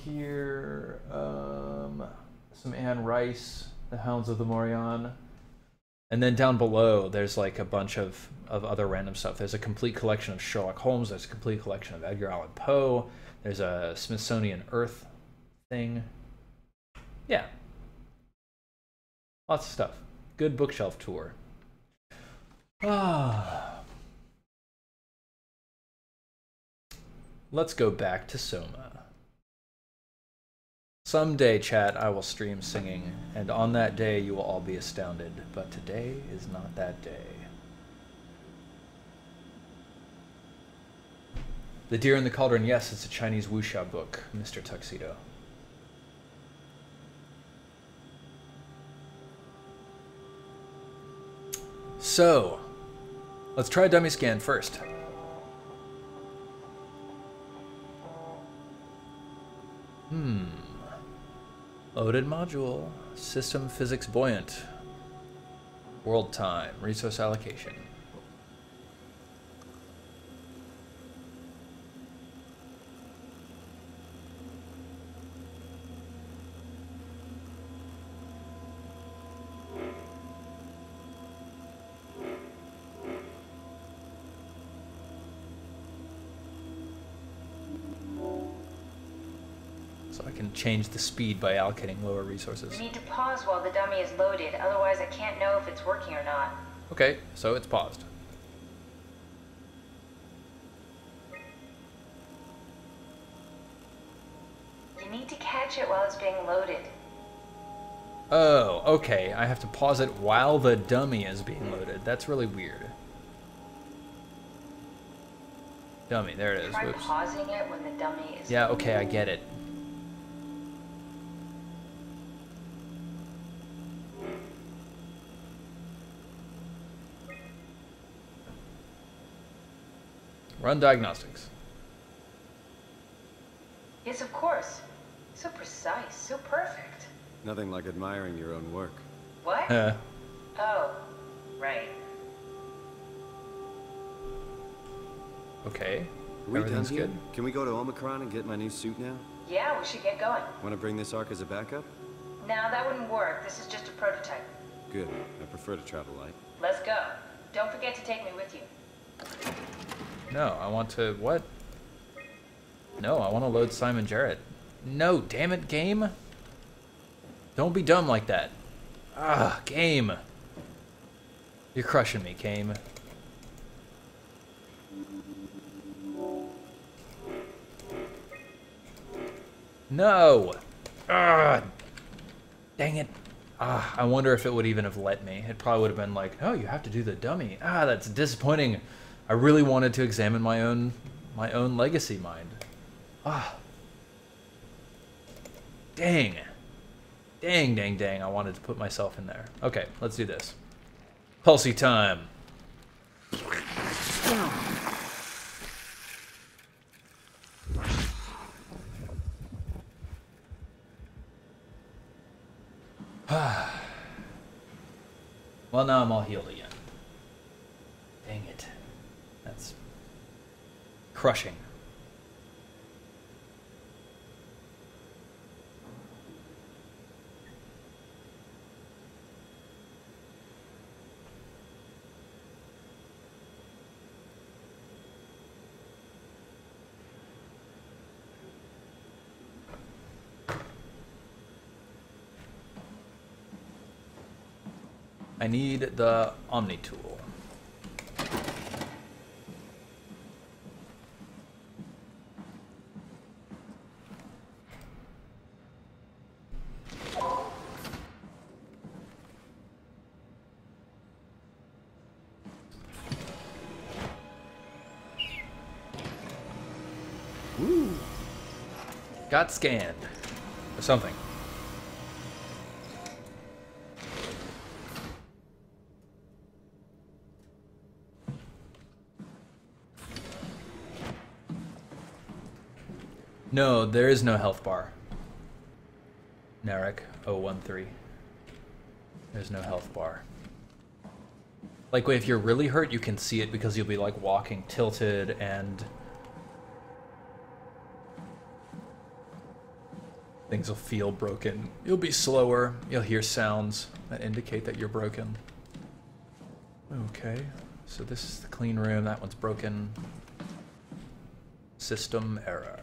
here, some Anne Rice, The Hounds of the Morion. And then down below, there's like a bunch of other random stuff. There's a complete collection of Sherlock Holmes, there's a complete collection of Edgar Allan Poe, there's a Smithsonian Earth thing. Yeah. Lots of stuff. Good bookshelf tour. Let's go back to Soma. Someday, chat, I will stream singing, and on that day you will all be astounded, but today is not that day. The Deer in the Cauldron, yes, it's a Chinese wuxia book, Mr. Tuxedo. So, let's try dummy scan first. Loaded module, system physics buoyant, world time, resource allocation. Change the speed by allocating lower resources. You need to pause while the dummy is loaded, otherwise I can't know if it's working or not. Okay, so it's paused. You need to catch it while it's being loaded. Oh, okay. I have to pause it while the dummy is being loaded. That's really weird. Dummy, there it is. Try pausing it when the dummy is Yeah, okay, I get it. Run diagnostics. Yes, of course. So precise, so perfect. Nothing like admiring your own work. What? Oh, right. Okay. Are we done Everything's here? good. Can we go to Omocron and get my new suit now? Yeah, we should get going. Want to bring this arc as a backup? No, that wouldn't work. This is just a prototype. Good. I prefer to travel light. Let's go. Don't forget to take me with you. No, I want to... What? No, I want to load Simon Jarrett. No, damn it, game. Don't be dumb like that. Ah, game. You're crushing me, game. No. Ah, dang it. Ah, I wonder if it would even have let me. It probably would have been like, oh, you have to do the dummy. Ah, that's disappointing. I really wanted to examine my own legacy mind. Ah. Dang. Dang, dang, dang. I wanted to put myself in there. Okay, let's do this. Pulsey time. Well, now I'm all healed again. Dang it. That's crushing. I need the Omni tool. Woo. Got scanned. Or something. No, there is no health bar. Narek 013. There's no health bar. Like, if you're really hurt, you can see it because you'll be, like, walking tilted and... things will feel broken. You'll be slower. You'll hear sounds that indicate that you're broken. Okay, so this is the clean room. That one's broken. System error.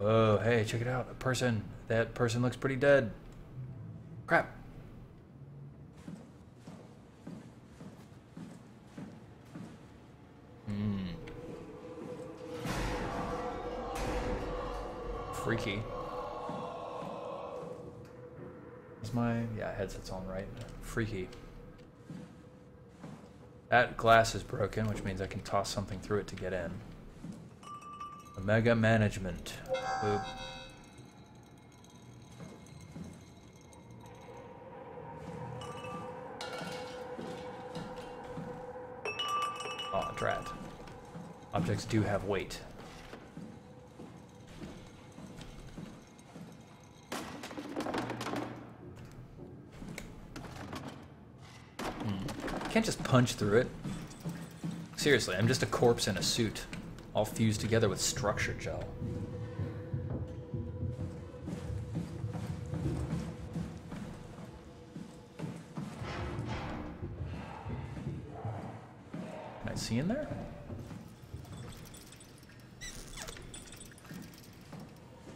Oh, hey, check it out. A person. That person looks pretty dead. Crap. Freaky. Is my... yeah, headset's on, right? Freaky. That glass is broken, which means I can toss something through it to get in. Omega management. Boop. Oh, drat. Objects do have weight. Can't just punch through it. Seriously, I'm just a corpse in a suit, all fused together with structure gel. Can I see in there?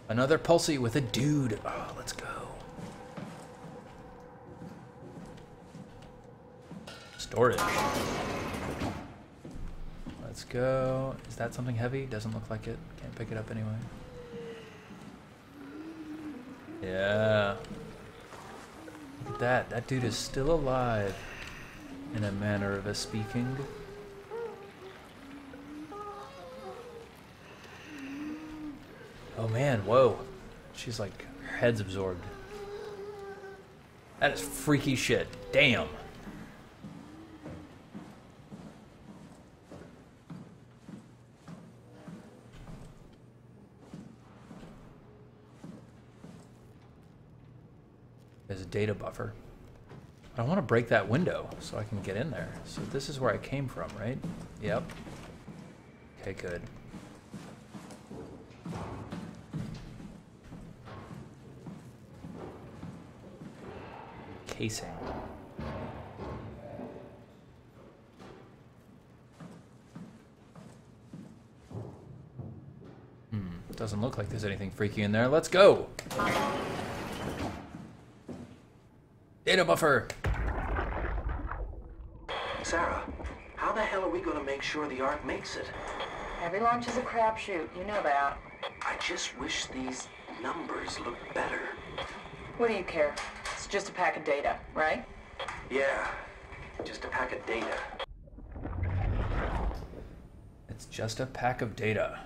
Another pulsey with a dude. Oh, let's go. Storage. Let's go. Is that something heavy? Doesn't look like it. Can't pick it up anyway. Yeah. Look at that. That dude is still alive. In a manner of a speaking. Oh man, whoa. She's like, her head's absorbed. That is freaky shit. Damn. There's a data buffer. I want to break that window so I can get in there. So this is where I came from, right? Yep. Okay, good. Casing. Doesn't look like there's anything freaky in there. Let's go! Data buffer! Sarah, how the hell are we going to make sure the Ark makes it? Every launch is a crapshoot, you know that. I just wish these numbers looked better. What do you care? It's just a pack of data, right? Yeah, just a pack of data. It's just a pack of data.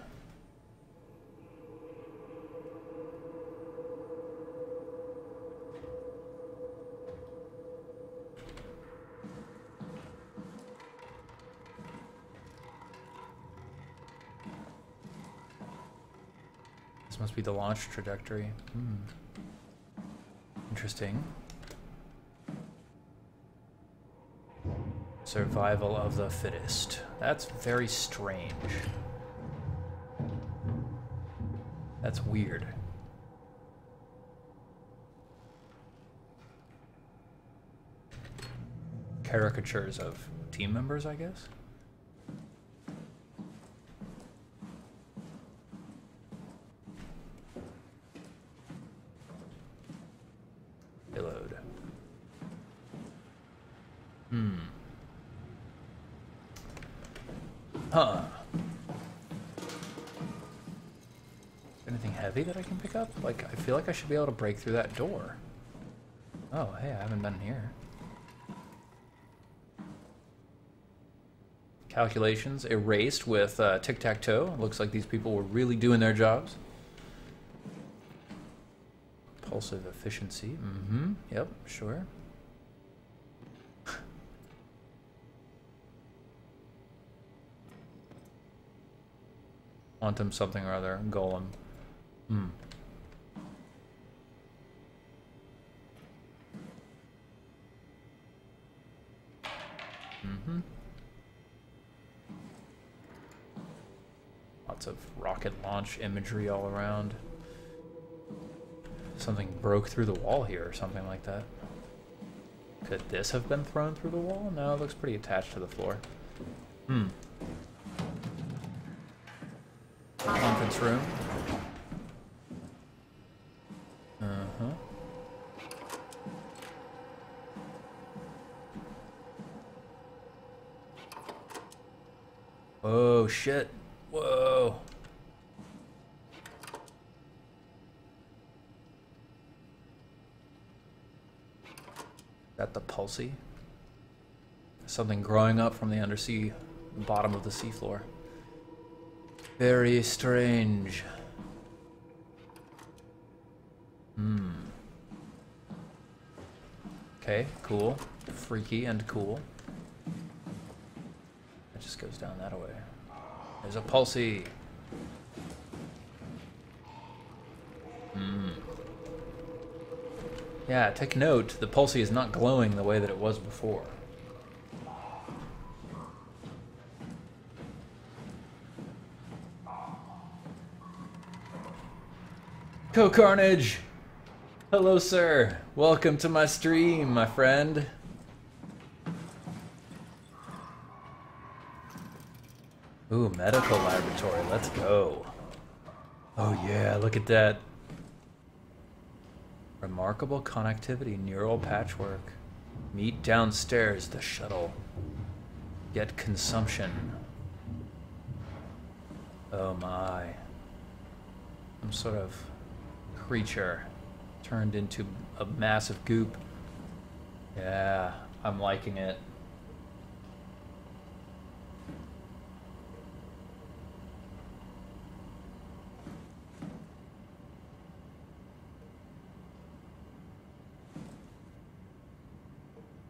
This must be the launch trajectory. Interesting. Survival of the fittest. That's very strange. That's weird. Caricatures of team members, I guess? Payload. Huh. Anything heavy that I can pick up? Like, I feel like I should be able to break through that door. Oh, hey, I haven't been here. Calculations erased with tic-tac-toe. Looks like these people were really doing their jobs. Pulsive efficiency. Yep, sure. Quantum something or other. Golem. Lots of rocket launch imagery all around. Something broke through the wall here or something like that. Could this have been thrown through the wall? No, it looks pretty attached to the floor. Conference room. Oh shit. Whoa. That the pulsy? Something growing up from the undersea bottom of the seafloor. Very strange. Okay, cool. Freaky and cool. It just goes down that way. There's a pulsy. Yeah, take note, the pulsy is not glowing the way that it was before. Carnage! Hello, sir. Welcome to my stream, my friend. Ooh, medical laboratory. Let's go. Oh yeah, look at that. Remarkable connectivity, neural patchwork. Meet downstairs, the shuttle. Get consumption. Oh my. Some sort of creature turned into a massive goop. Yeah, I'm liking it.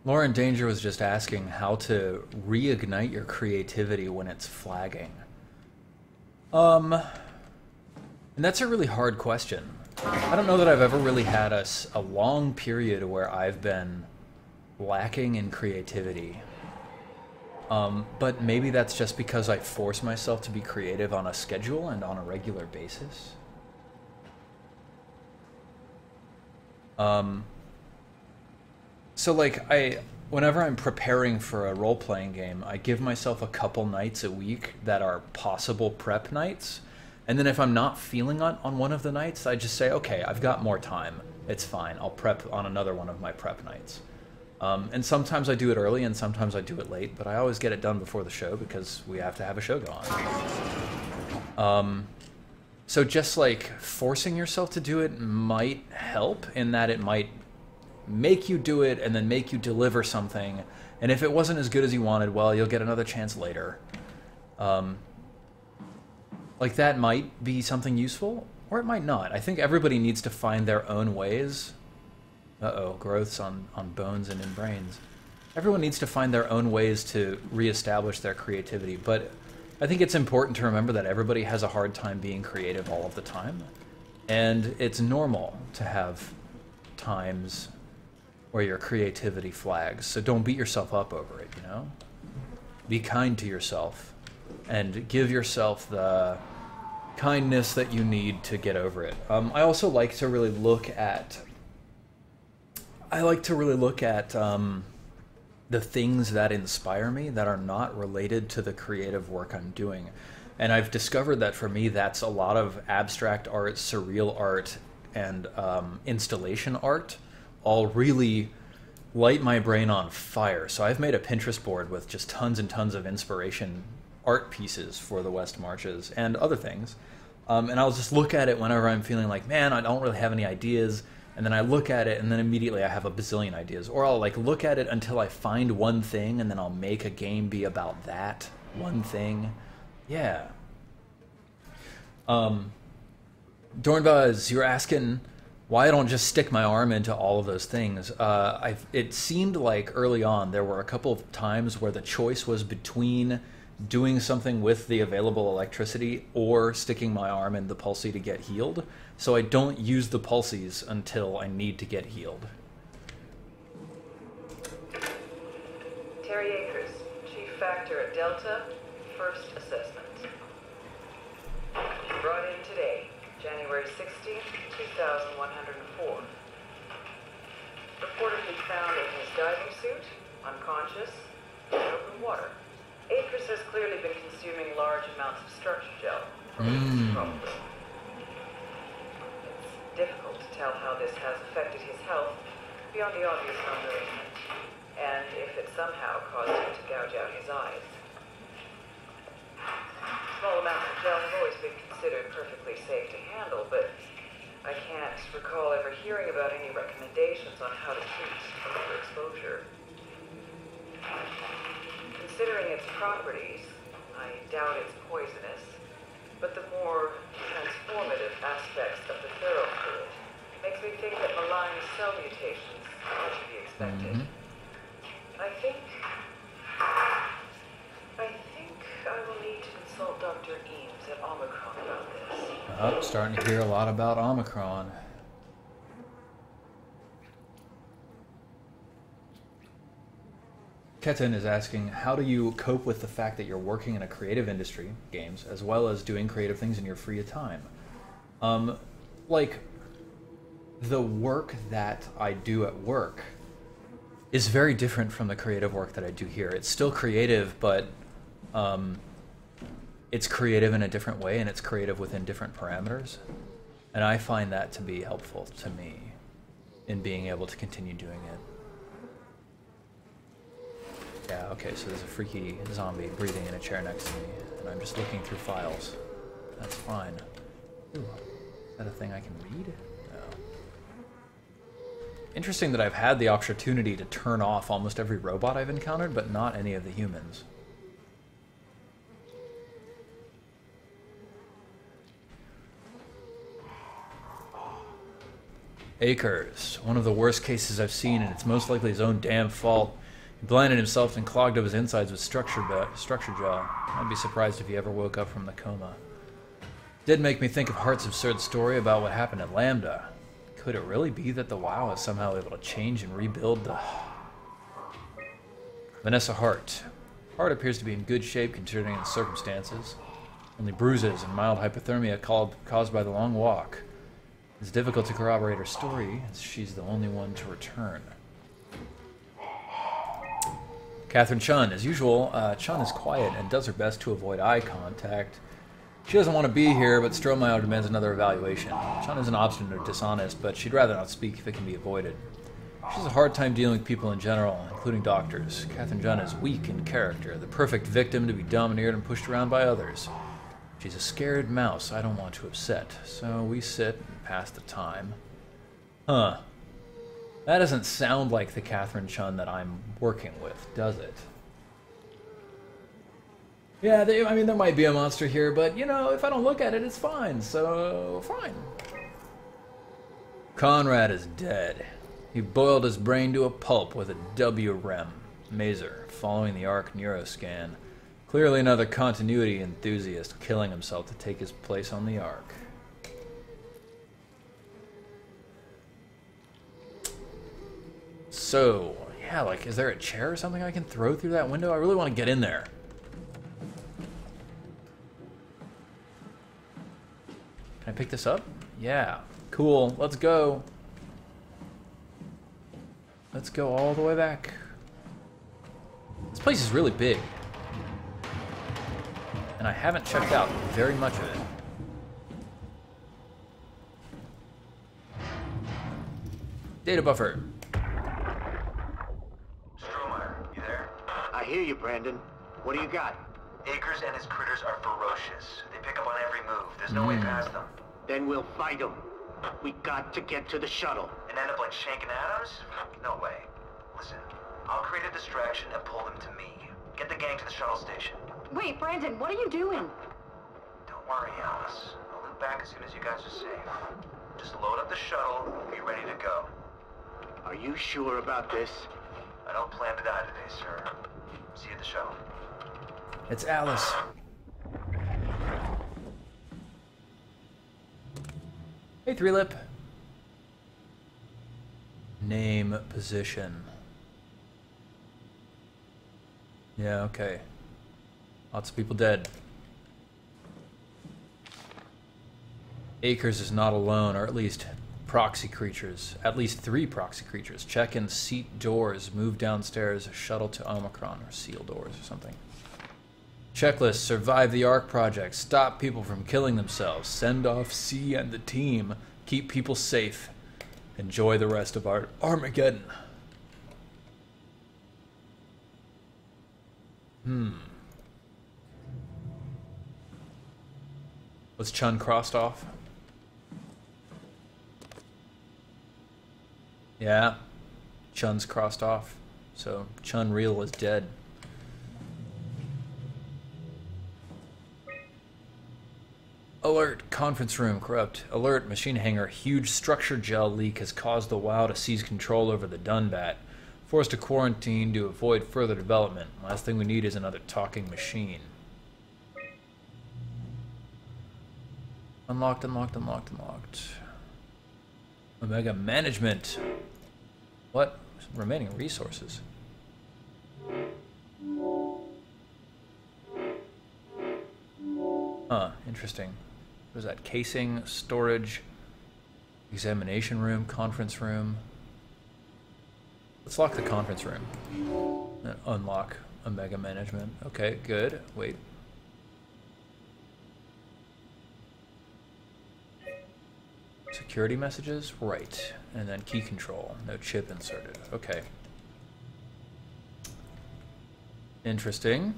Lauren Danger was just asking how to reignite your creativity when it's flagging. And that's a really hard question. I don't know that I've ever really had a long period where I've been lacking in creativity. But maybe that's just because I force myself to be creative on a schedule and on a regular basis. So like whenever I'm preparing for a role-playing game, I give myself a couple nights a week that are possible prep nights. And then if I'm not feeling on one of the nights, I just say, okay, I've got more time. It's fine. I'll prep on another one of my prep nights. And sometimes I do it early and sometimes I do it late, but I always get it done before the show because we have to have a show go on. So just like forcing yourself to do it might help in that it might make you do it and then make you deliver something. And if it wasn't as good as you wanted, well, you'll get another chance later. Like that might be something useful, or it might not. I think everybody needs to find their own ways. Uh-oh, growths on bones and in brains. Everyone needs to find their own ways to reestablish their creativity, but I think it's important to remember that everybody has a hard time being creative all of the time, and it's normal to have times where your creativity flags, so don't beat yourself up over it, you know? Be kind to yourself, and give yourself the kindness that you need to get over it. I also like to really look at the things that inspire me that are not related to the creative work I'm doing. And I've discovered that for me, that's a lot of abstract art, surreal art, and installation art all really light my brain on fire. So I've made a Pinterest board with just tons and tons of inspiration art pieces for the West Marches and other things. And I'll just look at it whenever I'm feeling like, man, I don't really have any ideas. And then I look at it and then immediately I have a bazillion ideas. Or I'll like look at it until I find one thing and then I'll make a game be about that one thing. Yeah. Dornbuzz, you're asking why I don't just stick my arm into all of those things. It seemed like early on there were a couple of times where the choice was between doing something with the available electricity or sticking my arm in the pulsey to get healed. So I don't use the pulseys until I need to get healed. Terry Akers, Chief Factor at Delta, first assessment. Brought in today, January 16th, 2104. Reportedly found in his diving suit, unconscious, in open water. Akers has clearly been consuming large amounts of structure gel. Probably. It's difficult to tell how this has affected his health beyond the obvious nourishment, and if it somehow caused him to gouge out his eyes. Small amounts of gel have always been considered perfectly safe to handle, but I can't recall ever hearing about any recommendations on how to treat overexposure. Considering its properties, I doubt it's poisonous, but the more transformative aspects of the thorough fluid makes me think that malign cell mutations ought to be expected. I think I will need to consult Dr. Eames at Omocron about this. Oh, starting to hear a lot about Omicron. Ketan is asking, how do you cope with the fact that you're working in a creative industry, games, as well as doing creative things in your free time? Like, the work that I do at work is very different from the creative work that I do here. It's still creative, but it's creative in a different way, and it's creative within different parameters. And I find that to be helpful to me in being able to continue doing it. Yeah, okay, so there's a freaky zombie breathing in a chair next to me, and I'm just looking through files. That's fine. Ooh, is that a thing I can read? No. Interesting that I've had the opportunity to turn off almost every robot I've encountered, but not any of the humans. Akers, one of the worst cases I've seen, and it's most likely his own damn fault. He blinded himself and clogged up his insides with structure jaw. I'd be surprised if he ever woke up from the coma. Did make me think of Hart's absurd story about what happened at Lambda. Could it really be that the WoW is somehow able to change and rebuild the... Vanessa Hart. Hart appears to be in good shape considering the circumstances. Only bruises and mild hypothermia caused by the long walk. It's difficult to corroborate her story, as she's the only one to return. Catherine Chun. As usual, Chun is quiet and does her best to avoid eye contact. She doesn't want to be here, but Strohmeyer demands another evaluation. Chun isn't obstinate or dishonest, but she'd rather not speak if it can be avoided. She has a hard time dealing with people in general, including doctors. Catherine Chun is weak in character, the perfect victim to be domineered and pushed around by others. She's a scared mouse I don't want to upset, so we sit and pass the time. Huh. That doesn't sound like the Catherine Chun that I'm working with, does it? Yeah, I mean, there might be a monster here, but, you know, if I don't look at it, it's fine, so fine. Conrad is dead. He boiled his brain to a pulp with a WREM, Mazer, following the ARC neuroscan. Clearly another continuity enthusiast killing himself to take his place on the ARC. So, yeah, like, is there a chair or something I can throw through that window? I really want to get in there. Can I pick this up? Yeah. Cool. Let's go. Let's go all the way back. This place is really big. And I haven't checked out very much of it. Data buffer. Strohmeyer, you there? I hear you, Brandon. What do you got? Akers and his critters are ferocious. They pick up on every move. There's no way past them. Then we'll fight them. We got to get to the shuttle. And end up like Shank and Adams? No way. Listen, I'll create a distraction and pull them to me. Get the gang to the shuttle station. Wait, Brandon, what are you doing? Don't worry, Alice. I'll loop back as soon as you guys are safe. Just load up the shuttle and be ready to go. Are you sure about this? I don't plan to die today, sir. See you at the shuttle. It's Alice. Hey, Three-Lip. Name, position. Yeah, okay. Lots of people dead. Akers is not alone, or at least proxy creatures. At least 3 proxy creatures. Check in seat doors. Move downstairs. Shuttle to Omocron, or seal doors or something. Checklist, survive the ARC project, stop people from killing themselves, send off C and the team, keep people safe, enjoy the rest of our Armageddon. Was Chun crossed off? Yeah, Chun's crossed off, so Chun Real is dead. Alert, conference room corrupt. Alert, machine hangar, huge structure gel leak has caused the WoW to seize control over the Dunbat. Forced to quarantine to avoid further development. Last thing we need is another talking machine. Unlocked, unlocked, unlocked, unlocked. Omega management. What? Remaining resources. Huh, interesting. What is that? Casing, storage, examination room, conference room. Let's lock the conference room. And unlock Omega management. Okay, good. Wait. Security messages? Right. And then key control. No chip inserted. Okay. Interesting.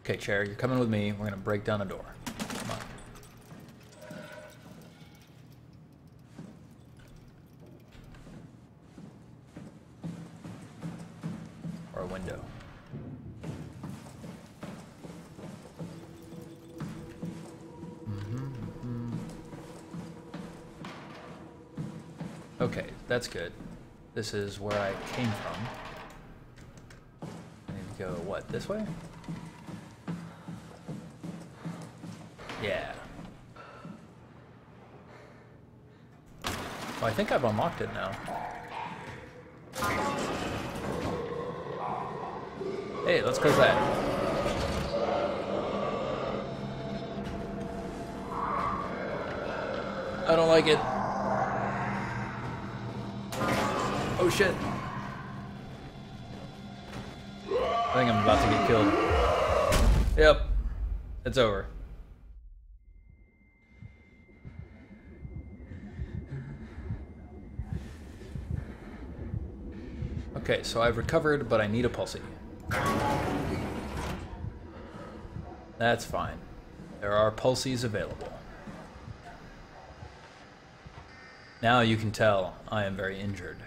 Okay, chair, you're coming with me. We're gonna break down a door. Come on. Or a window. Okay, that's good. This is where I came from. I need to go, what, this way? Yeah. Oh, I think I've unlocked it now. Hey, let's close that. I don't like it. Oh shit. I think I'm about to get killed. Yep. It's over. Okay, so I've recovered, but I need a pulsey. That's fine. There are pulses available. Now you can tell I am very injured.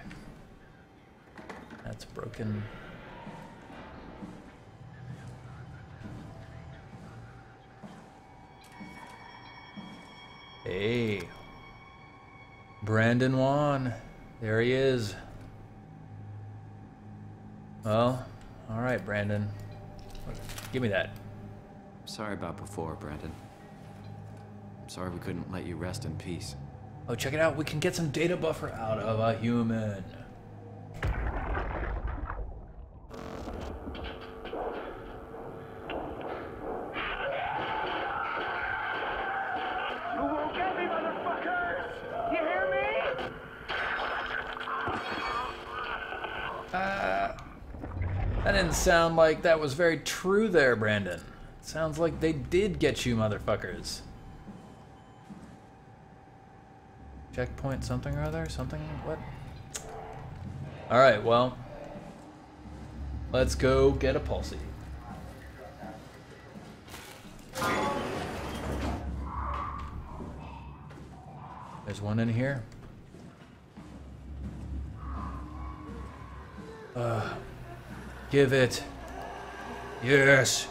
That's broken. Hey. Brandon Juan. There he is. Well, alright, Brandon. Give me that. Sorry about before, Brandon. I'm sorry we couldn't let you rest in peace. Oh, check it out. We can get some data buffer out of a human. You won't get me, motherfuckers! You hear me? That didn't sound like that was very true there, Brandon. It sounds like they did get you, motherfuckers. Checkpoint something or other? Something? What? Alright, well. Let's go get a pulsey. There's one in here. Give it. Yes.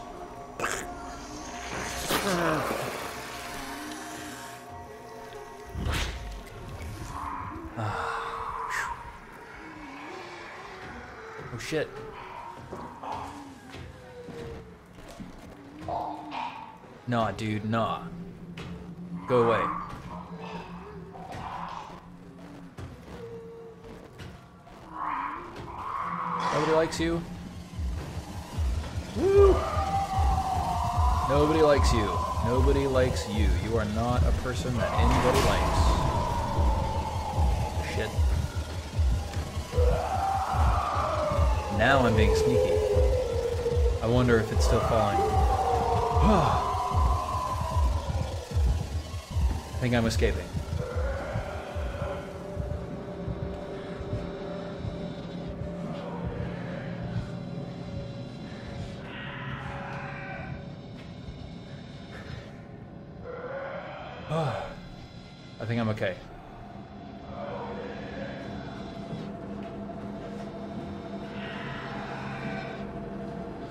Oh shit. Nah, dude, nah. Go away. Nobody likes you. Woo! Nobody likes you. Nobody likes you. You are not a person that anybody likes. Shit. Now I'm being sneaky. I wonder if it's still falling. I think I'm escaping. I think I'm okay.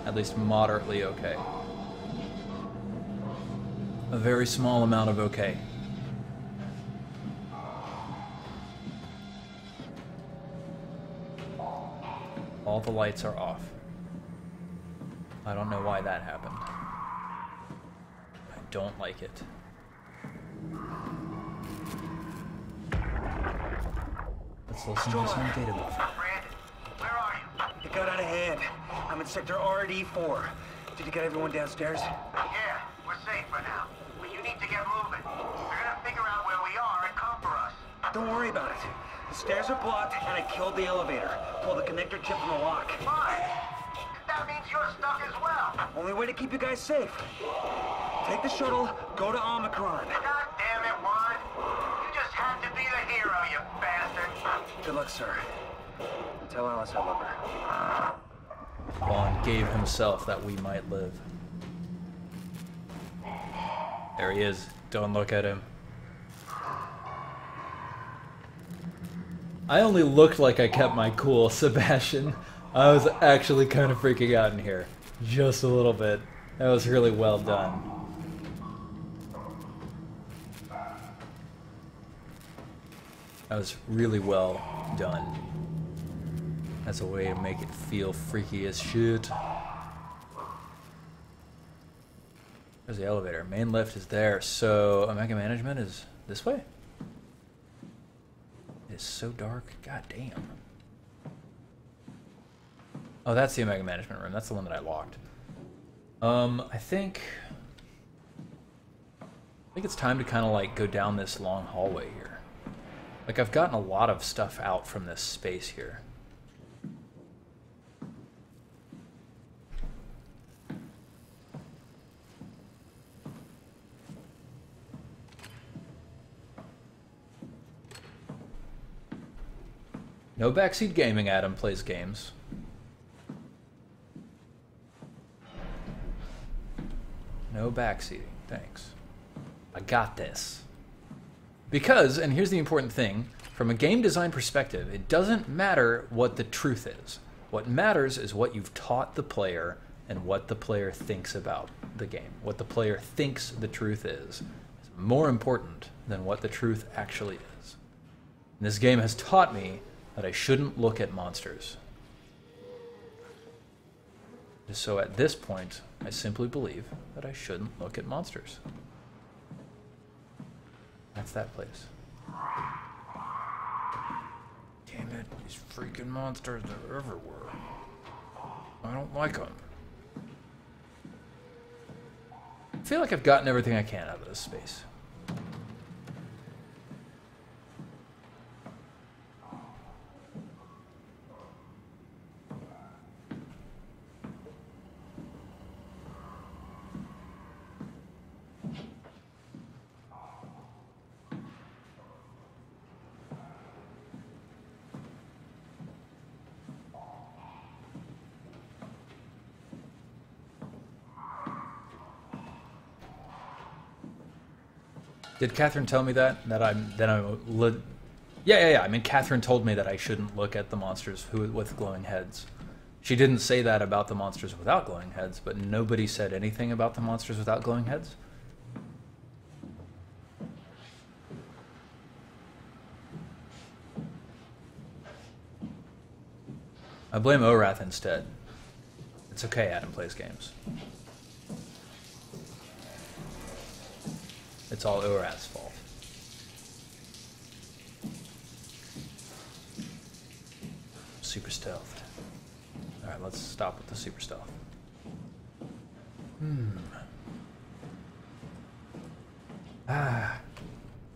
At least moderately okay. A very small amount of okay. All the lights are off. I don't know why that happened. I don't like it. Let's listen to some data buffer. Brandon, where are you? It got out of hand. I'm in sector RD4. Did you get everyone downstairs? Yeah, we're safe for now. But you need to get moving. They're gonna figure out where we are and come for us. Don't worry about it. The stairs are blocked, and I killed the elevator. Pulled the connector chip from the lock. Fine. That means you're stuck as well. Only way to keep you guys safe. Take the shuttle, go to Omocron. God damn it, Juan. You just had to be the hero, you bastard. Good luck, sir. Tell Alice I love her. Juan gave himself that we might live. There he is. Don't look at him. I only looked like I kept my cool, Sebastian. I was actually kind of freaking out in here. Just a little bit. That was really well done. That was really well done. That's a way to make it feel freaky as shit. There's the elevator. Main lift is there, so Omega Management is this way? It's so dark. God damn. Oh, that's the Omega Management room. That's the one that I locked. I think it's time to kind of like go down this long hallway here. Like I've gotten a lot of stuff out from this space here. No backseat gaming. Adam plays games. No backseating, thanks. I got this. Because, and here's the important thing, from a game design perspective, it doesn't matter what the truth is. What matters is what you've taught the player and what the player thinks about the game. What the player thinks the truth is more important than what the truth actually is. And this game has taught me that I shouldn't look at monsters. So at this point, I simply believe that I shouldn't look at monsters. That's that place. Damn it, these freaking monsters are everywhere. I don't like them. I feel like I've gotten everything I can out of this space. Did Catherine tell me that? Yeah. I mean, Catherine told me that I shouldn't look at the monsters with glowing heads. She didn't say that about the monsters without glowing heads, but nobody said anything about the monsters without glowing heads. I blame Orath instead. It's okay, Adam plays games. It's all Orath's fault. Super stealthed. Alright, let's stop with the super stealth.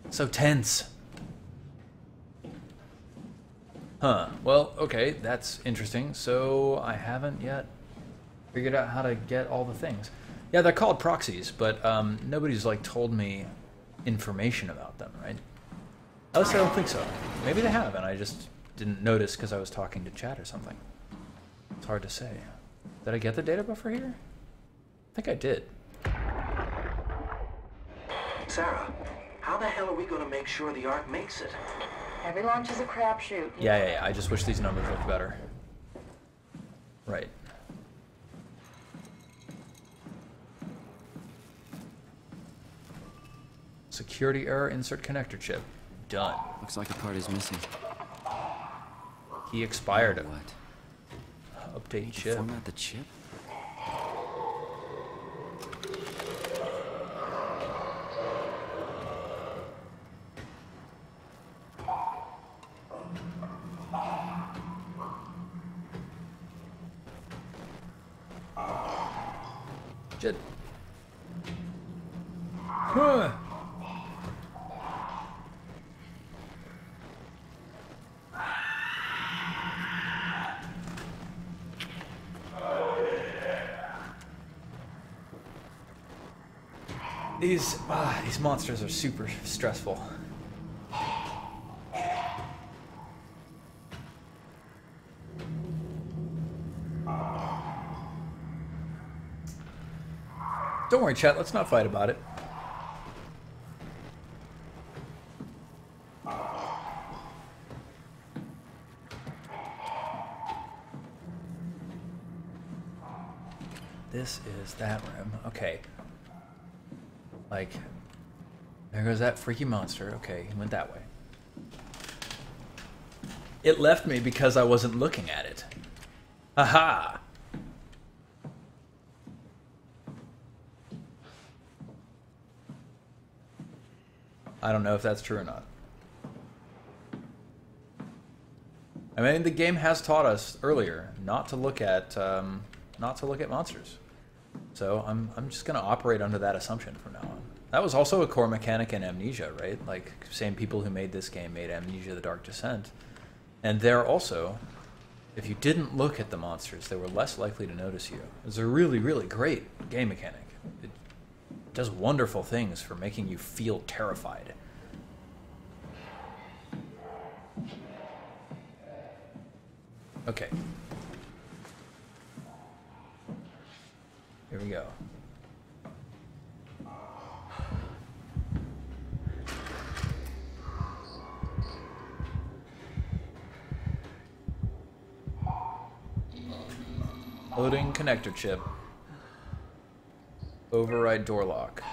So tense. Huh. Well, okay, that's interesting. So I haven't yet figured out how to get all the things. Yeah, they're called proxies, but nobody's like told me information about them, right? At least I don't think so. Maybe they have, and I just didn't notice because I was talking to chat or something. It's hard to say. Did I get the data buffer here? I think I did. Sarah, how the hell are we going to make sure the Ark makes it? Every launch is a crapshoot. Yeah. I just wish these numbers looked better. Right. Security error, insert connector chip. Done. Looks like a part is missing. Key expired. What? Update chip. Format the chip? Shit. Huh. These monsters are super stressful. Don't worry, chat. Let's not fight about it. This is that room. Okay. Like, there goes that freaky monster. Okay, he went that way. It left me because I wasn't looking at it. Aha! I don't know if that's true or not. I mean, the game has taught us earlier not to look at monsters. So I'm just gonna operate under that assumption from now on. That was also a core mechanic in Amnesia, right? Like, same people who made this game made Amnesia: The Dark Descent. And there also, if you didn't look at the monsters, they were less likely to notice you. It was a really, really great game mechanic. It does wonderful things for making you feel terrified. Okay. Here we go. Loading connector chip. Override door lock.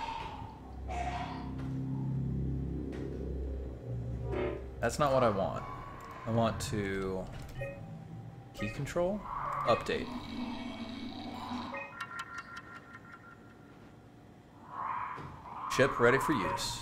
That's not what I want. I want to... Key control? Update. Chip ready for use.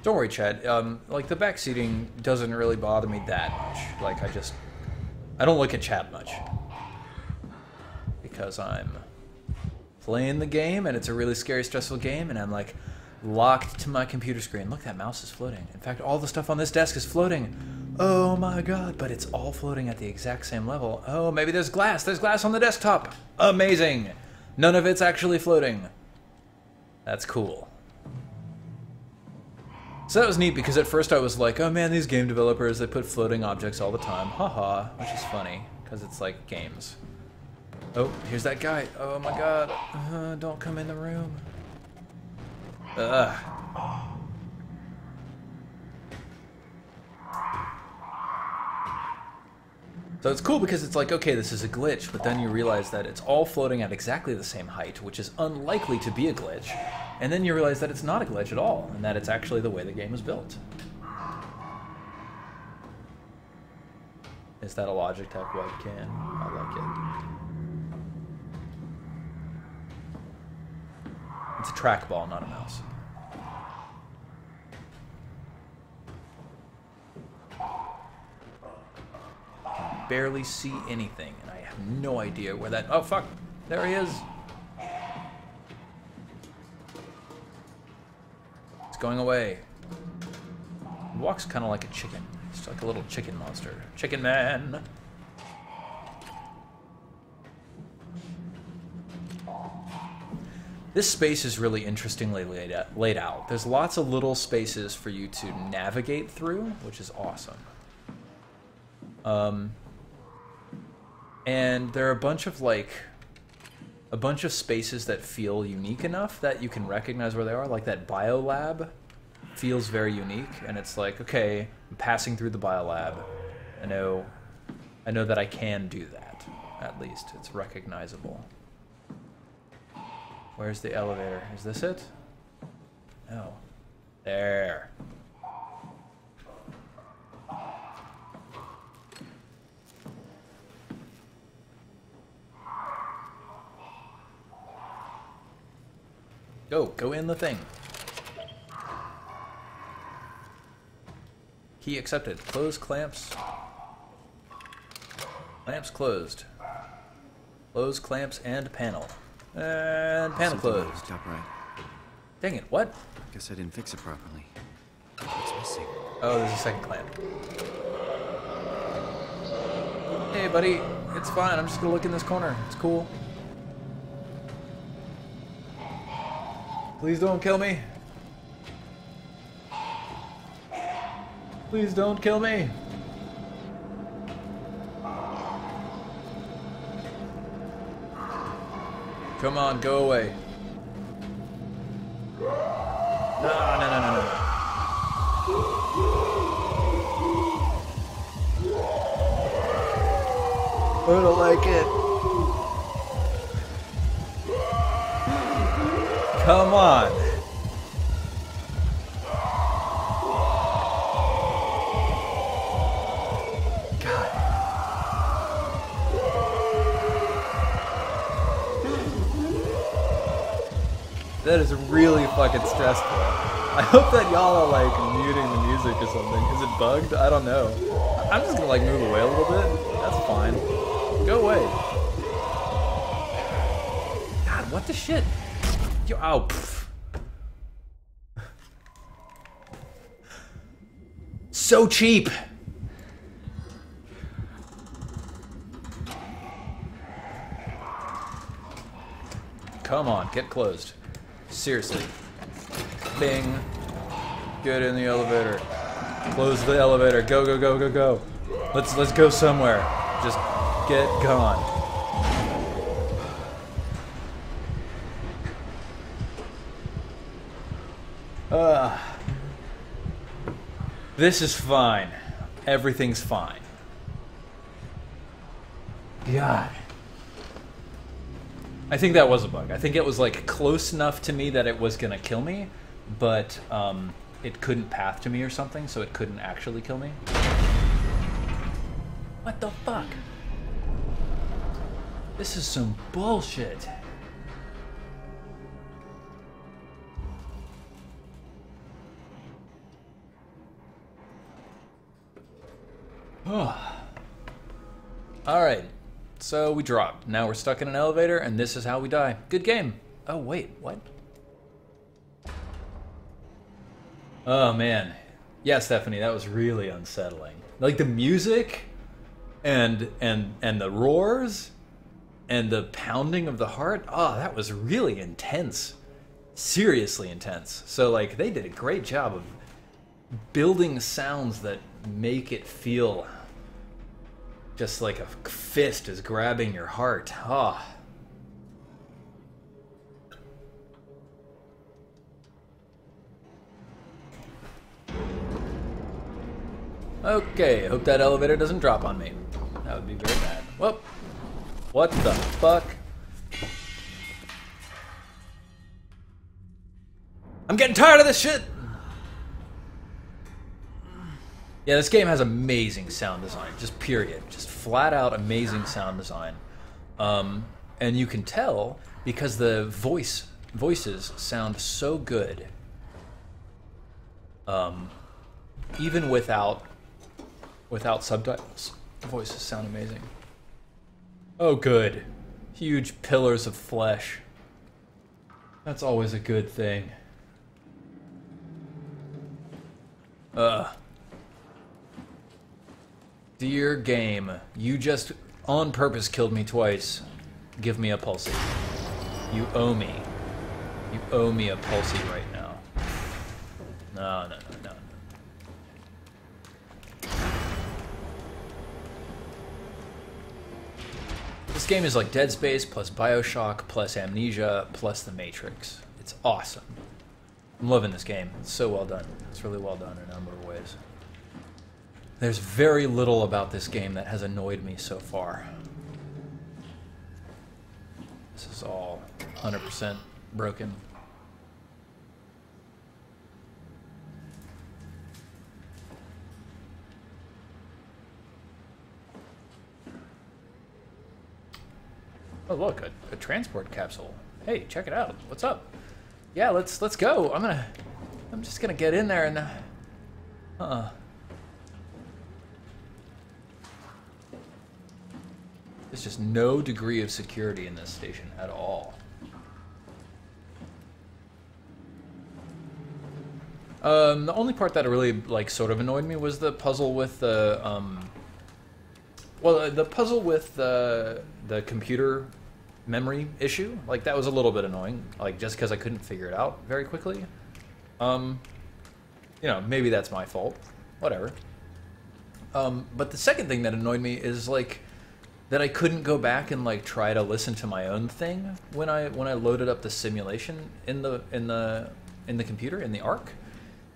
Don't worry, Chad. Like, the back seating doesn't really bother me that much. Like, I don't look at chat much. Because I'm playing the game, and it's a really scary, stressful game, and I'm, like, locked to my computer screen. Look, that mouse is floating. In fact, all the stuff on this desk is floating. Oh my god, but it's all floating at the exact same level. Oh, maybe there's glass. There's glass on the desktop. Amazing. None of it's actually floating. That's cool. So that was neat, because at first I was like, oh man, these game developers, they put floating objects all the time. Haha, which is funny, because it's like games. Oh, here's that guy. Oh my god. Don't come in the room. Ugh. So it's cool because it's like, okay, this is a glitch, but then you realize that it's all floating at exactly the same height, which is unlikely to be a glitch. And then you realize that it's not a glitch at all, and that it's actually the way the game is built. Is that a Logitech webcam? I like it. It's a trackball, not a mouse. Barely see anything, and I have no idea where that... Oh, fuck! There he is! It's going away. He walks kind of like a chicken. It's like a little chicken monster. Chicken man! This space is really interestingly laid out. There's lots of little spaces for you to navigate through, which is awesome. And there are a bunch of spaces that feel unique enough that you can recognize where they are. Like that biolab feels very unique, and it's like, okay, I'm passing through the biolab. I know that I can do that. At least it's recognizable. Where's the elevator? Is this it? No. There. Go in the thing. Key accepted. Close clamps. Clamps closed. Close clamps and panel. And panel closed. Upright. Dang it, what? Guess I didn't fix it properly. What's missing? Oh, there's a second clamp. Hey, buddy. It's fine. I'm just gonna look in this corner. It's cool. Please don't kill me. Please don't kill me. Come on, go away. No. I don't like it. Come on. God. That is really fucking stressful. I hope that y'all are like muting the music or something. Is it bugged? I don't know. I'm just gonna like move away a little bit. That's fine. Go away. God, what the shit? Yo, ow. Pff. So cheap. Come on, get closed. Seriously. Bing. Get in the elevator. Close the elevator. Go, go, go, go, go. Let's go somewhere. Just get gone. This is fine. Everything's fine. God. I think that was a bug. I think it was like close enough to me that it was gonna kill me, but it couldn't path to me or something, so it couldn't actually kill me. What the fuck? This is some bullshit. Alright, so we dropped. Now we're stuck in an elevator, and this is how we die. Good game. Oh, wait, what? Oh, man. Yeah, Stephanie, that was really unsettling. Like, the music, and the roars, and the pounding of the heart, oh, that was really intense. Seriously intense. So, like, they did a great job of building sounds that make it feel just like a fist is grabbing your heart. Ah. Okay, hope that elevator doesn't drop on me. That would be very bad. Whoop. What the fuck? I'm getting tired of this shit! Yeah, this game has amazing sound design, just period. Just flat out amazing sound design. And you can tell because the voices sound so good. Even without subtitles, the voices sound amazing. Oh good. Huge pillars of flesh. That's always a good thing. Dear game, you just on purpose killed me twice. Give me a pulsey. You owe me. You owe me a pulsey right now. No, no, no, no. This game is like Dead Space plus Bioshock plus Amnesia plus The Matrix. It's awesome. I'm loving this game. It's so well done. It's really well done in a number of ways. There's very little about this game that has annoyed me so far. This is all 100% broken. Oh look, a transport capsule. Hey, check it out. What's up? Yeah, let's go. I'm just gonna get in there and There's just no degree of security in this station at all. The only part that really like sort of annoyed me was the puzzle with the the puzzle with the computer memory issue. Like that was a little bit annoying, like just because I couldn't figure it out very quickly. You know, maybe that's my fault. Whatever. But the second thing that annoyed me is like that I couldn't go back and like try to listen to my own thing when I loaded up the simulation in the computer in the ARC.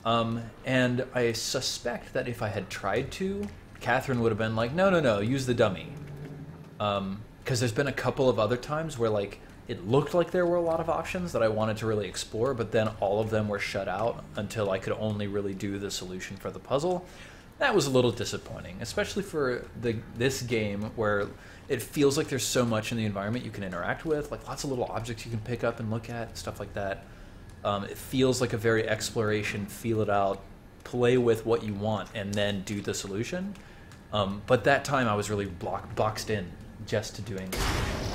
And I suspect that if I had tried to, Catherine would have been like, no, use the dummy. Because there's been a couple of other times where like it looked like there were a lot of options that I wanted to really explore, but then all of them were shut out until I could only really do the solution for the puzzle. That was a little disappointing, especially for this game where it feels like there's so much in the environment you can interact with, like lots of little objects you can pick up and look at, stuff like that. It feels like a very exploration, feel it out, play with what you want, and then do the solution. But that time I was really boxed in just to doing the solution.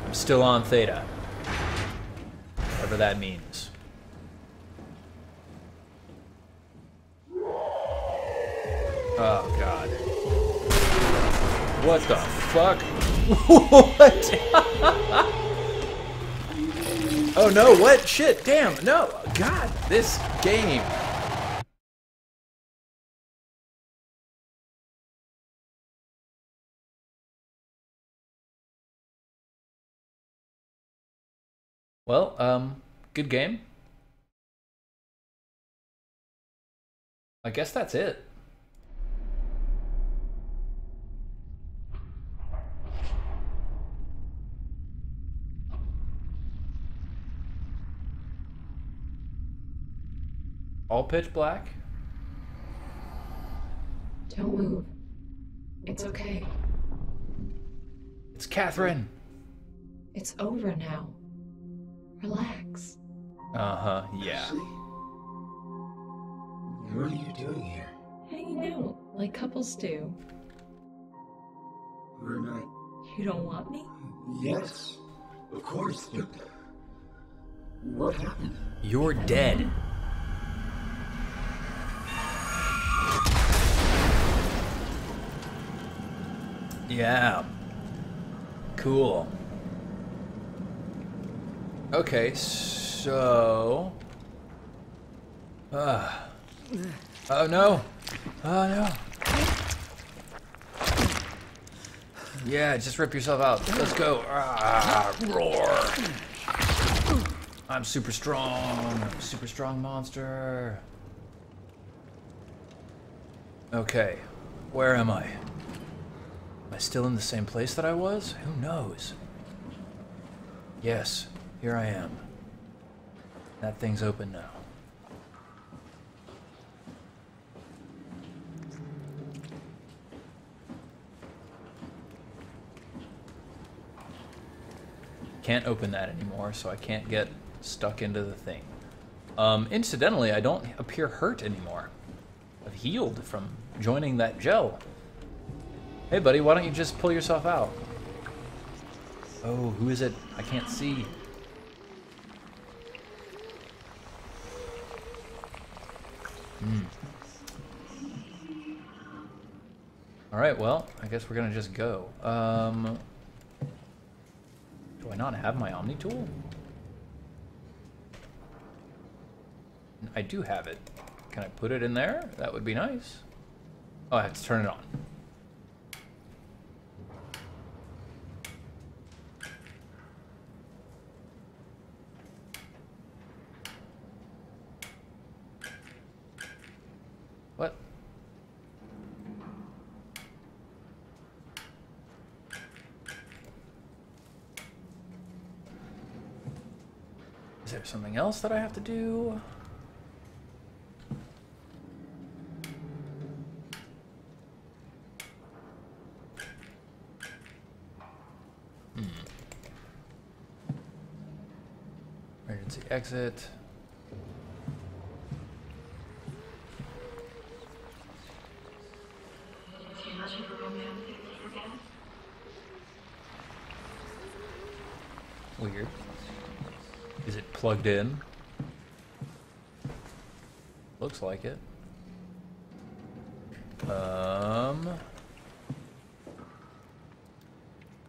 I'm still on Theta. Whatever that means. Oh, God. What the fuck? What? Oh, no, what? Shit, damn, no. God, this game. Well, good game. I guess that's it. All pitch black? Don't move. It's okay. It's Catherine. It's over now. Relax. Uh-huh, yeah. What are you doing here? Hanging out, like couples do. We're not... You don't want me? Yes, of course, but... What happened? You're dead. Yeah. Cool. Okay, so... oh no! Oh no! Yeah, just rip yourself out. Let's go. Roar! I'm super strong. Super strong monster. Okay, where am I? Am I still in the same place that I was? Who knows? Yes, here I am. That thing's open now. Can't open that anymore, so I can't get stuck into the thing. Incidentally, I don't appear hurt anymore. I've healed from joining that gel. Hey buddy, why don't you just pull yourself out? Oh, who is it? I can't see. Alright, well, I guess we're gonna just go. Do I not have my Omni tool? I do have it. Can I put it in there? That would be nice. Oh, I have to turn it on. What? Is there something else that I have to do? Emergency exit. Weird. Is it plugged in? Looks like it.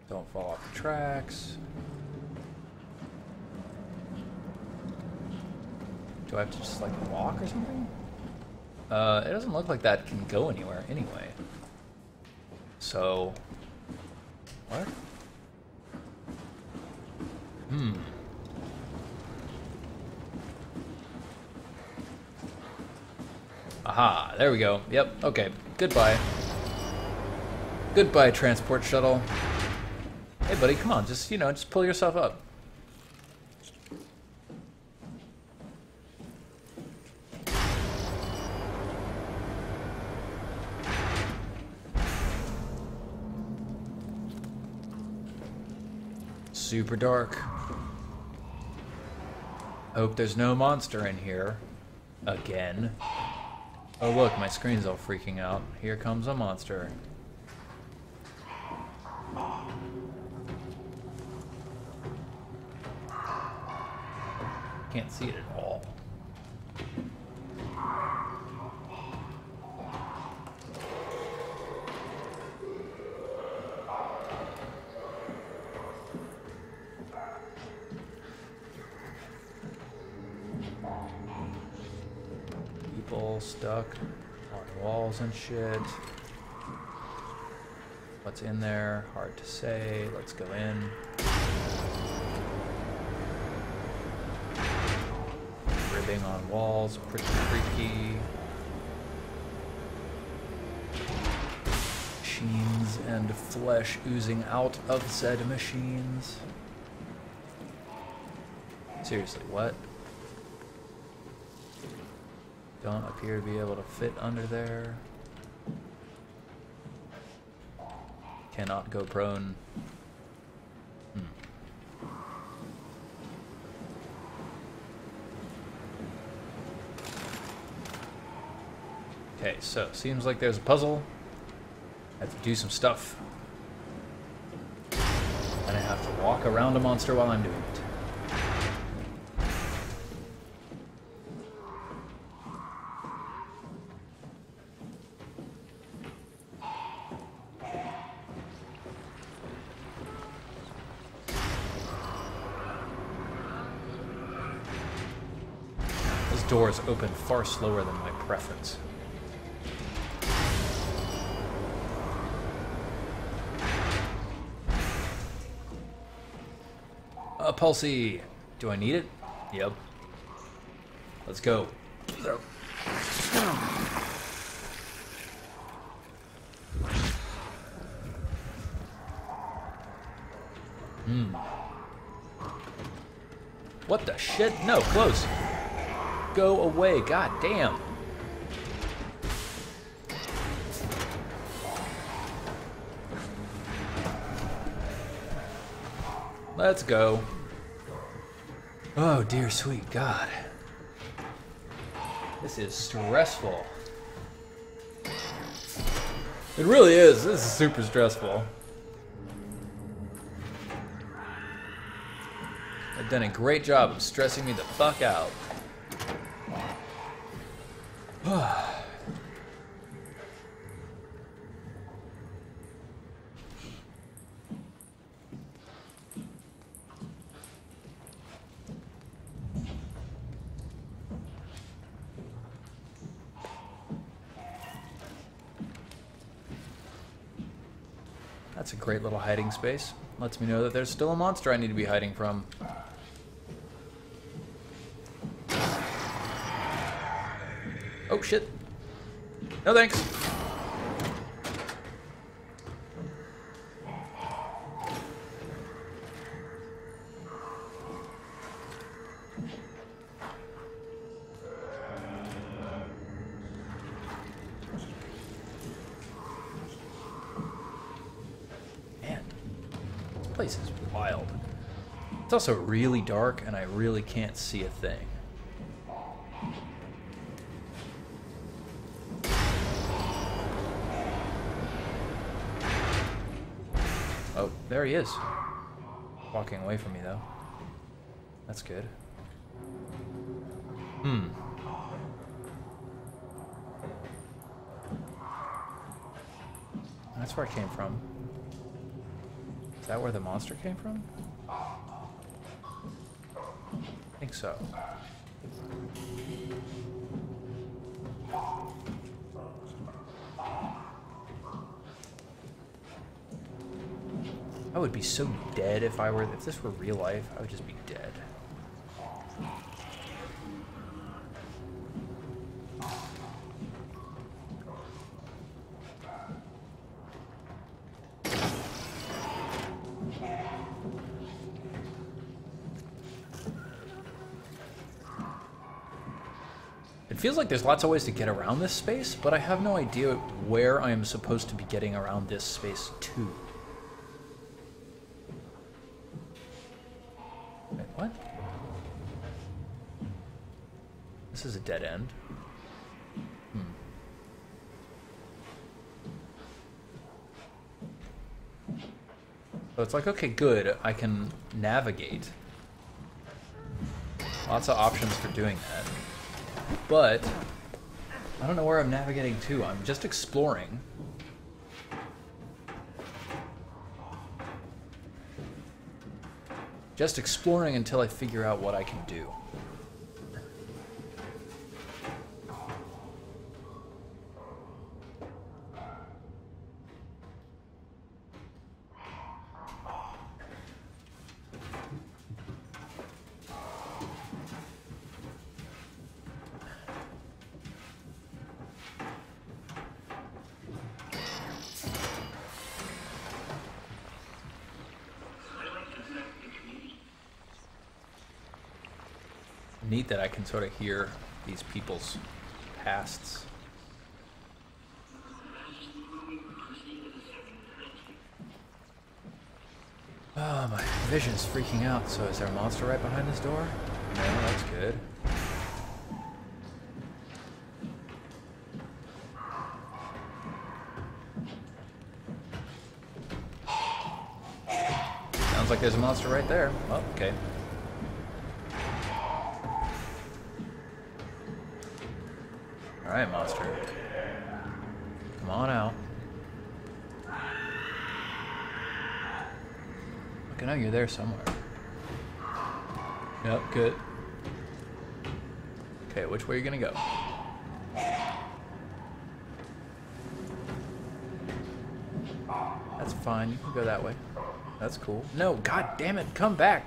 Don't fall off the tracks. Do I have to just like walk or something? It doesn't look like that can go anywhere anyway. So, what? Aha, there we go. Yep, okay. Goodbye. Goodbye, transport shuttle. Hey, buddy, come on. Just, you know, just pull yourself up. Super dark. Hope there's no monster in here. Again. Oh look, my screen's all freaking out. Here comes a monster. Can't see it at all. People stuck on walls and shit. What's in there? Hard to say. Let's go in. Ribbing on walls, pretty freaky. Machines and flesh oozing out of said machines. Seriously, what? Don't appear to be able to fit under there. Cannot go prone. Okay, so seems like there's a puzzle. I have to do some stuff. And I have to walk around a monster while I'm doing it. Those doors open far slower than my preference. A pulsey. Do I need it? Yep. Let's go. What the shit? No, close. Go away. God damn. Let's go. Oh, dear sweet God. This is stressful. It really is. This is super stressful. They've done a great job of stressing me the fuck out. That's a great little hiding space. Lets me know that there's still a monster I need to be hiding from. Oh shit. No thanks. Place is wild. It's also really dark and I really can't see a thing. Oh, there he is. Walking away from me though. That's good. That's where I came from. Is that where the monster came from? I think so. I would be so dead if this were real life. I would just be dead. It feels like there's lots of ways to get around this space, but I have no idea where I am supposed to be getting around this space to. Wait, what? This is a dead end. So it's like, okay, good, I can navigate. Lots of options for doing that. But I don't know where I'm navigating to. I'm just exploring. Just exploring until I figure out what I can do. Neat that I can sort of hear these people's pasts. Oh, my vision's freaking out. So is there a monster right behind this door? No, that's good. Sounds like there's a monster right there. Oh, okay. Alright, monster. Come on out. Look, I know you're there somewhere. Yep, good. Okay, which way are you gonna go? That's fine, you can go that way. That's cool. No, god damn it, come back!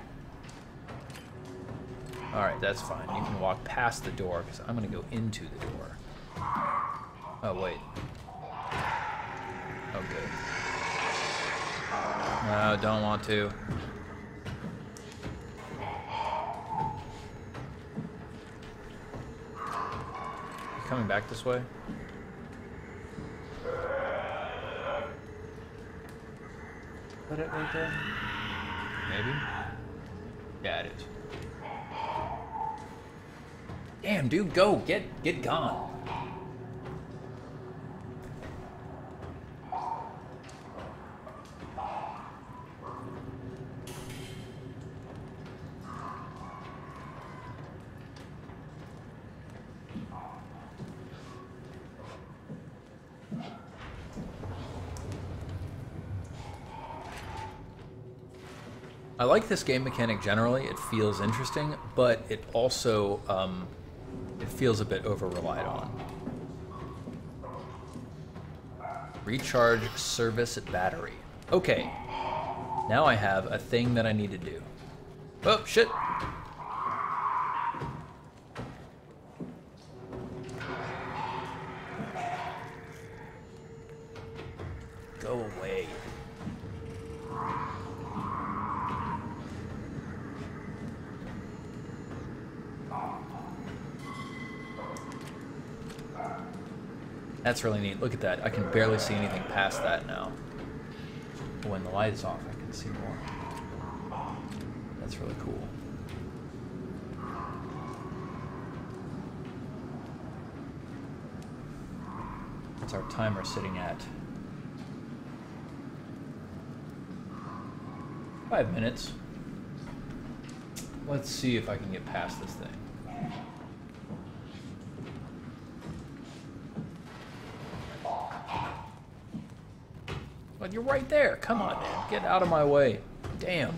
Alright, that's fine. You can walk past the door, because I'm gonna go into the door. Oh, wait. Oh, good. No, don't want to. You coming back this way? Put it right there? Maybe? Yeah, it is. Damn, dude, go! Get gone! I like this game mechanic generally. It feels interesting, but it also it feels a bit over-relied on. Recharge service battery. Okay, now I have a thing that I need to do. Oh, shit. Go away. That's really neat. Look at that. I can barely see anything past that now. But when the light is off, I can see more. That's really cool. What's our timer sitting at? 5 minutes. Let's see if I can get past this thing. But you're right there. Come on, man. Get out of my way. Damn.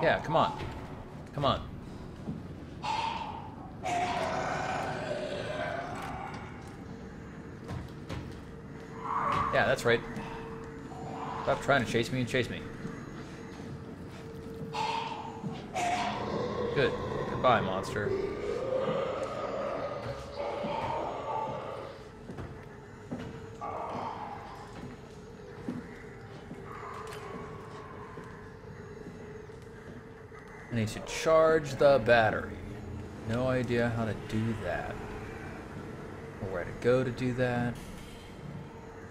Yeah, come on. Come on. Yeah, that's right. Stop trying to chase me and chase me. Good. Goodbye, monster. I need to charge the battery. No idea how to do that. Or where to go to do that.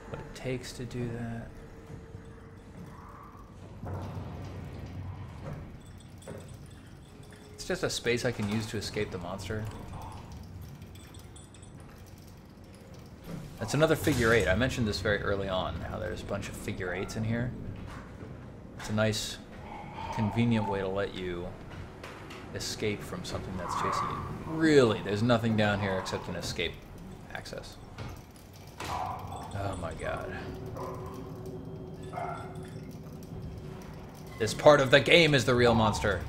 What it takes to do that. It's just a space I can use to escape the monster. That's another figure 8. I mentioned this very early on, how there's a bunch of figure 8s in here. It's a nice, convenient way to let you escape from something that's chasing you. Really, there's nothing down here except an escape access. Oh my god. This part of the game is the real monster.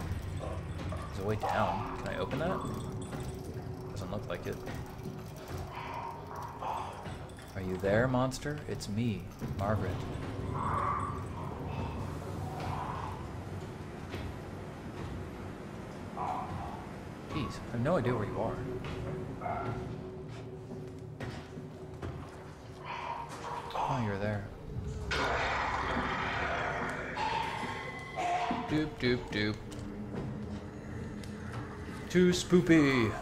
There's a way down. Can I open that? Doesn't look like it. Are you there, monster? It's me, Margaret. Jeez, I have no idea where you are. Oh, you're there. Doop, doop, doop. Too spoopy.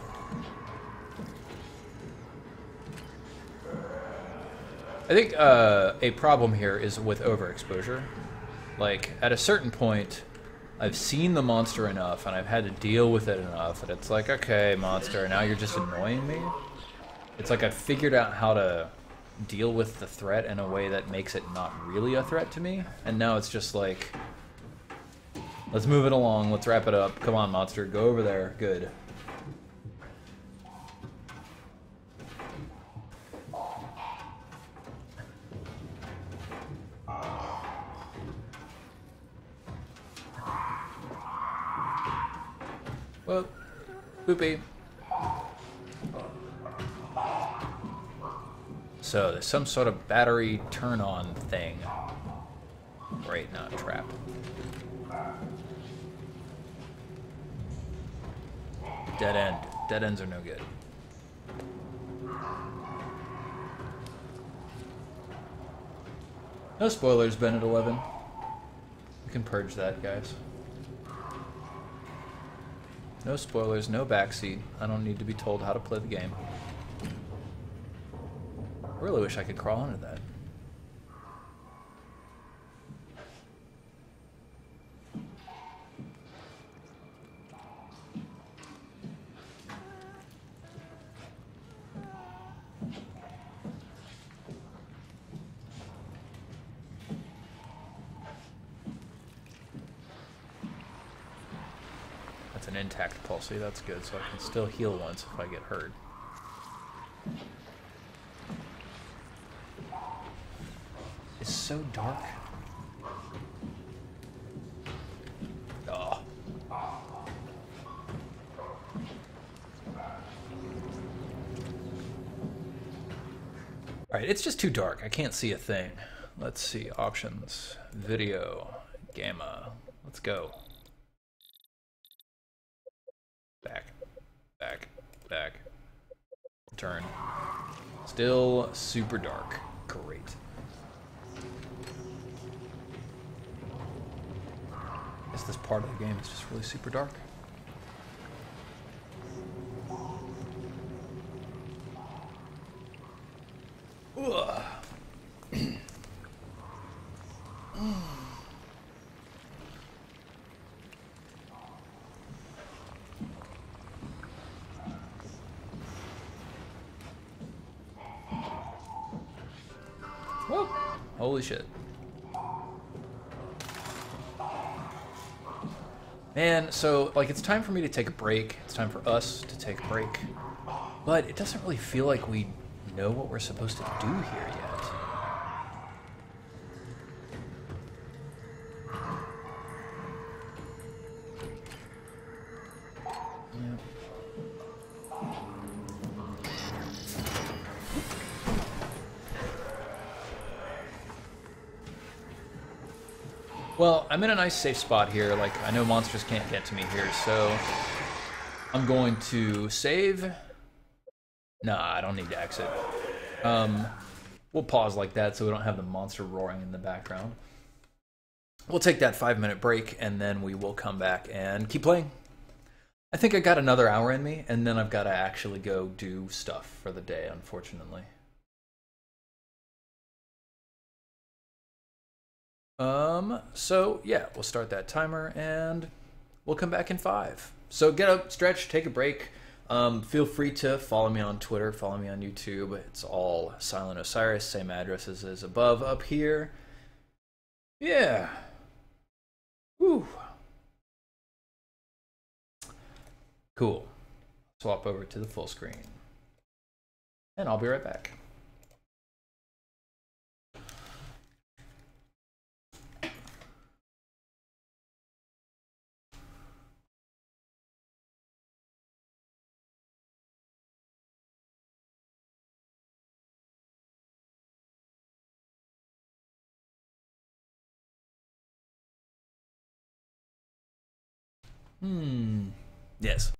I think a problem here is with overexposure. Like, at a certain point, I've seen the monster enough, and I've had to deal with it enough, that it's like, okay, monster, now you're just annoying me. It's like I've figured out how to deal with the threat in a way that makes it not really a threat to me, and now it's just like, let's move it along, let's wrap it up. Come on, monster, go over there. Good. Whoa. Boopy. So, there's some sort of battery turn-on thing. Great, not a trap. Dead end. Dead ends are no good. No spoilers, Ben at 11. We can purge that, guys. No spoilers, no backseat. I don't need to be told how to play the game. I really wish I could crawl into that. An intact pulsey, that's good, so I can still heal once if I get hurt. It's so dark. Oh. Alright, it's just too dark. I can't see a thing. Let's see. Options. Video. Gamma. Let's go. Back. Turn. Still super dark. Great. I guess this part of the game is just really super dark. Ugh. Whoa. Holy shit. Man, so, like, it's time for me to take a break. It's time for us to take a break. But it doesn't really feel like we know what we're supposed to do here yet. Well, I'm in a nice safe spot here. Like, I know monsters can't get to me here, so I'm going to save. Nah, I don't need to exit. We'll pause like that so we don't have the monster roaring in the background. we'll take that 5-minute break, and then we will come back and keep playing. I think I got another hour in me, and then I've got to actually go do stuff for the day, unfortunately. So yeah, we'll start that timer, and we'll come back in 5. So get up, stretch, take a break. Feel free to follow me on Twitter, follow me on YouTube. It's all Silent Osiris, same addresses as above up here. Yeah. Woo. Cool. Swap over to the full screen. And I'll be right back. Yes.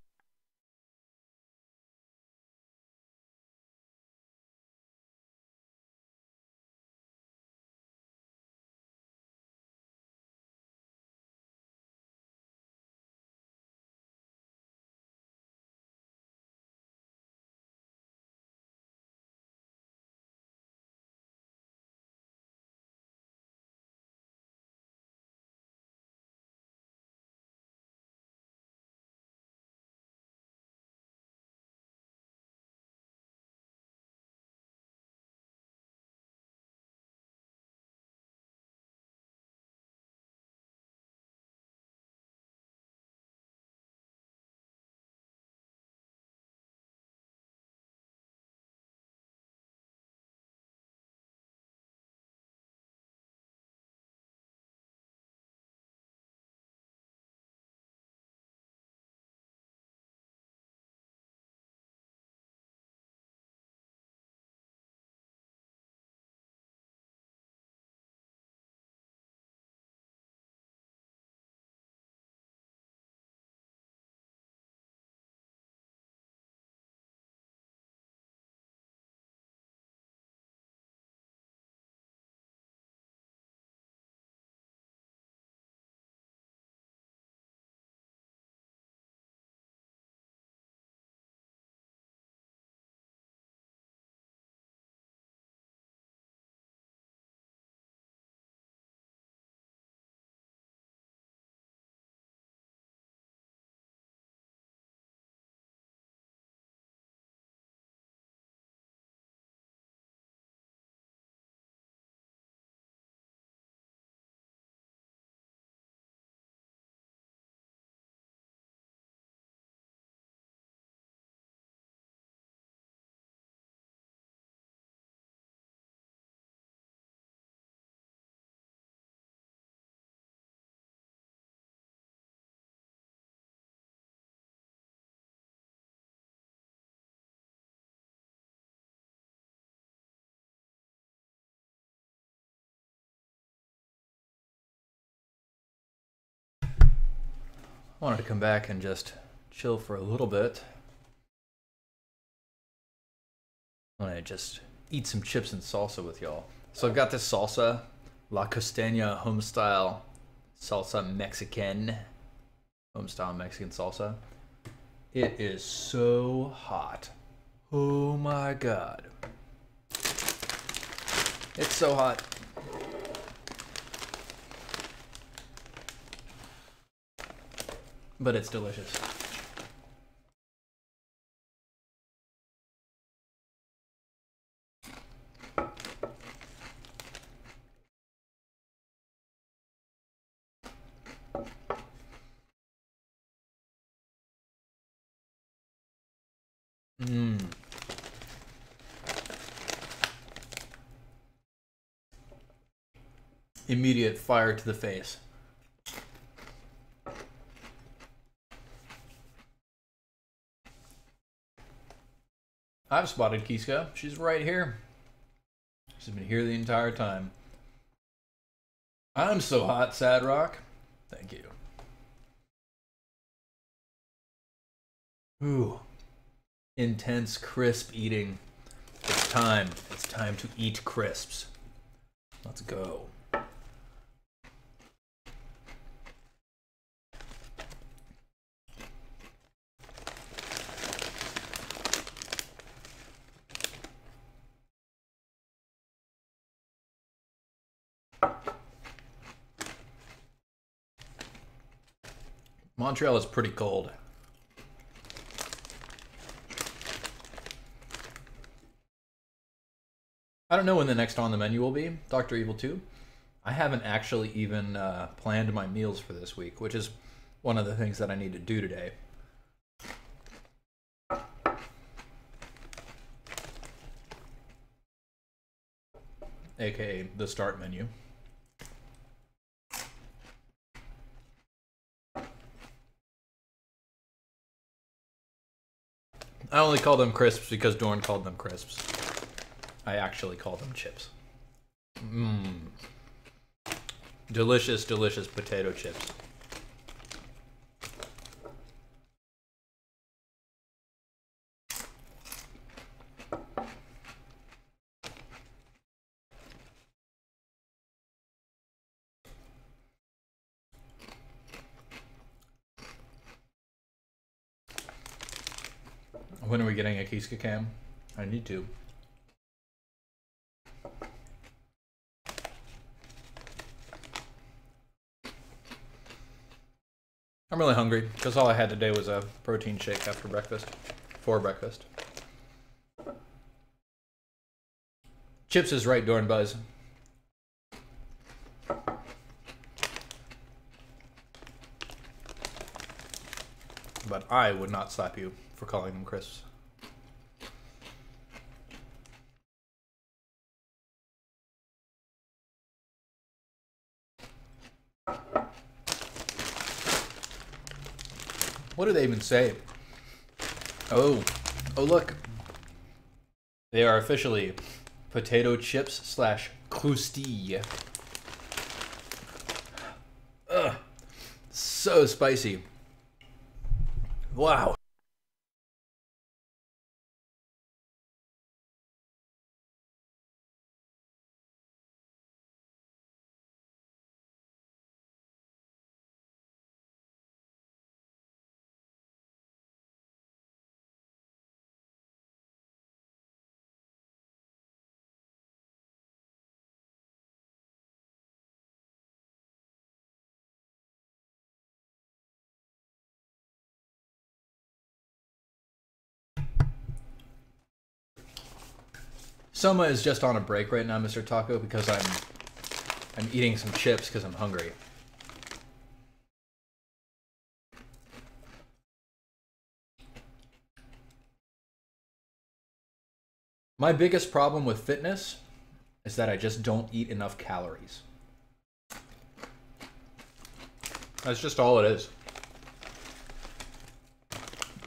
Wanted to come back and just chill for a little bit. I want to just eat some chips and salsa with y'all. So I've got this salsa, La Costeña homestyle salsa Mexican. Homestyle Mexican salsa. It is so hot. Oh my god. It's so hot. But it's delicious. Immediate fire to the face. I've spotted Kiska. She's right here. She's been here the entire time. I'm so hot, Sad Rock. Thank you. Ooh. Intense, crisp eating. It's time. It's time to eat crisps. Let's go. Montreal is pretty cold. I don't know when the next on the menu will be, Dr. Evil 2. I haven't actually even planned my meals for this week, which is one of the things that I need to do today. AKA the start menu. I only call them crisps because Dorn called them crisps. I actually call them chips. Mmm. Delicious, delicious potato chips. When are we getting a Kiska cam? I need to. I'm really hungry because all I had today was a protein shake after breakfast. For breakfast. Chips is right, Dorn Buzz. But I would not slap you for calling them crisps. What do they even say? Oh look. They are officially potato chips slash croustille. Ugh, so spicy. Wow. Soma is just on a break right now, Mr. Taco, because I'm eating some chips because I'm hungry. My biggest problem with fitness is that I just don't eat enough calories. That's just all it is.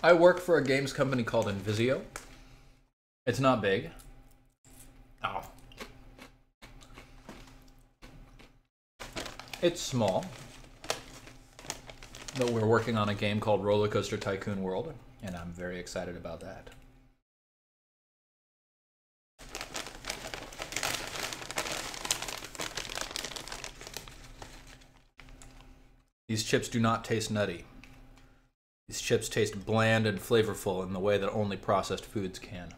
I work for a games company called Invisio. It's not big. Oh. It's small. But we're working on a game called Roller Coaster Tycoon World, and I'm very excited about that. These chips do not taste nutty. These chips taste bland and flavorful in the way that only processed foods can.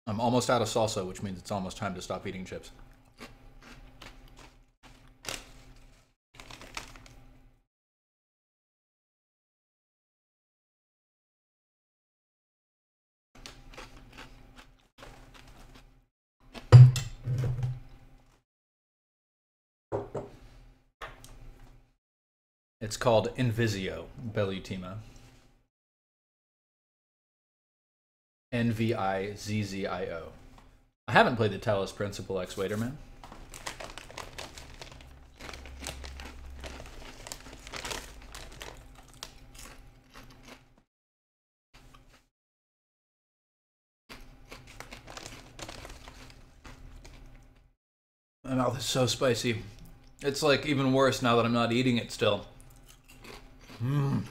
I'm almost out of salsa, which means it's almost time to stop eating chips. It's called Invisio, Bellutima. Nvizzio. I haven't played the Talos Principal X Waiterman. My mouth is so spicy. It's like even worse now that I'm not eating it still. Mmm.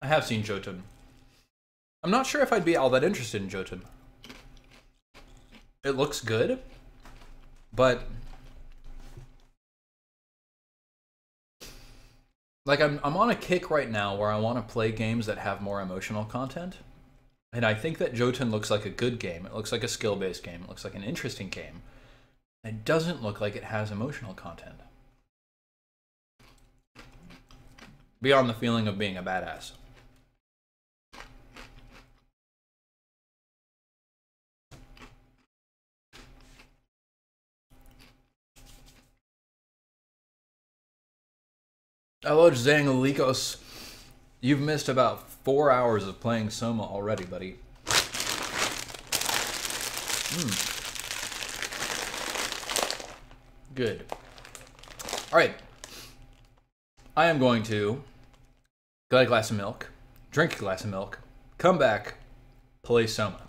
I have seen Jotun. I'm not sure if I'd be all that interested in Jotun. It looks good, but like I'm on a kick right now where I want to play games that have more emotional content. And I think that Jotun looks like a good game. It looks like a skill-based game. It looks like an interesting game. It doesn't look like it has emotional content. Beyond the feeling of being a badass. Hello, Zangalikos. You've missed about 4 hours of playing Soma already, buddy. Good. Alright. I am going to get a glass of milk, drink a glass of milk, come back, play Soma.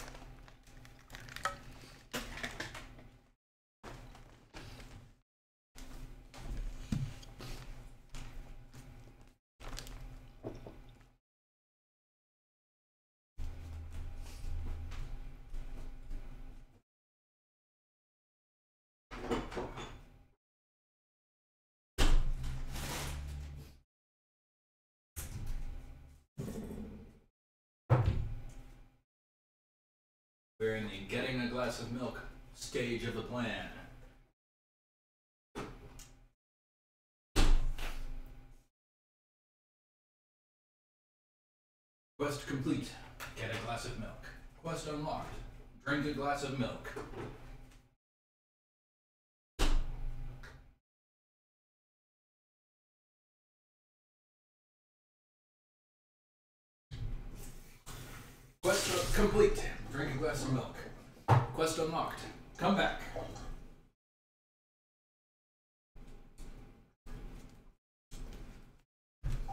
We're in the getting a glass of milk stage of the plan. Quest complete. Get a glass of milk. Quest unlocked. Drink a glass of milk. Quest complete. Drink a glass of milk. Quest unlocked. Come back.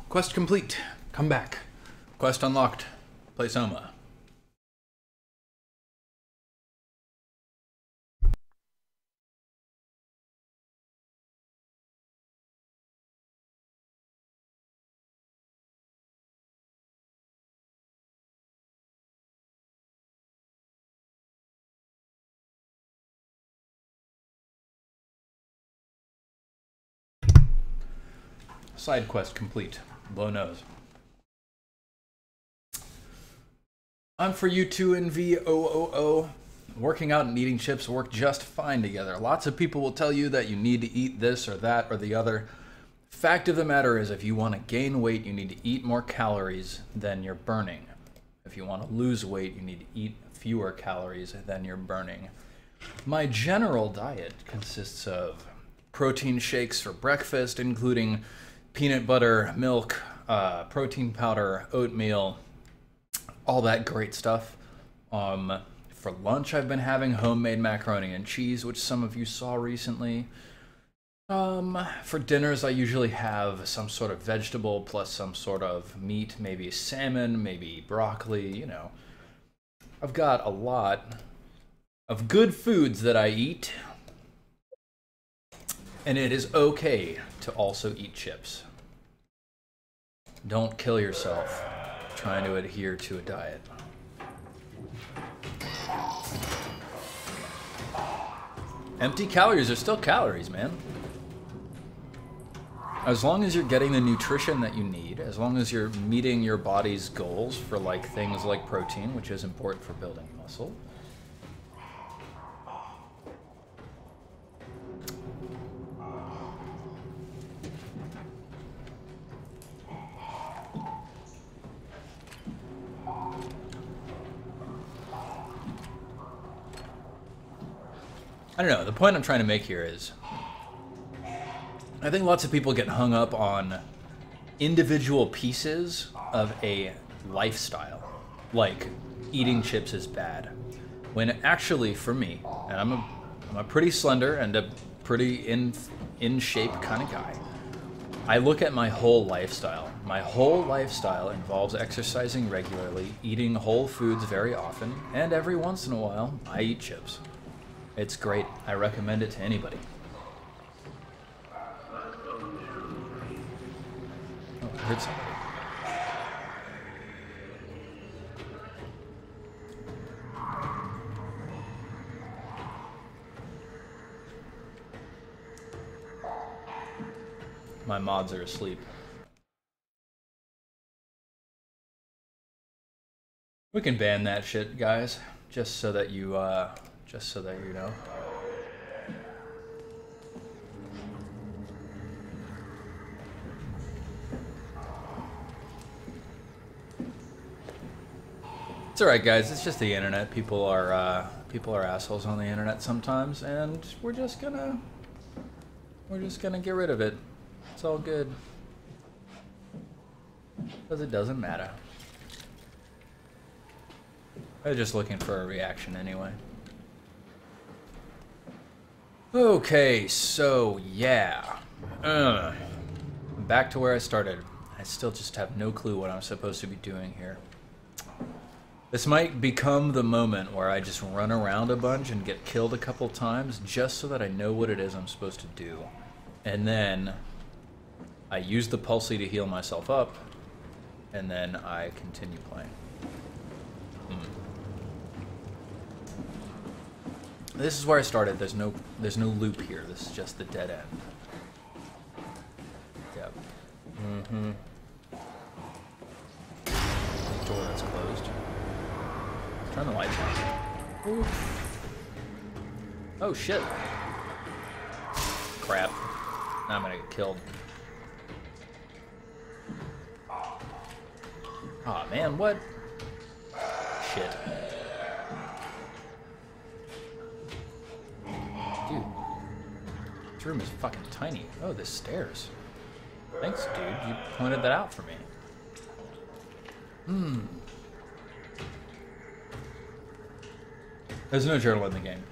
Quest complete. Come back. Quest unlocked. Play Soma. Side quest complete. Blow nose. I'm for you two in VOOO. Working out and eating chips work just fine together. Lots of people will tell you that you need to eat this or that or the other. Fact of the matter is, if you want to gain weight, you need to eat more calories than you're burning. If you want to lose weight, you need to eat fewer calories than you're burning. My general diet consists of protein shakes for breakfast, including peanut butter, milk, protein powder, oatmeal, all that great stuff. For lunch, I've been having homemade macaroni and cheese, which some of you saw recently. For dinners, I usually have some sort of vegetable plus some sort of meat, maybe salmon, maybe broccoli, you know. I've got a lot of good foods that I eat, and it is okay to also eat chips. Don't kill yourself trying to adhere to a diet. Empty calories are still calories, man. As long as you're getting the nutrition that you need, as long as you're meeting your body's goals for like things like protein, which is important for building muscle. I don't know, the point I'm trying to make here is, I think lots of people get hung up on individual pieces of a lifestyle, like eating chips is bad, when actually for me, and I'm a pretty slender and a pretty in shape kind of guy, I look at my whole lifestyle. My whole lifestyle involves exercising regularly, eating whole foods very often, and every once in a while, I eat chips. It's great. I recommend it to anybody. Oh, I heard somebody. My mods are asleep. We can ban that shit, guys, just so that you know. It's alright, guys. It's just the internet. People are assholes on the internet sometimes, and we're just gonna get rid of it. It's all good, because it doesn't matter. I was just looking for a reaction anyway. Okay, so yeah, back to where I started. I still just have no clue what I'm supposed to be doing here. This might become the moment where I just run around a bunch and get killed a couple times just so that I know what it is I'm supposed to do. And then I use the pulsey to heal myself up, and then I continue playing. This is where I started. There's no loop here. This is just the dead end. Yep. The door that's closed. Turn the lights on. Ooh. Oh shit. Crap. Now I'm gonna get killed. Aw, man, what? Shit. Dude. This room is fucking tiny. Oh, there's stairs. Thanks, dude. You pointed that out for me. There's no journal in the game.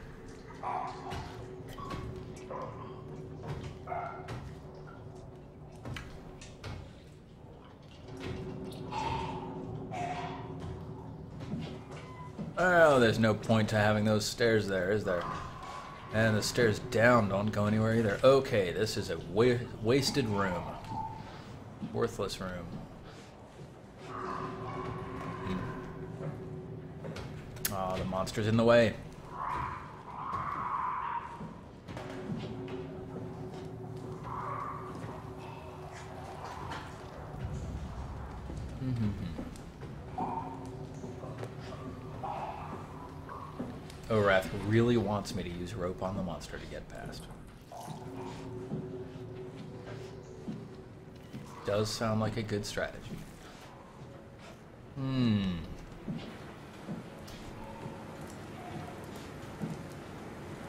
Oh, there's no point to having those stairs there, is there? And the stairs down don't go anywhere either. Okay, this is a wasted room. Worthless room. Oh, the monster's in the way. Wrath really wants me to use rope on the monster to get past. Does sound like a good strategy.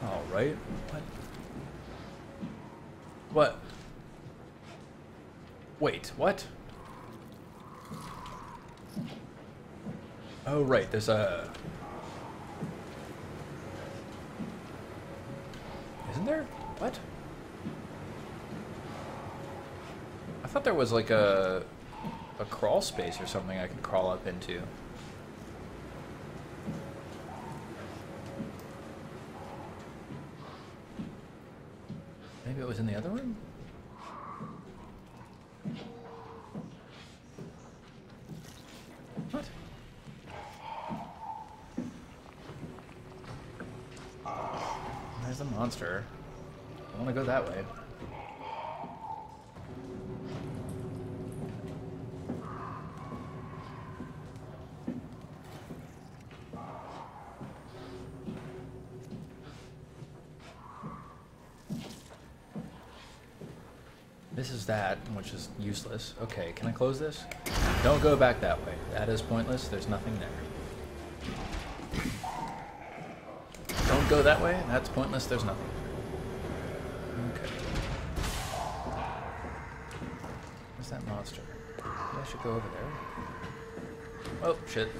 All right. What? Wait, what? Oh, right, there's a... Isn't there? What? I thought there was like a crawl space or something I could crawl up into. Maybe it was in the other room? What? There's the monster. I want to go that way. This is that, which is useless. Okay, can I close this? Don't go back that way. That is pointless. There's nothing there. Don't go that way. That's pointless. There's nothing there. Okay. Where's that monster? Maybe I should go over there. Oh, shit.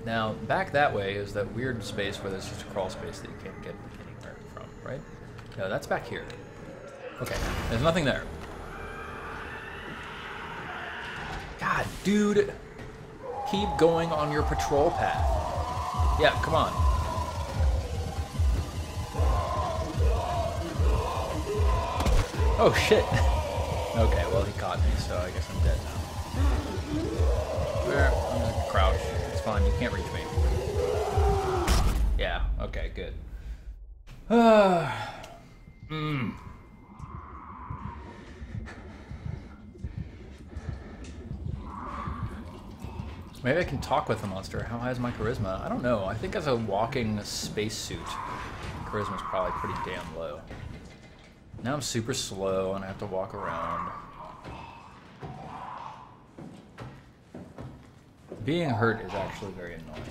Now, back that way is that weird space where there's just a crawl space that you can't get anywhere from, right? No, that's back here. Okay, there's nothing there. God, dude. Keep going on your patrol path. Yeah, come on. Oh, shit. Okay, well, he caught me, so I guess I'm dead now. I'm gonna crouch. It's fine, you can't reach me. Yeah, okay, good. Maybe I can talk with the monster. How high is my charisma? I don't know. I think as a walking spacesuit, charisma's probably pretty damn low. Now I'm super slow and I have to walk around. Being hurt is actually very annoying.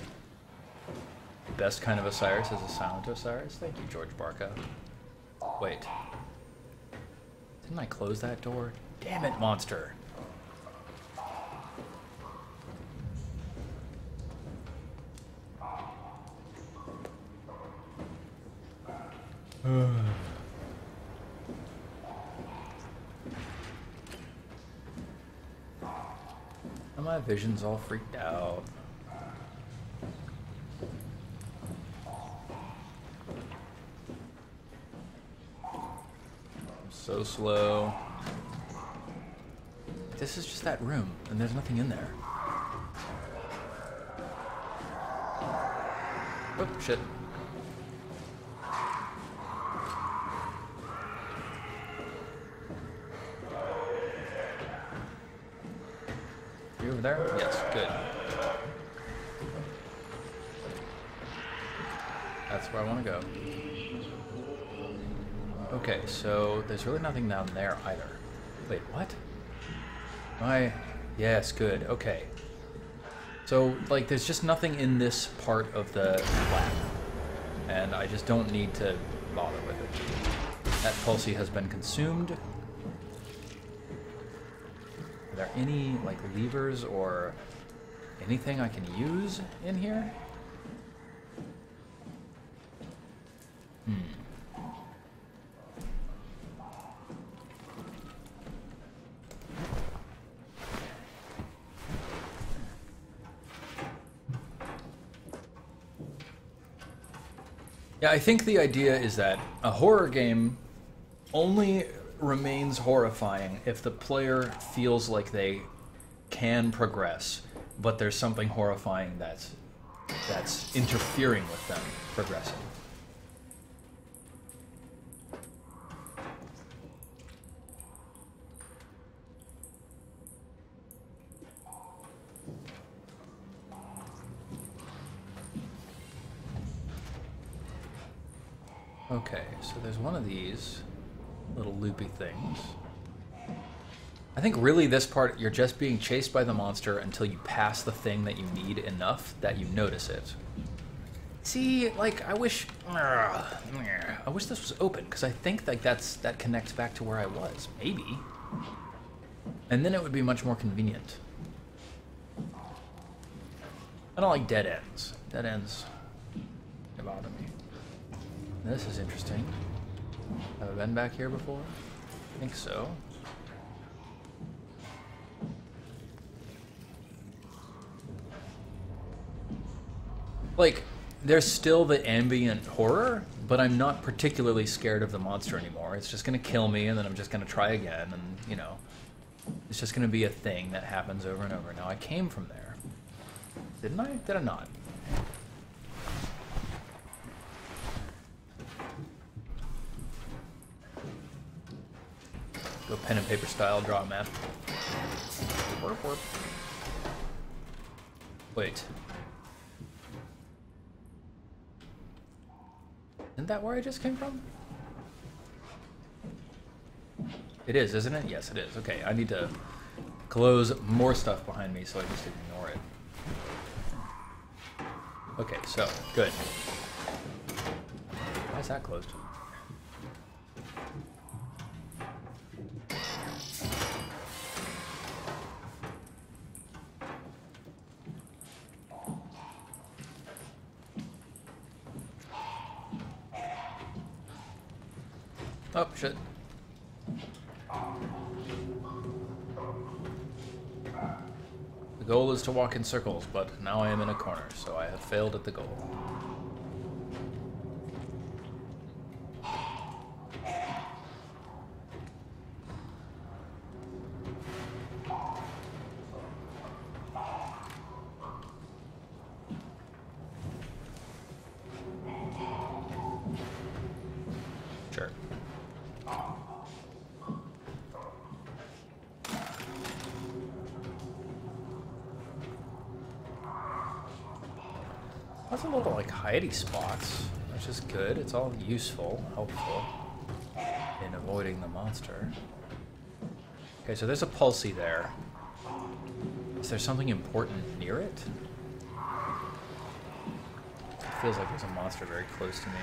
The best kind of Osiris is a silent Osiris. Thank you, George Barca. Wait. Didn't I close that door? Damn it, monster. My vision's all freaked out. I'm so slow. This is just that room, and there's nothing in there. Oh, shit. You over there? Yes, good. That's where I want to go. Okay, so there's really nothing down there either. Wait, what? Yes, good, okay. So, like, there's just nothing in this part of the lab. And I just don't need to bother with it. That pulsey has been consumed. Are there any, like, levers or anything I can use in here? Yeah, I think the idea is that a horror game only remains horrifying if the player feels like they can progress, but there's something horrifying that's interfering with them progressing. Okay, so there's one of these little loopy things. I think really this part, you're just being chased by the monster until you pass the thing that you need enough that you notice it. See, like, I wish this was open, because I think like that connects back to where I was. Maybe. And then it would be much more convenient. I don't like dead ends. Dead ends, they bother me. This is interesting. Have I been back here before? I think so. Like, there's still the ambient horror, but I'm not particularly scared of the monster anymore. It's just gonna kill me, and then I'm just gonna try again, and, you know, it's just gonna be a thing that happens over and over. Now, I came from there. Didn't I? Did I not? Go pen and paper style, draw a map. Warp, warp. Wait. Isn't that where I just came from? It is, isn't it? Yes, it is. Okay, I need to close more stuff behind me so I just ignore it. Okay, so, good. Why is that closed? Oh, shit. The goal is to walk in circles, but now I am in a corner, so I have failed at the goal. Sure. Lots of little like hidey spots, which is good. It's all useful, helpful in avoiding the monster. Okay, so there's a pulsey there. Is there something important near it? It feels like there's a monster very close to me.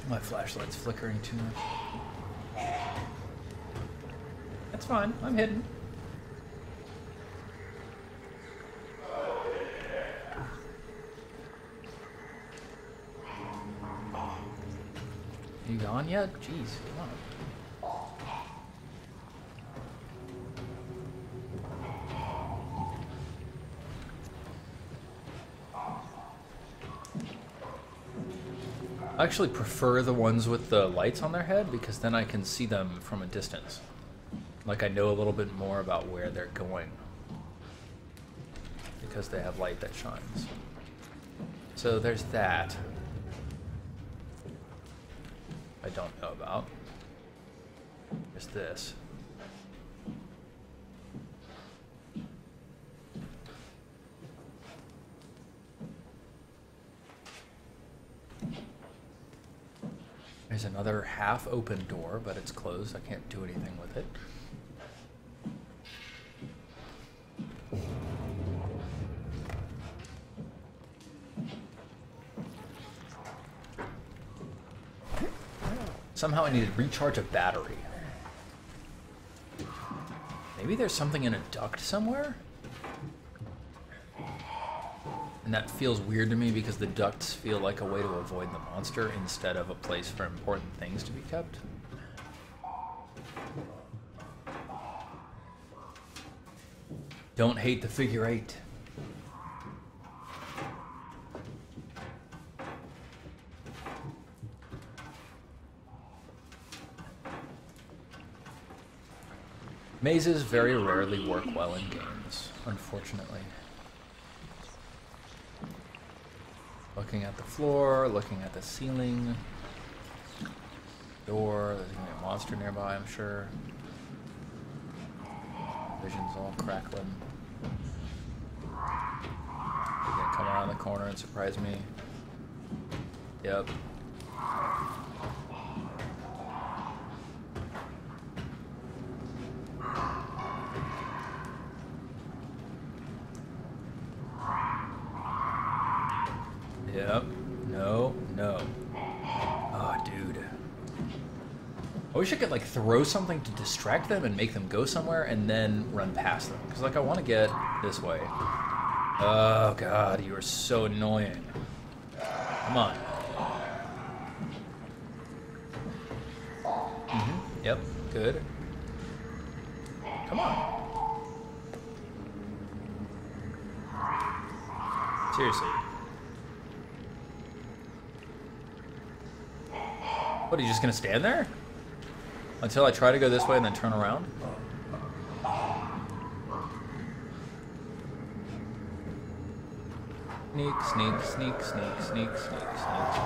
My flashlight's flickering too much. That's fine, I'm hidden. You gone yet? Jeez, come on. I actually prefer the ones with the lights on their head because then I can see them from a distance. Like I know a little bit more about where they're going because they have light that shines. So there's that. I don't know about. There's this. There's another half-open door, but it's closed. I can't do anything with it. Somehow I need to recharge a battery. Maybe there's something in a duct somewhere? And that feels weird to me because the ducts feel like a way to avoid the monster instead of a place for important things to be kept. Don't hate the figure 8. Mazes very rarely work well in games, unfortunately. Looking at the floor, looking at the ceiling, door, there's gonna be a monster nearby, I'm sure. Vision's all crackling. They're gonna come around the corner and surprise me. Yep. Yep. No, no. Oh, dude. I wish I could, like, throw something to distract them and make them go somewhere and then run past them. Because, like, I want to get this way. Oh, God, you are so annoying. Come on. Mm-hmm. Yep, good. Come on. Seriously. What, are you just gonna stand there? Until I try to go this way and then turn around? Sneak, sneak, sneak, sneak, sneak, sneak, sneak, sneak.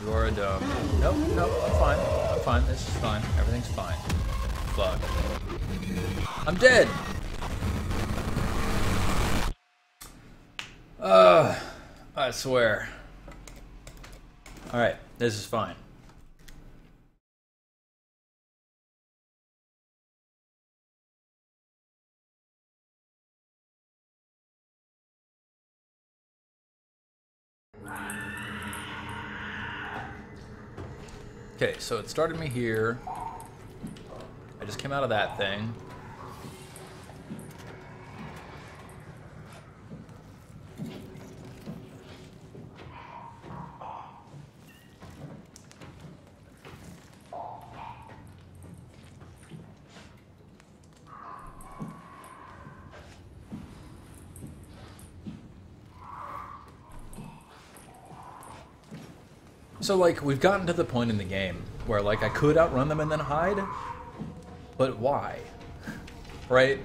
You are a dumb. Nope, nope, I'm fine. I'm fine, this is fine. Everything's fine. Fuck. I'm dead! I swear. Alright, this is fine. Okay, so it started me here. I just came out of that thing. So, like, we've gotten to the point in the game where, like, I could outrun them and then hide, but why? Right?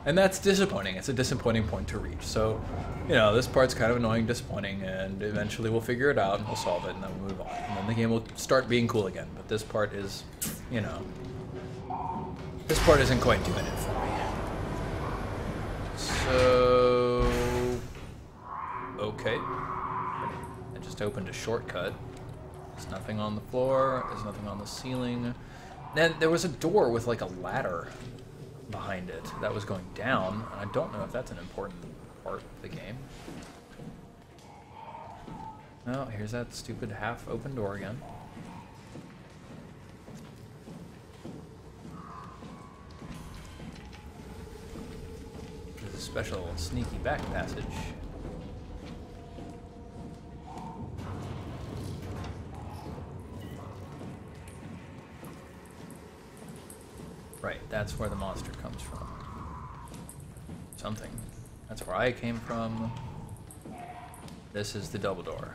And that's disappointing. It's a disappointing point to reach. So, you know, this part's kind of annoying, disappointing, and eventually we'll figure it out and we'll solve it and then we'll move on. And then the game will start being cool again. But this part is, you know, this part isn't quite doing it for me. Okay. I just opened a shortcut. There's nothing on the floor. There's nothing on the ceiling. Then there was a door with like a ladder behind it that was going down. I don't know if that's an important part of the game. Oh, here's that stupid half-open door again. There's a special sneaky back passage. Right, that's where the monster comes from. Something. That's where I came from. This is the double door.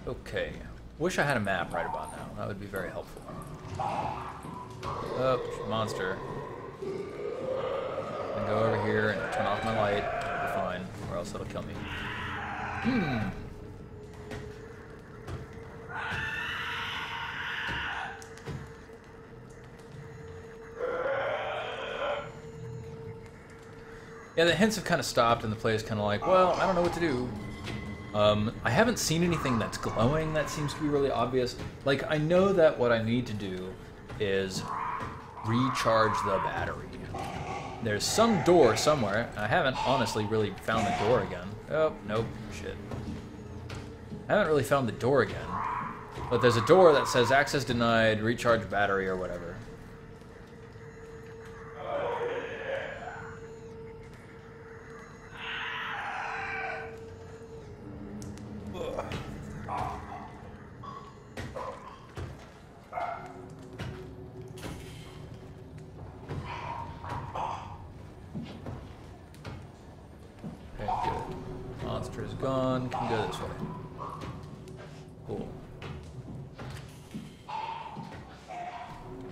Okay. Wish I had a map right about now. That would be very helpful. Oh, monster. I'm gonna go over here and turn off my light. It'll be fine, or else it'll kill me. Yeah, the hints have kind of stopped, and the play is kind of like, well, I don't know what to do. I haven't seen anything that's glowing that seems to be really obvious. Like, I know that what I need to do is recharge the battery. There's some door somewhere. I haven't honestly really found the door again. Oh, nope, shit. I haven't really found the door again. But there's a door that says access denied, recharge battery, or whatever. Gone, can go this way. Cool.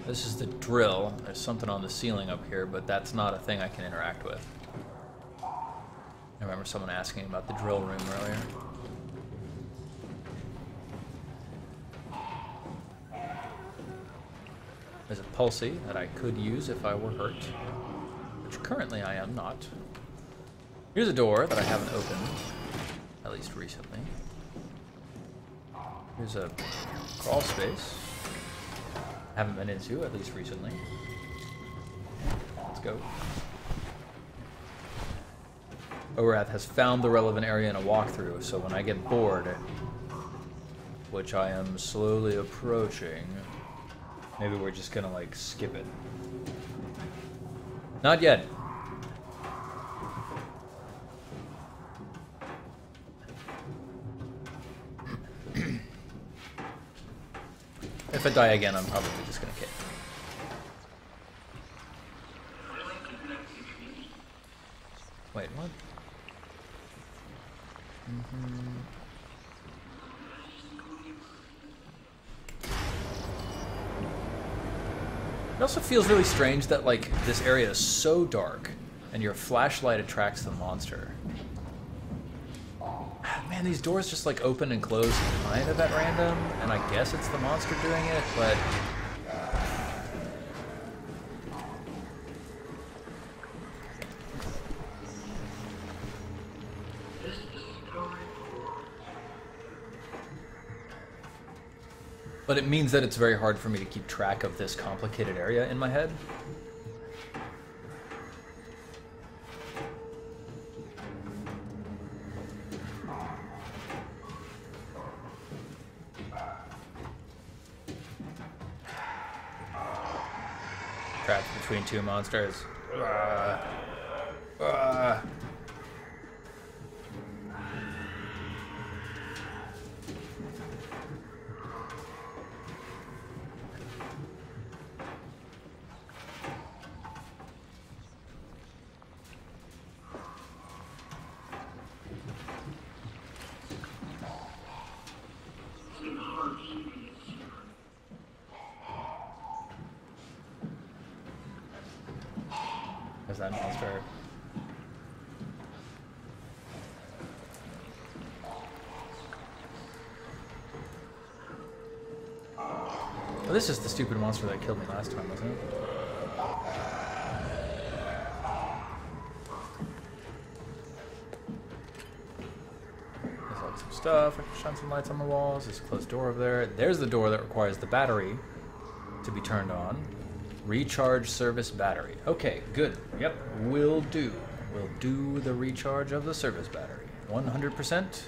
This is the drill. There's something on the ceiling up here, but that's not a thing I can interact with. I remember someone asking about the drill room earlier. There's a pulsey that I could use if I were hurt, which currently I am not. Here's a door that I haven't opened. At least recently. Here's a crawl space. Haven't been into, at least recently. Let's go. Orath has found the relevant area in a walkthrough, so when I get bored, which I am slowly approaching, maybe we're just gonna like skip it. Not yet. If I die again, I'm probably just gonna kick. Wait, what? It also feels really strange that, like, this area is so dark, and your flashlight attracts the monster. Man, these doors just like open and close kind of at random, and I guess it's the monster doing it, but... But it means that it's very hard for me to keep track of this complicated area in my head. Trapped between two monsters. There's that monster. Oh, this is the stupid monster that killed me last time, wasn't it? stuff. I can shine some lights on the walls. There's a closed door over there. There's the door that requires the battery to be turned on. Recharge service battery. Okay, good. Yep, will do. We'll do the recharge of the service battery. 100%.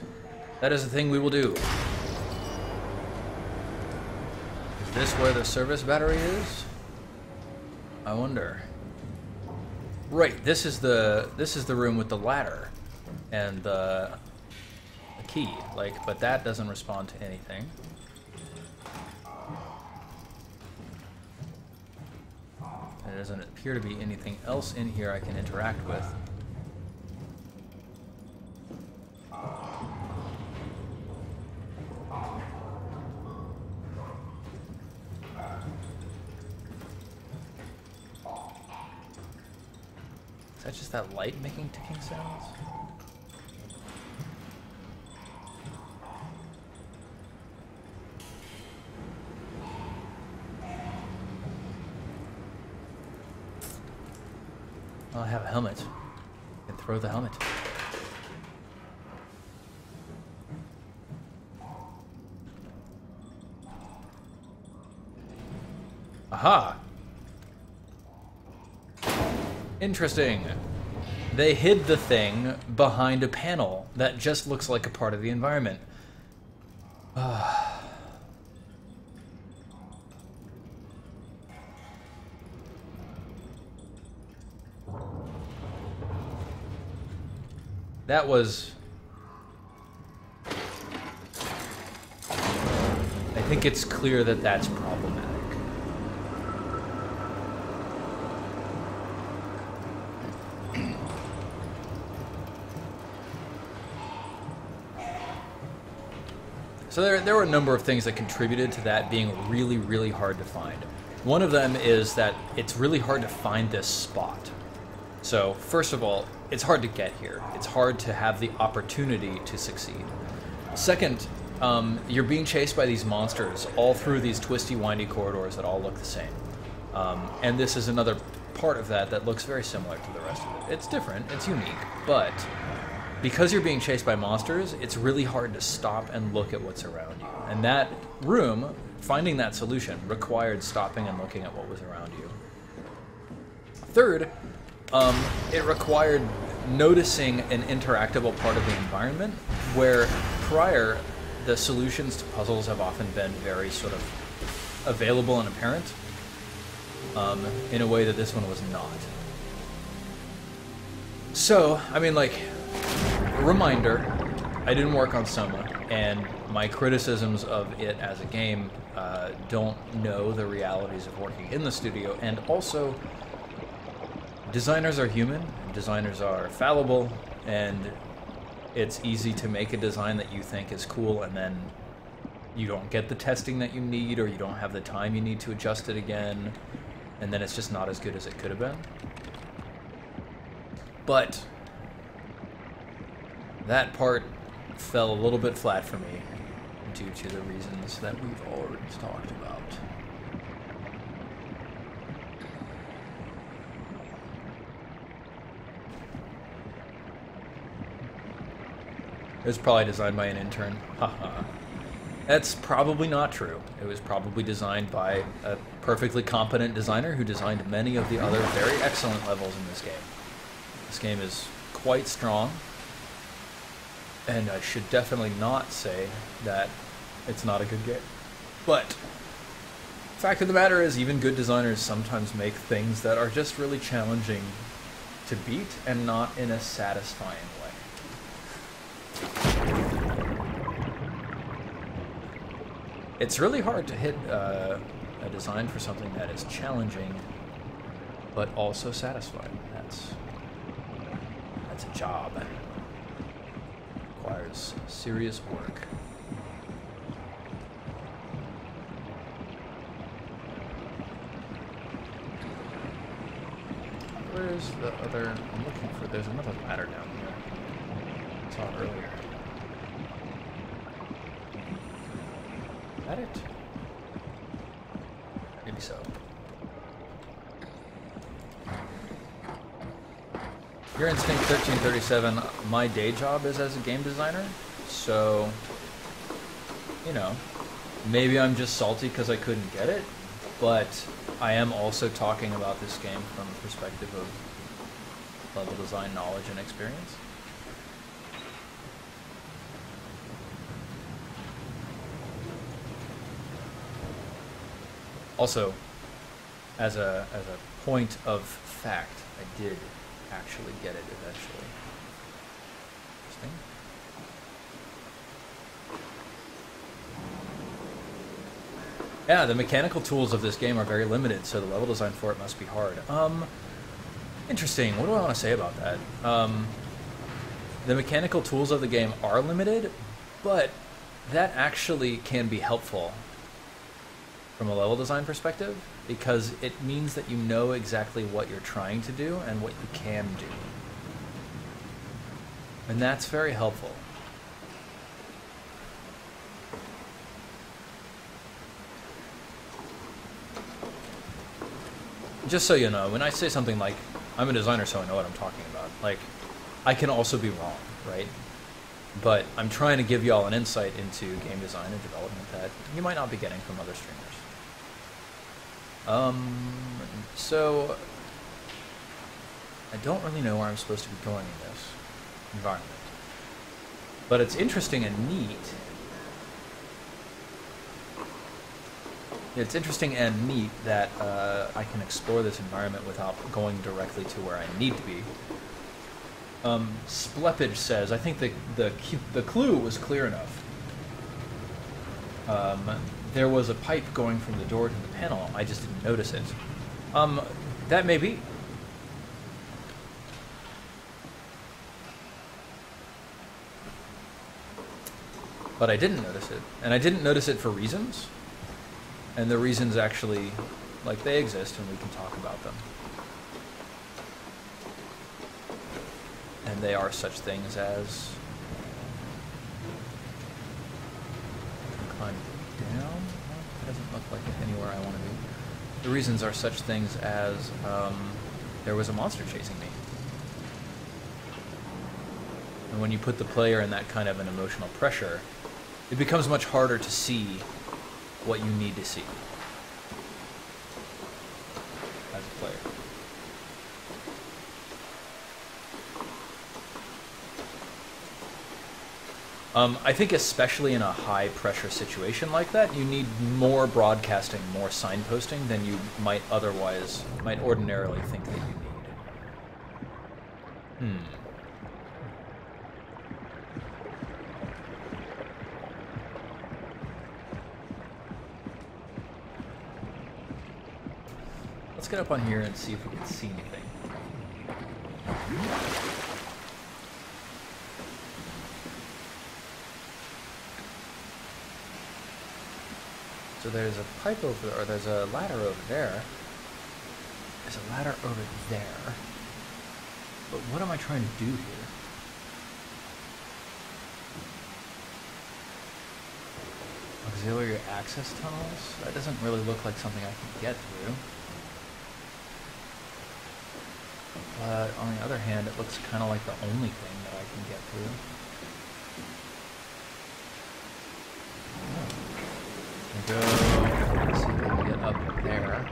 That is the thing we will do. Is this where the service battery is? I wonder. Right, this is the room with the ladder and the key. Like, but that doesn't respond to anything. There doesn't appear to be anything else in here I can interact with. Is that just that light making ticking sounds? Well, I have a helmet. I can throw the helmet. Aha! Interesting. They hid the thing behind a panel that just looks like a part of the environment. That was... I think it's clear that that's problematic. So there were a number of things that contributed to that being really, really hard to find. One of them is that it's really hard to find this spot. So, first of all, it's hard to get here. It's hard to have the opportunity to succeed. Second, you're being chased by these monsters all through these twisty, windy corridors that all look the same. And this is another part of that looks very similar to the rest of it. It's different, it's unique, but because you're being chased by monsters, it's really hard to stop and look at what's around you. And that room, finding that solution, required stopping and looking at what was around you. Third, it required noticing an interactable part of the environment where prior the solutions to puzzles have often been very sort of available and apparent in a way that this one was not. So, I mean, like, reminder, I didn't work on Soma, and my criticisms of it as a game don't know the realities of working in the studio, and also designers are human, designers are fallible, and it's easy to make a design that you think is cool and then you don't get the testing that you need, or you don't have the time you need to adjust it again, and then it's just not as good as it could have been. But that part fell a little bit flat for me due to the reasons that we've already talked about. It was probably designed by an intern. Haha. That's probably not true. It was probably designed by a perfectly competent designer who designed many of the other very excellent levels in this game. This game is quite strong, and I should definitely not say that it's not a good game. But fact of the matter is, even good designers sometimes make things that are just really challenging to beat, and not in a satisfying way. It's really hard to hit a design for something that is challenging, but also satisfying. That's a job. It requires serious work. Where's the other? I'm looking for. There's another ladder down here. I saw it earlier. Is that it? Maybe so. Your Instinct 1337, my day job is as a game designer. So, you know, maybe I'm just salty because I couldn't get it, but I am also talking about this game from the perspective of level design knowledge and experience. Also, as a point of fact, I did actually get it eventually. Interesting. Yeah, the mechanical tools of this game are very limited, so the level design for it must be hard. Interesting. What do I want to say about that? The mechanical tools of the game are limited, but that actually can be helpful from a level design perspective, because it means that you know exactly what you're trying to do and what you can do. And that's very helpful. Just so you know, when I say something like, I'm a designer so I know what I'm talking about, like, I can also be wrong, right? But I'm trying to give you all an insight into game design and development that you might not be getting from other streamers. So I don't really know where I'm supposed to be going in this environment. But it's interesting and neat. It's interesting and neat that I can explore this environment without going directly to where I need to be. Spleppage says, I think the clue was clear enough. There was a pipe going from the door to the panel. I just didn't notice it. That may be. But I didn't notice it. And I didn't notice it for reasons. And the reasons actually, like, they exist and we can talk about them. And they are such things as... climb down? It doesn't look like anywhere I want to be. The reasons are such things as there was a monster chasing me. And when you put the player in that kind of an emotional pressure, it becomes much harder to see what you need to see as a player. I think especially in a high-pressure situation like that, you need more broadcasting, more signposting than you might ordinarily think that you need. Let's get up on here and see if we can see anything. So there's a pipe over there, or there's a ladder over there. There's a ladder over there. But what am I trying to do here? Auxiliary access tunnels? That doesn't really look like something I can get through. But on the other hand, it looks kind of like the only thing that I can get through. Go. Let's see if I can get up there.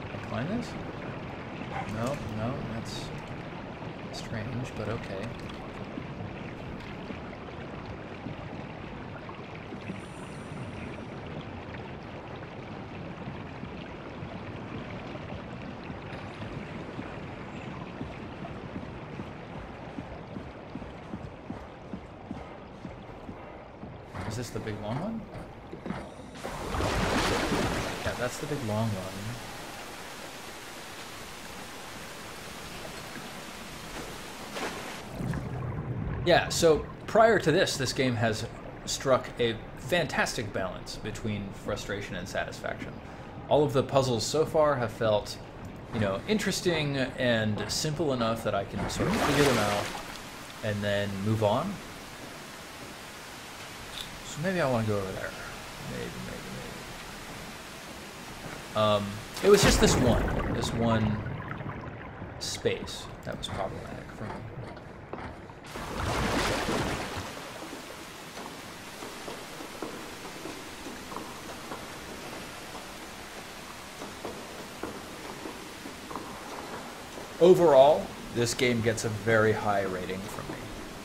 Can I climb this? No, no, that's strange, but okay. Is this the big long one? Yeah, that's the big long one. Yeah, so prior to this game has struck a fantastic balance between frustration and satisfaction. All of the puzzles so far have felt, you know, interesting and simple enough that I can sort of figure them out and then move on. So maybe I want to go over there. Maybe. It was just this one space that was problematic for me. Overall, this game gets a very high rating from me.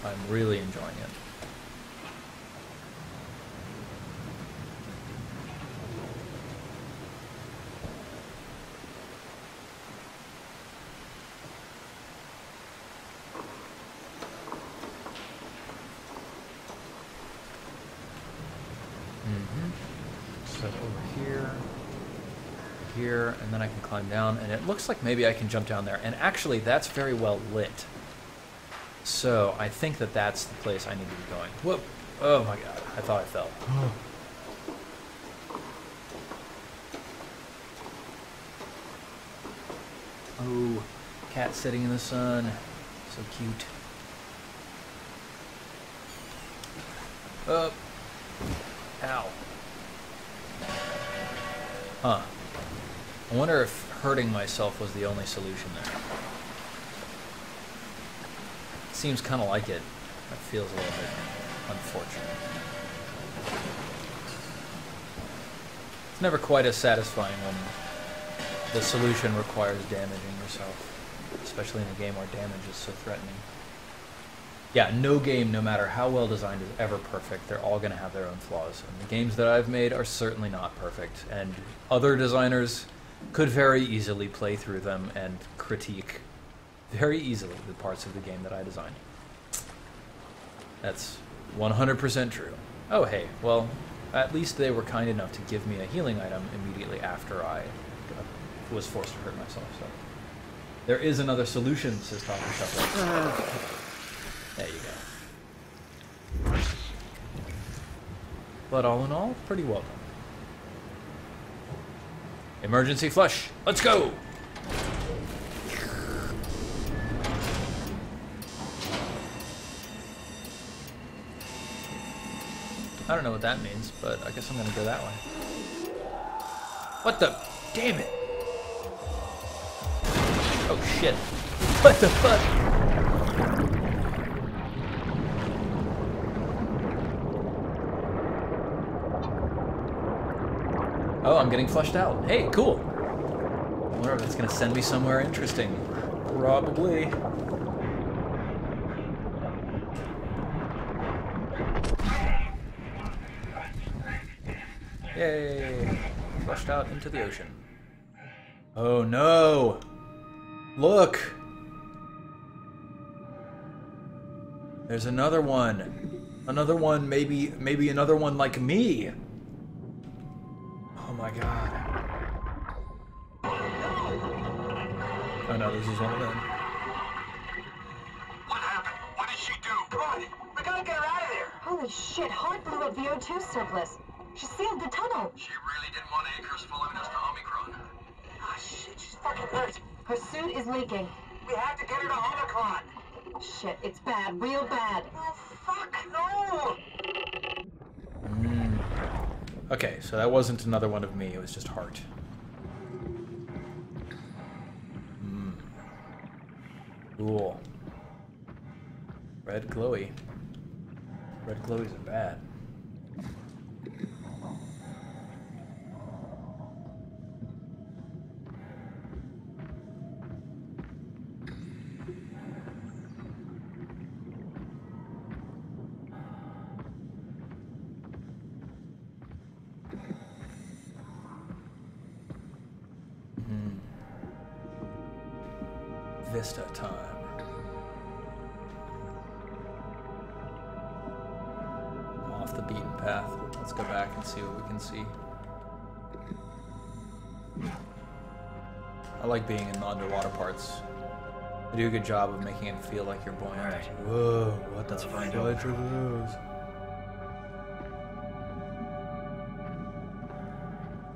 I'm really enjoying it. So over here, and then I can climb down, and it looks like maybe I can jump down there. And actually, that's very well lit. So I think that that's the place I need to be going. Whoa! Oh my god! I thought I fell. Oh, cat sitting in the sun, so cute. Up. Ow. Huh. I wonder if hurting myself was the only solution there. Seems kind of like it. That feels a little bit unfortunate. It's never quite as satisfying when the solution requires damaging yourself, especially in a game where damage is so threatening. Yeah, no game, no matter how well designed, is ever perfect. They're all going to have their own flaws. And the games that I've made are certainly not perfect. And other designers could very easily play through them and critique very easily the parts of the game that I designed. That's 100% true. Oh, hey, well, at least they were kind enough to give me a healing item immediately after I was forced to hurt myself. So there is another solution, says Talker Shuffler. There you go. But all in all, pretty well done. Emergency flush. Let's go! I don't know what that means, but I guess I'm gonna go that way. What the? Damn it! Oh shit. What the fuck? Oh, I'm getting flushed out. Hey, cool. I wonder if that's gonna send me somewhere interesting. Probably. Yay! Flushed out into the ocean. Oh no! Look! There's another one. Another one, maybe another one like me. Oh my god. Oh no, this is one of them. What happened? What did she do? Come on, we gotta get her out of there. Holy shit, Hart blew up the O2 surplus. She sealed the tunnel. She really didn't want anchors following us to Omicron. Ah, shit, she's fucking hurt. Her suit is leaking. We have to get her to Omicron. Shit, it's bad, real bad. Oh, fuck, no! Okay, so that wasn't another one of me, it was just Hart. Cool. Red glowy. Red glowies are bad. Vista time. I'm off the beaten path. Let's go back and see what we can see. I like being in the underwater parts. They do a good job of making it feel like you're buoyant. Alright. Whoa, what the fuck are those?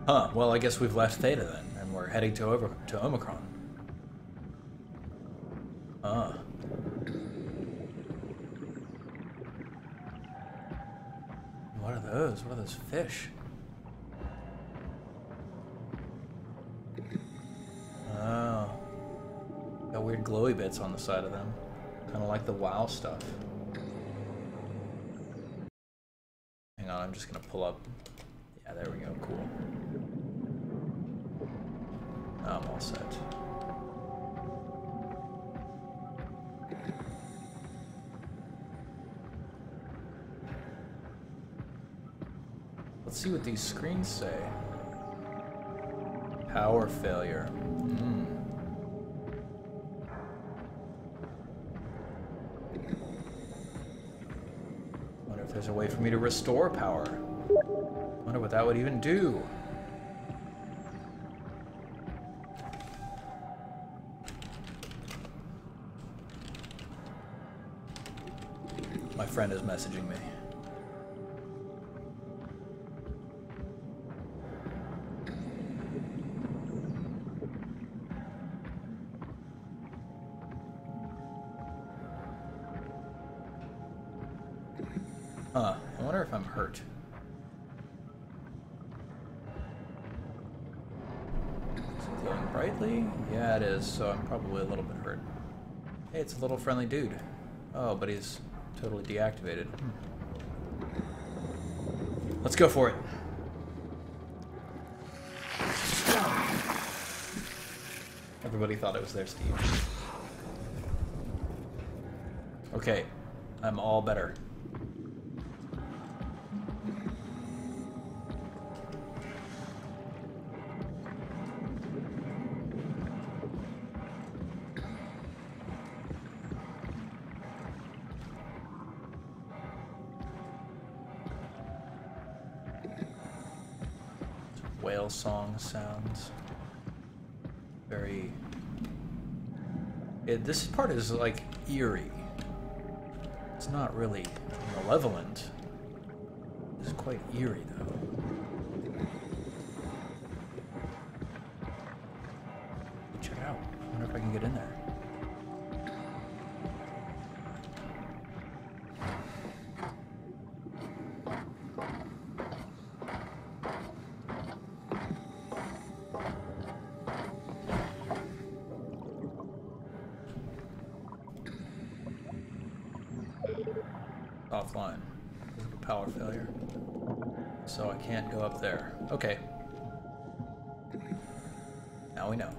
Huh, well I guess we've left Theta then, and we're heading to Omocron. Ah. What are those? What are those fish? Oh. Got weird glowy bits on the side of them. Kind of like the WoW stuff. Hang on, I'm just gonna pull up. Yeah, there we go, cool. I'm all set. Let's see what these screens say. Power failure. Wonder if there's a way for me to restore power. Wonder what that would even do. My friend is messaging me. Huh, I wonder if I'm hurt. Is it glowing brightly? Yeah, it is, so I'm probably a little bit hurt. Hey, it's a little friendly dude. Oh, but he's totally deactivated. Let's go for it. Everybody thought it was there, Steve. Okay, I'm all better. Whale song sounds very... this part is like eerie. It's not really malevolent. It's quite eerie though. Check it out. I wonder if I can get in there. Offline. Power failure. So I can't go up there. Okay. Now we know.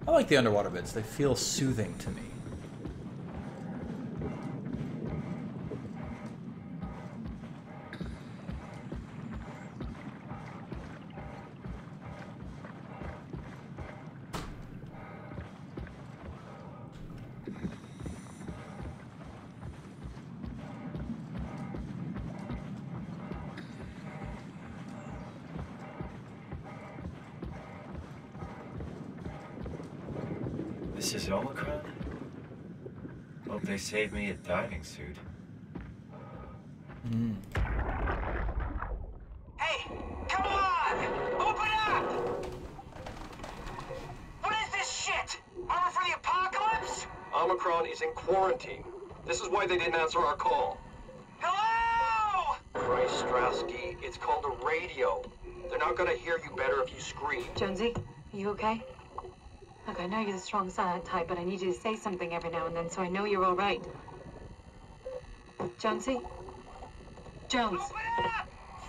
I like the underwater bits. They feel soothing to me. This is Omocron? Hope they saved me a diving suit. Hey, come on! Open up! What is this shit? Armor for the apocalypse? Omocron is in quarantine. This is why they didn't answer our call. Hello! Christ, Strasky, it's called a radio. They're not gonna hear you better if you scream. Jonesy, are you okay? Look, I know you're the strong silent type, but I need you to say something every now and then so I know you're all right. Jonesy? Jones.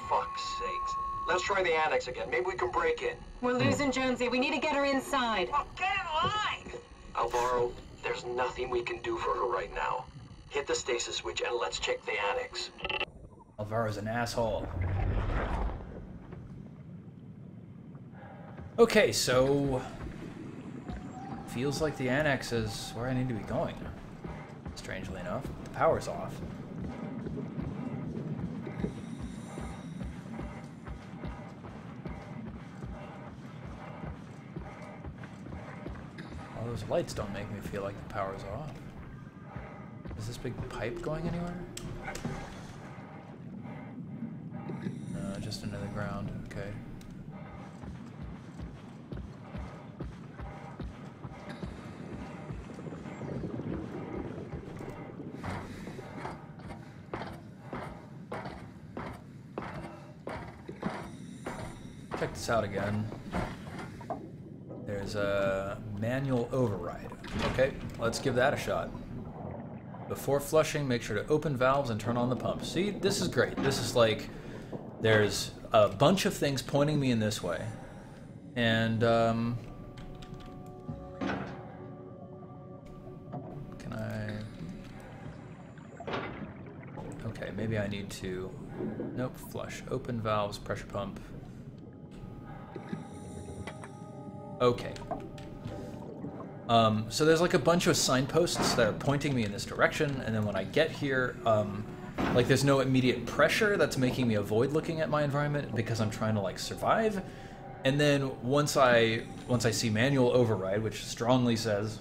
Fuck's sakes. Let's try the annex again. Maybe we can break in. We're losing Jonesy. We need to get her inside. Well, get in line! Alvaro, there's nothing we can do for her right now. Hit the stasis switch and let's check the annex. Alvaro's an asshole. Okay, so... feels like the annex is where I need to be going. Strangely enough, the power's off. All those lights don't make me feel like the power's off. Is this big pipe going anywhere? No, just into the ground. Okay. Check this out again. There's a manual override. Okay, let's give that a shot. Before flushing, make sure to open valves and turn on the pump. See, this is great. This is like, there's a bunch of things pointing me in this way. And, can I... Okay, maybe I need to... Nope, flush. Open valves, pressure pump. Okay. So there's like a bunch of signposts that are pointing me in this direction, and then when I get here, like there's no immediate pressure that's making me avoid looking at my environment because I'm trying to like survive. And then once I see manual override, which strongly says,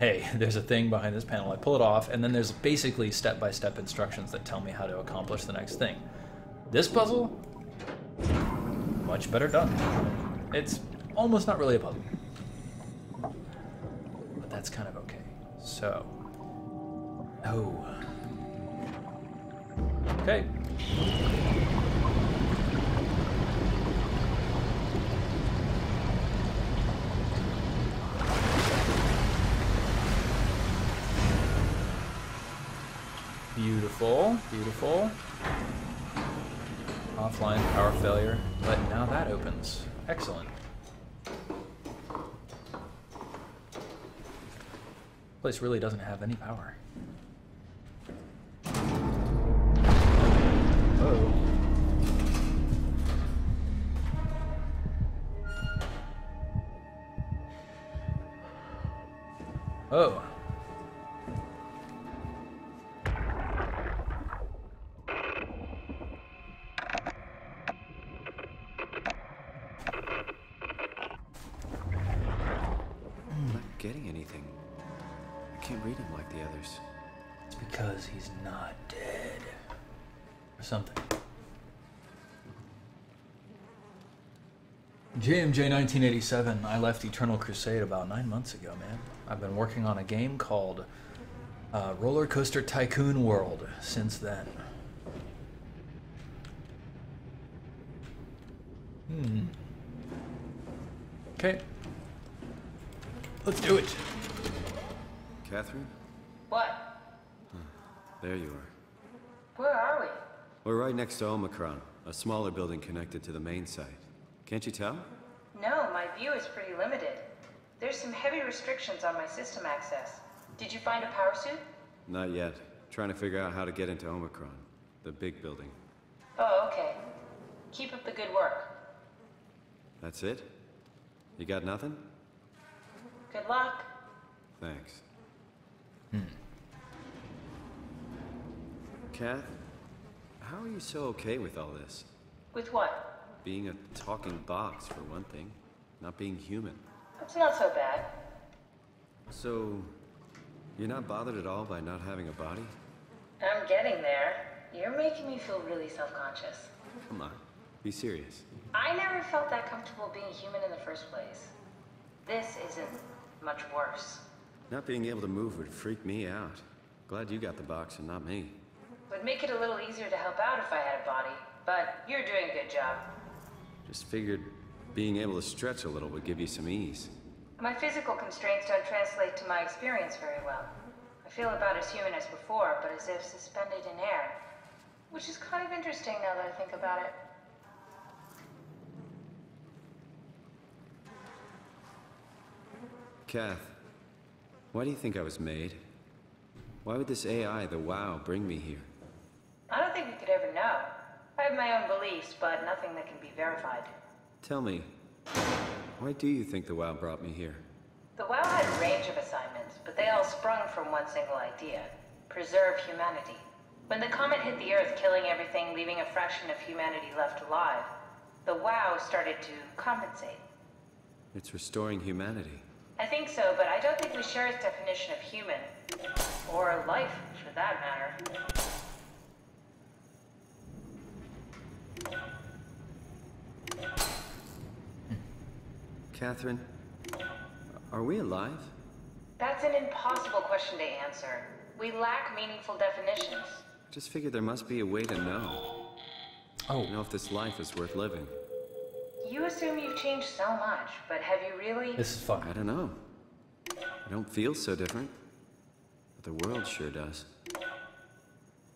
hey, there's a thing behind this panel, I pull it off, and then there's basically step-by-step instructions that tell me how to accomplish the next thing. This puzzle, much better done. It's almost not really a puzzle. But that's kind of okay. So, oh. Okay. Beautiful, beautiful. Offline power failure, but now that opens. Excellent. Place really doesn't have any power. Oh. Oh. Getting anything. I can't read him like the others. It's because he's not dead. Or something. JMJ 1987. I left Eternal Crusade about 9 months ago, man. I've been working on a game called Roller Coaster Tycoon World since then. Okay. Let's do it. Catherine? What? There you are. Where are we? We're right next to Omocron, a smaller building connected to the main site. Can't you tell? No, my view is pretty limited. There's some heavy restrictions on my system access. Did you find a power suit? Not yet. Trying to figure out how to get into Omocron, the big building. Oh, okay. Keep up the good work. That's it? You got nothing? Good luck. Thanks. Kath, how are you so okay with all this? With what? Being a talking box, for one thing. Not being human. It's not so bad. So, you're not bothered at all by not having a body? I'm getting there. You're making me feel really self-conscious. Come on, be serious. I never felt that comfortable being human in the first place. This isn't much worse. Not being able to move would freak me out. Glad you got the box and not me. Would make it a little easier to help out if I had a body, but you're doing a good job. Just figured being able to stretch a little would give you some ease. My physical constraints don't translate to my experience very well. I feel about as human as before, but as if suspended in air. Which is kind of interesting now that I think about it. Kath, why do you think I was made? Why would this AI, the WoW, bring me here? I don't think we could ever know. I have my own beliefs, but nothing that can be verified. Tell me, why do you think the WoW brought me here? The WoW had a range of assignments, but they all sprung from one single idea. Preserve humanity. When the comet hit the Earth, killing everything, leaving a fraction of humanity left alive, the WoW started to compensate. It's restoring humanity. I think so, but I don't think we share its definition of human. Or life, for that matter. Catherine, are we alive? That's an impossible question to answer. We lack meaningful definitions. Just figured there must be a way to know. Know if this life is worth living. You assume you've changed so much, but have you really? This is fun. I don't know. I don't feel so different. But the world sure does.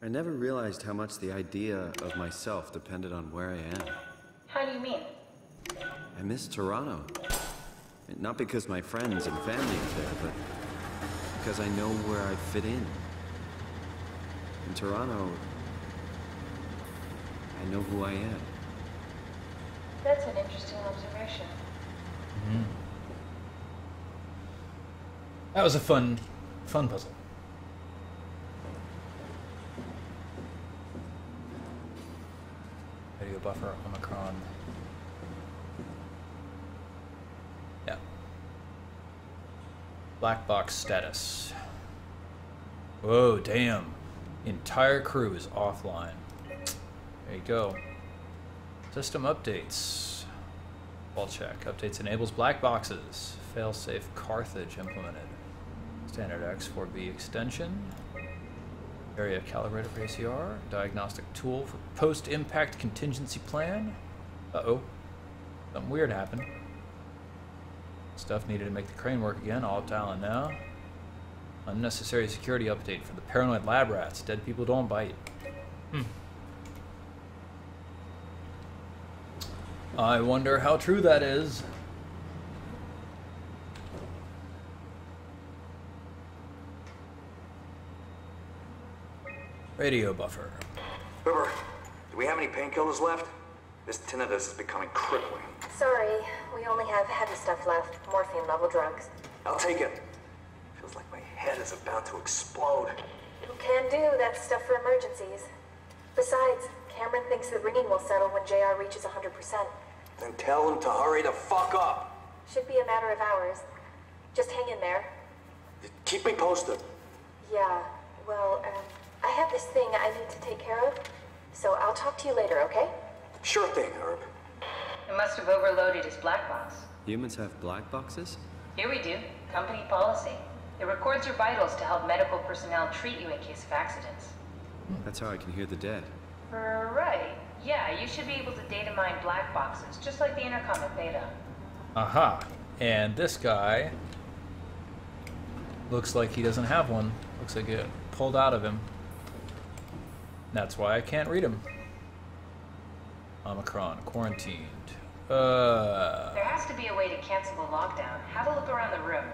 I never realized how much the idea of myself depended on where I am. How do you mean? I miss Toronto. Not because my friends and family are there, but because I know where I fit in. In Toronto, I know who I am. That's an interesting observation. Mm. That was a fun puzzle. Radio buffer, Omocron. Yeah. Black box status. Whoa, damn. Entire crew is offline. There you go. System updates. Wall check. Updates enables black boxes. Failsafe Carthage implemented. Standard X4B extension. Area calibrator for ACR. Diagnostic tool for post-impact contingency plan. Uh-oh. Something weird happened. Stuff needed to make the crane work again. All dialing now. Unnecessary security update for the paranoid lab rats. Dead people don't bite. I wonder how true that is. Radio buffer. River, do we have any painkillers left? This tinnitus is becoming crippling. Sorry, we only have heavy stuff left. Morphine level drugs. I'll take it. Feels like my head is about to explode. Who can do that stuff for emergencies? Besides, Cameron thinks the ringing will settle when JR reaches 100%. Then tell him to hurry the fuck up. Should be a matter of hours. Just hang in there. Keep me posted. Yeah, well, I have this thing I need to take care of, so I'll talk to you later, okay? Sure thing, Herb. It must have overloaded his black box. Humans have black boxes? Here we do. Company policy. It records your vitals to help medical personnel treat you in case of accidents. That's how I can hear the dead. Right. Yeah, you should be able to data mine black boxes, just like the intercom at Beta. Aha. And this guy looks like he doesn't have one. Looks like it pulled out of him. That's why I can't read him. Omocron, quarantined. There has to be a way to cancel the lockdown. Have a look around the room.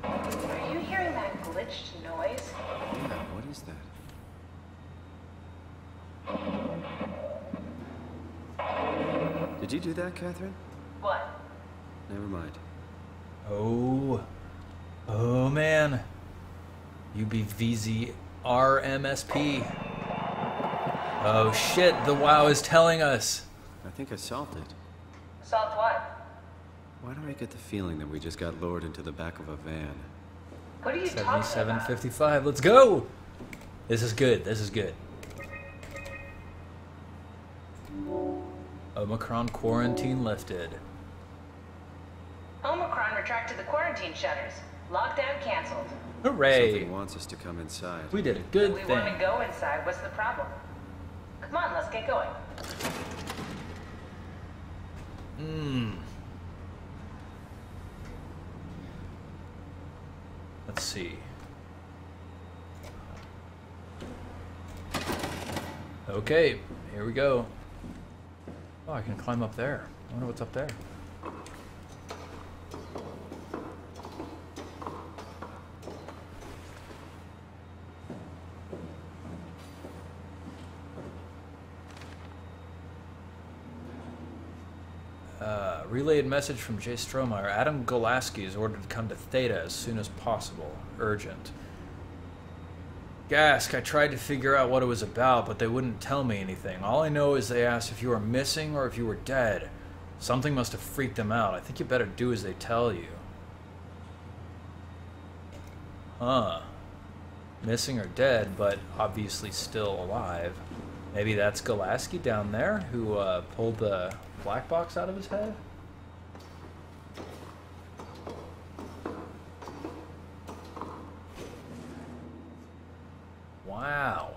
Are you hearing that glitched noise? Yeah, what is that? Did you do that, Catherine? What? Never mind. Oh. Oh, man. UBVZRMSP. Oh, shit. The WoW is telling us. I think I solved it. Solved what? Why do I get the feeling that we just got lured into the back of a van? What are you talking about? 7755. Let's go. This is good. This is good. Omocron quarantine lifted. Omocron retracted the quarantine shutters. Lockdown canceled. Hooray! Something wants us to come inside. We did a good We thing. want to go inside. What's the problem? Come on, let's get going. Let's see. Okay, here we go. Oh, I can climb up there. I wonder what's up there. Relayed message from Jay Strohmeyer. Adam Golaski is ordered to come to Theta as soon as possible. Urgent. Gask, I tried to figure out what it was about, but they wouldn't tell me anything. All I know is they asked if you were missing or if you were dead. Something must have freaked them out. I think you better do as they tell you. Huh. Missing or dead, but obviously still alive. Maybe that's Golaski down there who pulled the black box out of his head? Wow.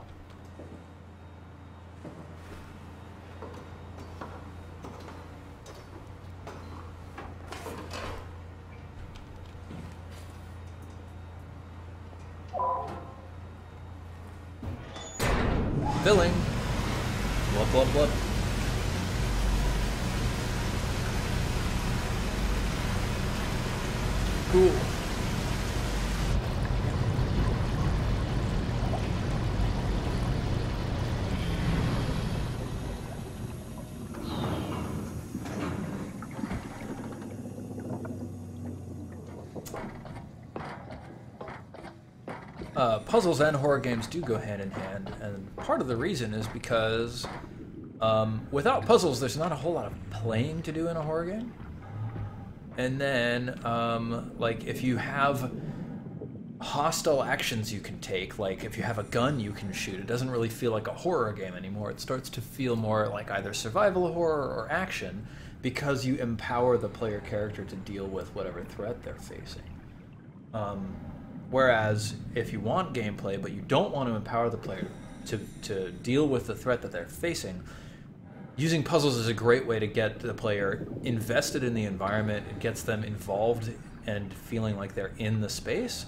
Filling. Blub, blub, blub. Cool. Puzzles and horror games do go hand in hand, and part of the reason is because without puzzles, there's not a whole lot of playing to do in a horror game. And then, like, if you have hostile actions you can take, like if you have a gun you can shoot, it doesn't really feel like a horror game anymore. It starts to feel more like either survival horror or action, because you empower the player character to deal with whatever threat they're facing. Whereas if you want gameplay, but you don't want to empower the player to deal with the threat that they're facing, using puzzles is a great way to get the player invested in the environment. It gets them involved and feeling like they're in the space.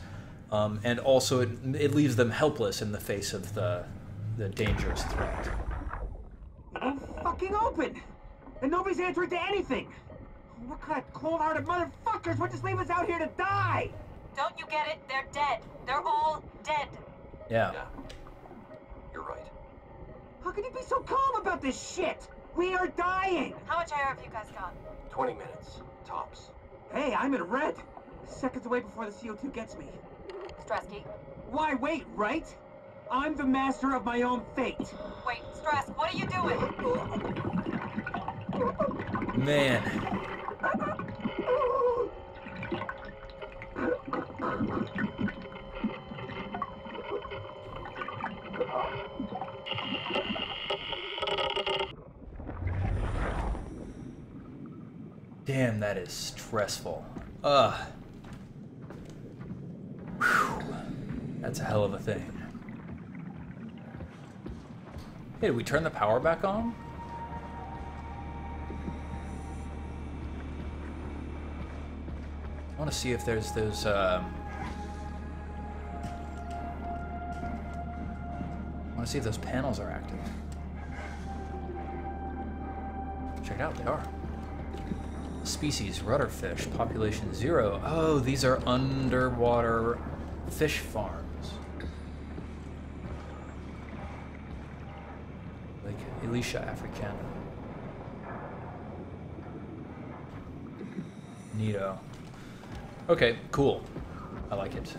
And also it leaves them helpless in the face of the dangerous threat. It won't fucking open! And nobody's answering to anything! What kind of cold-hearted motherfuckers would just leave us out here to die? Don't you get it? They're dead. They're all dead. Yeah. You're right. How can you be so calm about this shit? We are dying! How much air have you guys got? 20 minutes, tops. Hey, I'm in red. Seconds away before the CO2 gets me. Strasky? Why wait, right? I'm the master of my own fate. Wait, Strask, what are you doing? Man. Damn, that is stressful. Ugh. Whew. That's a hell of a thing. Hey, did we turn the power back on? I want to see if there's those, I want to see if those panels are active. Check it out, they are. Species, rudderfish, population 0. Oh, these are underwater fish farms. Like Alicia Africana. Neato. Okay, cool. I like it.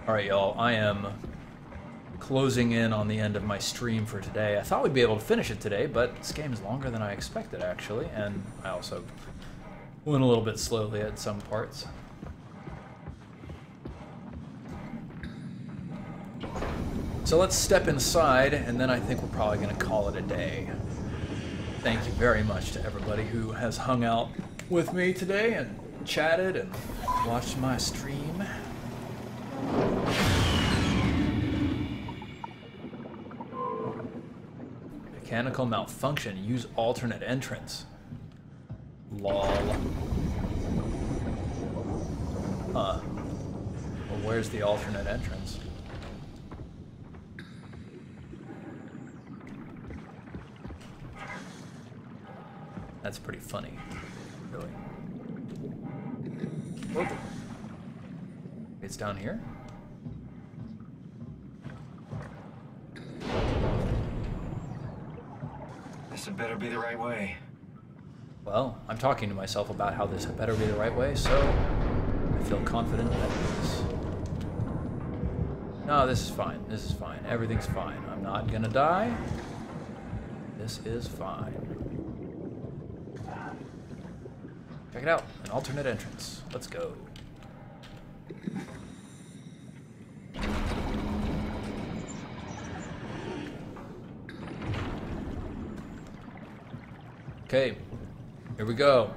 Alright, y'all, I am closing in on the end of my stream for today. I thought we'd be able to finish it today, but this game is longer than I expected, actually, and I also went a little bit slowly at some parts. So let's step inside, and then I think we're probably going to call it a day. Thank you very much to everybody who has hung out with me today and chatted and watched my stream. Mechanical malfunction. Use alternate entrance. Lol. Huh. Well, where's the alternate entrance? That's pretty funny, really. Whoa. It's down here? This had better be the right way. Well, I'm talking to myself about how this had better be the right way, so I feel confident that it is. No, this is fine. This is fine. Everything's fine. I'm not gonna die. This is fine. Check it out. An alternate entrance. Let's go. Okay, here we go.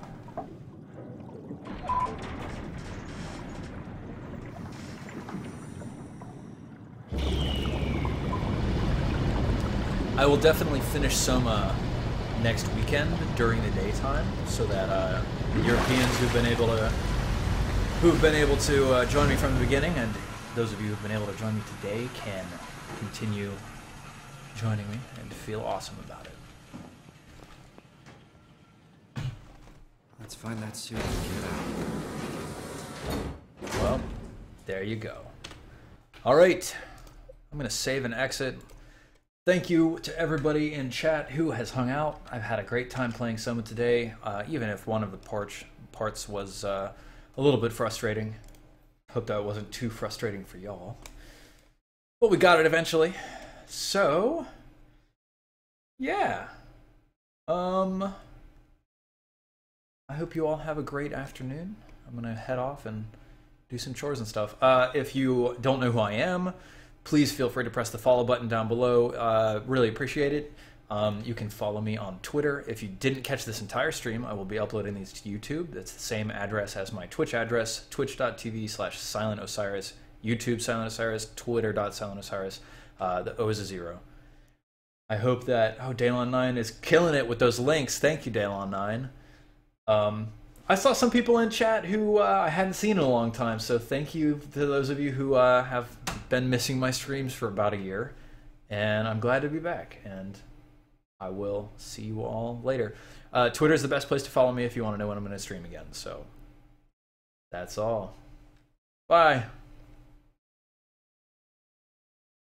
I will definitely finish Soma next weekend during the daytime, so that Europeans who've been able to join me from the beginning and those of you who've been able to join me today can continue joining me and feel awesome about it. Let's find that suit and get out. Well, there you go. All right, I'm gonna save and exit. Thank you to everybody in chat who has hung out. I've had a great time playing Soma today, even if one of the parts was a little bit frustrating. Hope that wasn't too frustrating for y'all. But we got it eventually. So, yeah. I hope you all have a great afternoon. I'm gonna head off and do some chores and stuff. If you don't know who I am, please feel free to press the follow button down below. Really appreciate it. You can follow me on Twitter. If you didn't catch this entire stream, I will be uploading these to YouTube. That's the same address as my Twitch address, twitch.tv/SilentOsiris, YouTube Silent Osiris, Twitter.SilentOsiris. The O is a 0. I hope that, oh, Daylon9 is killing it with those links. Thank you, Daylon9. I saw some people in chat who I hadn't seen in a long time, so thank you to those of you who have been missing my streams for about a year. And I'm glad to be back, and I will see you all later. Twitter is the best place to follow me if you want to know when I'm going to stream again, so that's all. Bye.